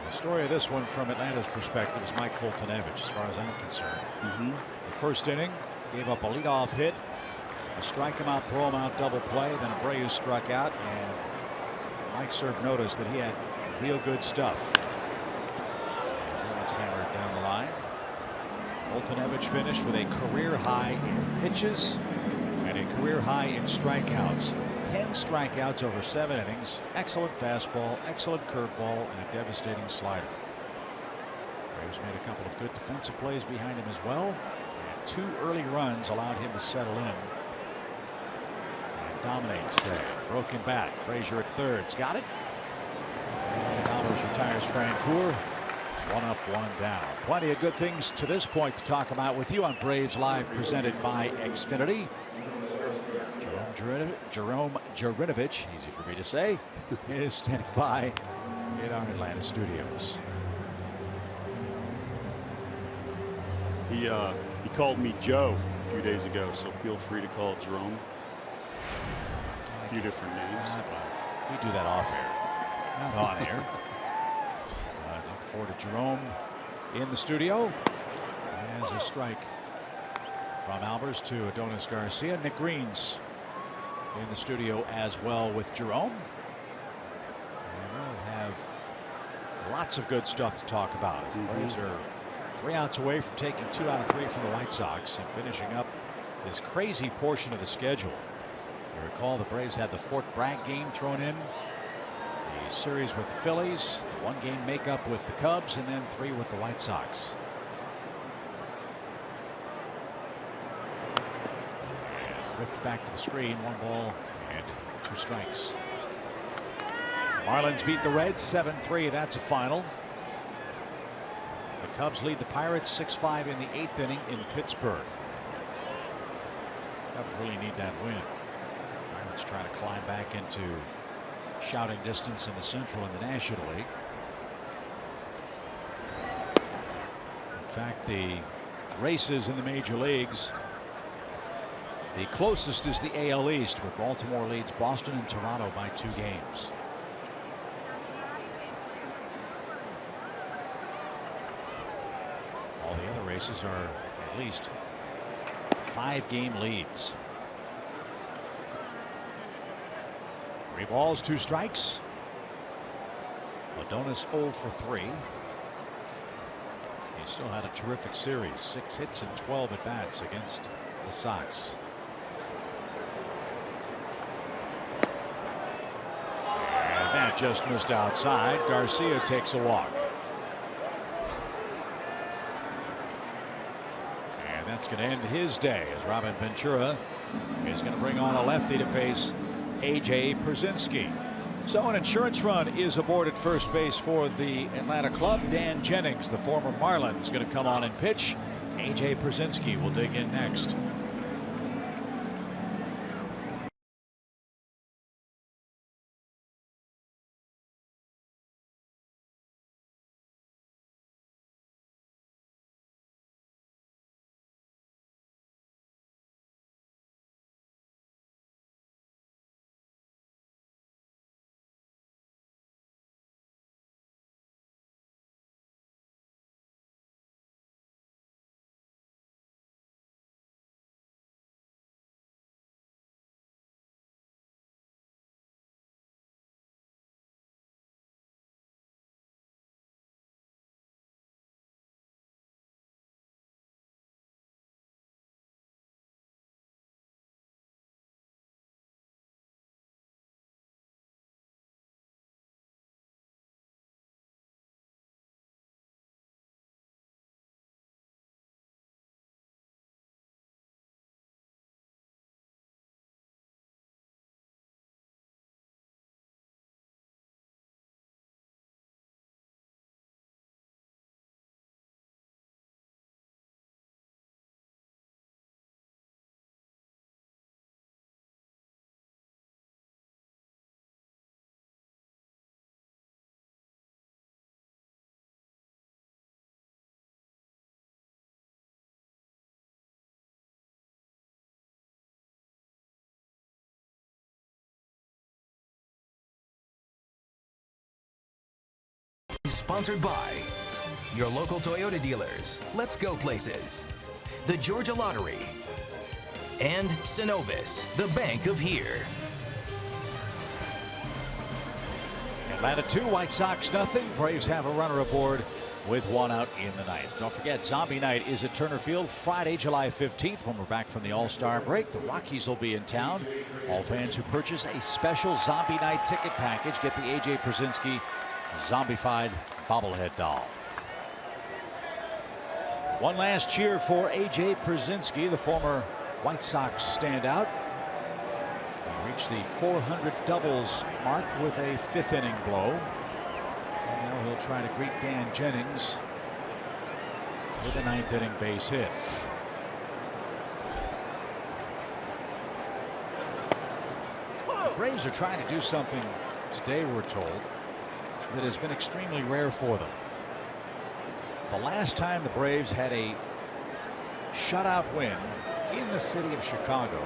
The story of this one from Atlanta's perspective is Mike Foltynewicz, as far as I'm concerned. The first inning, gave up a leadoff hit, a strike him out, throw him out, double play. Then Abreu struck out, and Mike served notice that he had real good stuff. As that one's hammered down the line. Foltynewicz finished with a career high in pitches and a career high in strikeouts. 10 strikeouts over 7 innings. Excellent fastball, excellent curveball, and a devastating slider. Braves made a couple of good defensive plays behind him as well. 2 early runs allowed him to settle in and dominate today. Broken bat. Frazier at third. Got it. And Albers retires Francoeur. One up, one down. Plenty of good things to this point to talk about with you on Braves Live, presented by Xfinity. Jerome Jurinovich, easy for me to say, is standing by in our Atlanta studios. He called me Joe a few days ago, so feel free to call Jerome. A few different names. We do that off air, not on air. Looking forward to Jerome in the studio. As a strike from Albers to Adonis Garcia. Nick Green's in the studio as well with Jerome. And we'll have lots of good stuff to talk about, as the Braves are 3 outs away from taking 2 out of 3 from the White Sox and finishing up this crazy portion of the schedule. You recall the Braves had the Fort Bragg game thrown in, the series with the Phillies, the 1-game makeup with the Cubs, and then 3 with the White Sox. And ripped back to the screen, 1 ball and 2 strikes. Marlins beat the Reds 7-3. That's a final. The Cubs lead the Pirates 6-5 in the 8th inning in Pittsburgh. Cubs really need that win. Pirates try to climb back into shouting distance in the Central and the National League. In fact, the races in the major leagues, the closest is the AL East, where Baltimore leads Boston and Toronto by 2 games. All the other races are at least 5-game leads. 3 balls, 2 strikes. Adonis 0 for 3. He still had a terrific series, 6 hits and 12 at bats against the Sox. And that just missed outside. Garcia takes a walk. And that's going to end his day, as Robin Ventura is going to bring on a lefty to face A.J. Pierzynski. So an insurance run is aboard at first base for the Atlanta club. Dan Jennings, the former Marlin, is going to come on and pitch. A.J. Pierzynski will dig in next. Sponsored by your local Toyota dealers, Let's Go Places, the Georgia Lottery, and Synovus, the bank of here. Atlanta 2, White Sox nothing. Braves have a runner aboard with 1 out in the 9th. Don't forget, Zombie Night is at Turner Field Friday, July 15th. When we're back from the All-Star break, the Rockies will be in town. All fans who purchase a special Zombie Night ticket package get the A.J. Pierzynski zombified bobblehead doll. One last cheer for A.J. Pierzynski, the former White Sox standout. He reached the 400 doubles mark with a 5th inning blow. And now He'll try to greet Dan Jennings with a ninth inning base hit. The Braves are trying to do something today, we're told, that has been extremely rare for them. The last time the Braves had a shutout win in the city of Chicago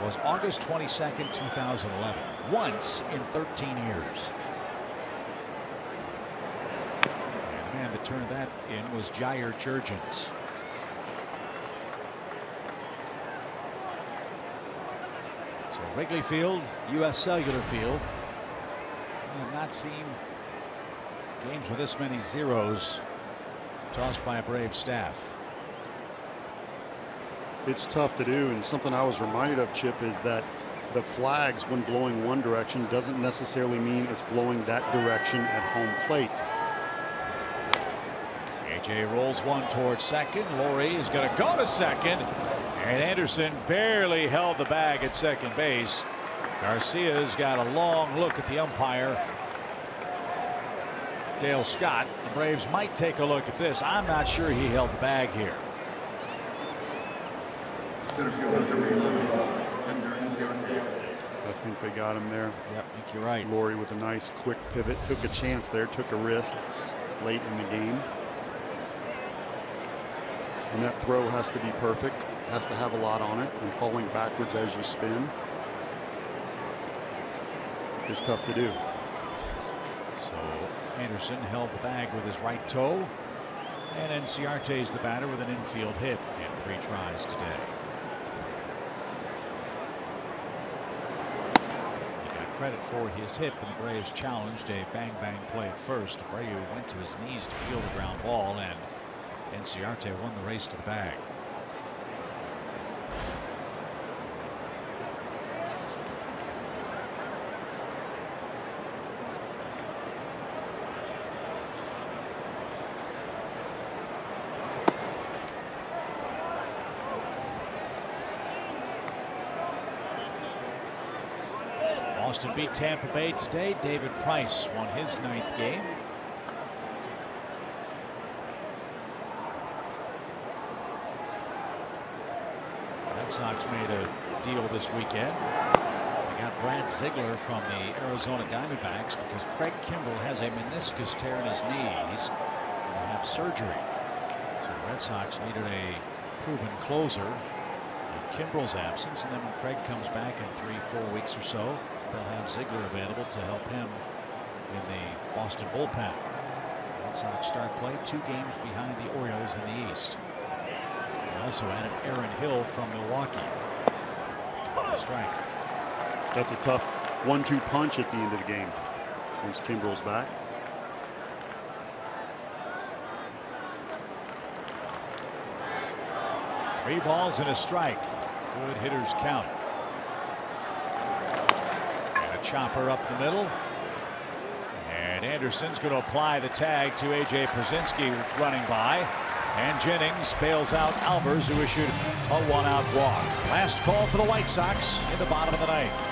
was August 22nd, 2011. Once in 13 years. And the man that turned that in was Jair Jurgens. So Wrigley Field, U.S. Cellular Field. I have not seen games with this many zeros tossed by a Brave staff. It's tough to do, and something I was reminded of, Chip, is that the flags, when blowing one direction, doesn't necessarily mean it's blowing that direction at home plate. A.J. rolls one towards second. Laurie is going to go to second, and Anderson barely held the bag at second base. Garcia's got a long look at the umpire, Dale Scott. The Braves might take a look at this. I'm not sure he held the bag here. Center fielder number 11, Inciarte. I think they got him there. Yep, I think you're right. Laurie with a nice quick pivot, took a chance there, took a risk late in the game. And that throw has to be perfect, has to have a lot on it, and falling backwards as you spin is tough to do. So Anderson held the bag with his right toe, and Inciarte's the batter with an infield hit in 3 tries today. Credit for his hit, and the Braves challenged a bang-bang play at first. Abreu went to his knees to field the ground ball, and Inciarte won the race to the bag. Boston beat Tampa Bay today. David Price won his 9th game. Red Sox made a deal this weekend. They got Brad Ziegler from the Arizona Diamondbacks because Craig Kimbrell has a meniscus tear in his knee. He's going to have surgery. So the Red Sox needed a proven closer in Kimbrell's absence, and then when Craig comes back in 3-4 weeks or so, they'll have Ziegler available to help him in the Boston bullpen. Red Sox start play 2 games behind the Orioles in the East. They also added Aaron Hill from Milwaukee. Strike. That's a tough 1-2 punch at the end of the game once Kimbrell's back. Three balls and a strike. Good hitters count. Chopper up the middle, and Anderson's going to apply the tag to A.J. Pierzynski running by, and Jennings bails out Albers, who issued a 1-out walk. Last call for the White Sox in the bottom of the 9th.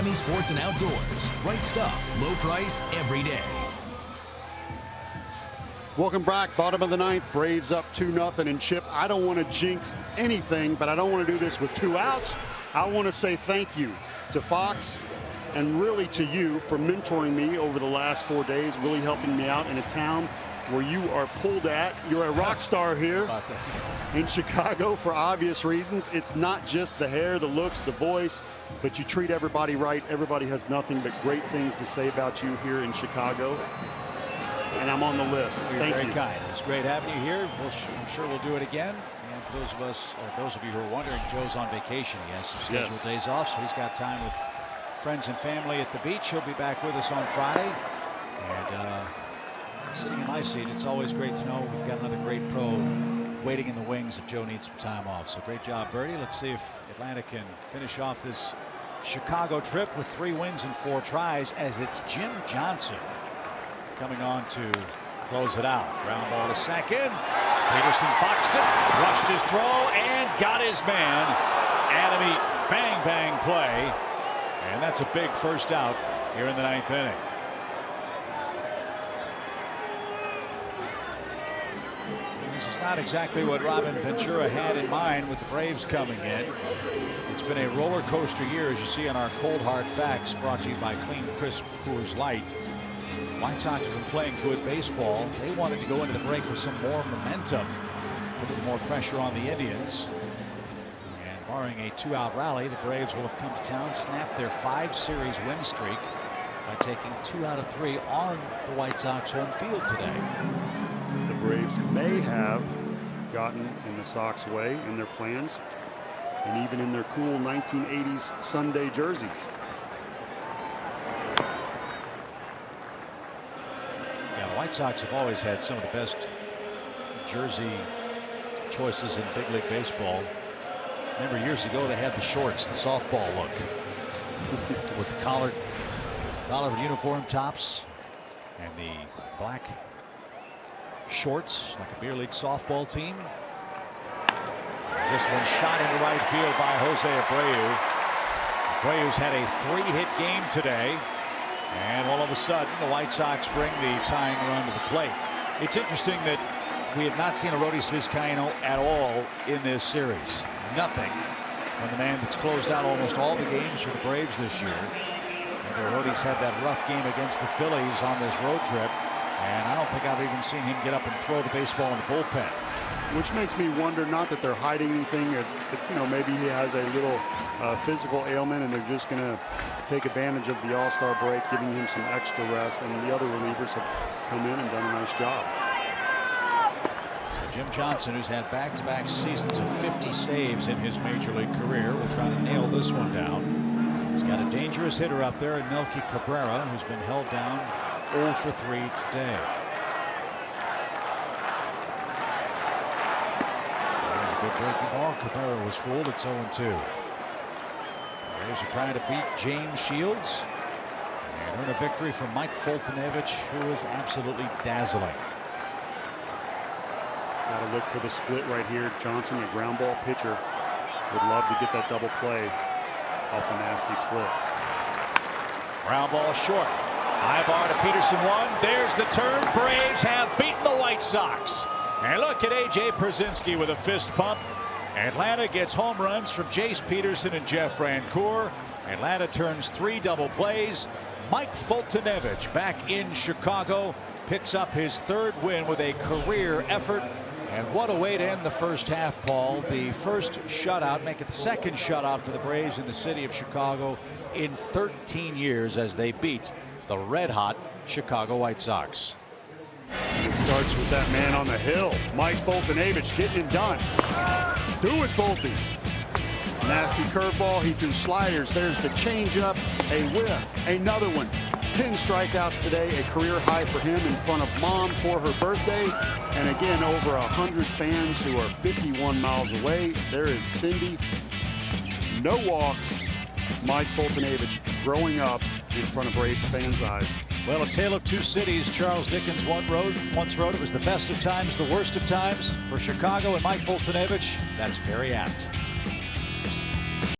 Academy Sports and Outdoors. Right stuff, low price, every day. Welcome back. Bottom of the ninth. Braves up 2-0. And Chip, I don't want to jinx anything, but I don't want to do this with 2 outs. I want to say thank you to Fox and really to you for mentoring me over the last 4 days, really helping me out in a town where you are pulled at. You're a rock star here in Chicago for obvious reasons. It's not just the hair, the looks, the voice, but you treat everybody right. Everybody has nothing but great things to say about you here in Chicago. And I'm on the list. Thank you. Very kind. It's great having you here. I'm sure we'll do it again. And for those of you who are wondering, Joe's on vacation. He has some scheduled days off, so he's got time with friends and family at the beach. He'll be back with us on Friday. And sitting in my seat, it's always great to know we've got another great pro waiting in the wings if Joe needs some time off. So great job, Birdie. Let's see if Atlanta can finish off this Chicago trip with 3 wins and 4 tries, as it's Jim Johnson coming on to close it out. Ground ball to second. Peterson boxed it, rushed his throw, and got his man. Adamy bang bang play, and that's a big first out here in the 9th inning. This is not exactly what Robin Ventura had in mind with the Braves coming in. It's been a roller coaster year, as you see on our Cold Hard Facts, brought to you by Clean Crisp Coors Light. White Sox have been playing good baseball. They wanted to go into the break with some more momentum, putting more pressure on the Indians. And barring a 2-out rally, the Braves will have come to town, snapped their 5-series win streak by taking 2 out of 3 on the White Sox home field today. The Braves may have gotten in the Sox way in their plans, and even in their cool 1980s Sunday jerseys. White Sox have always had some of the best jersey choices in Big League Baseball. Remember years ago they had the shorts, the softball look, with the collared uniform tops and the black shorts like a beer league softball team. This one shot into right field by Jose Abreu. Abreu's had a 3-hit game today. And all of a sudden, the White Sox bring the tying run to the plate. It's interesting that we have not seen Arodys Vizcaino at all in this series. Nothing from the man that's closed out almost all the games for the Braves this year. And Arodys had that rough game against the Phillies on this road trip. And I don't think I've even seen him get up and throw the baseball in the bullpen. Which makes me wonder, not that they're hiding anything, maybe he has a little physical ailment and they're just going to take advantage of the All-Star break, giving him some extra rest, and the other relievers have come in and done a nice job. So Jim Johnson, who's had back-to-back seasons of 50 saves in his major league career, will try to nail this one down. He's got a dangerous hitter up there in Melky Cabrera, who's been held down 0 for 3 today. Good breaking ball. Cabrera was fooled. It's 0-2. The Braves are trying to beat James Shields and earn a victory from Mike Foltynewicz, who is absolutely dazzling. Got to look for the split right here. Johnson, a ground ball pitcher, would love to get that double play off a nasty split. Ground ball short. High bar to Peterson, 1. There's the turn. Braves have beaten the White Sox. And look at A.J. Pierzynski with a fist pump. Atlanta gets home runs from Jace Peterson and Jeff Francoeur. Atlanta turns 3 double plays. Mike Foltynewicz, back in Chicago, picks up his 3rd win with a career effort. And what a way to end the first half, Paul. The first shutout, make it the 2nd shutout for the Braves in the city of Chicago in 13 years as they beat the red-hot Chicago White Sox. It starts with that man on the hill, Mike Foltynewicz, getting it done. Do it, Folty. Nasty curveball. He threw sliders. There's the changeup, a whiff, another one. 10 strikeouts today, a career high for him in front of Mom for her birthday. And again, over 100 fans who are 51 miles away. There is Cindy. No walks. Mike Foltynewicz growing up in front of Braves fans' eyes. Well, a tale of 2 cities. Charles Dickens once wrote it was the best of times, the worst of times. For Chicago and Mike Foltynewicz, that's very apt.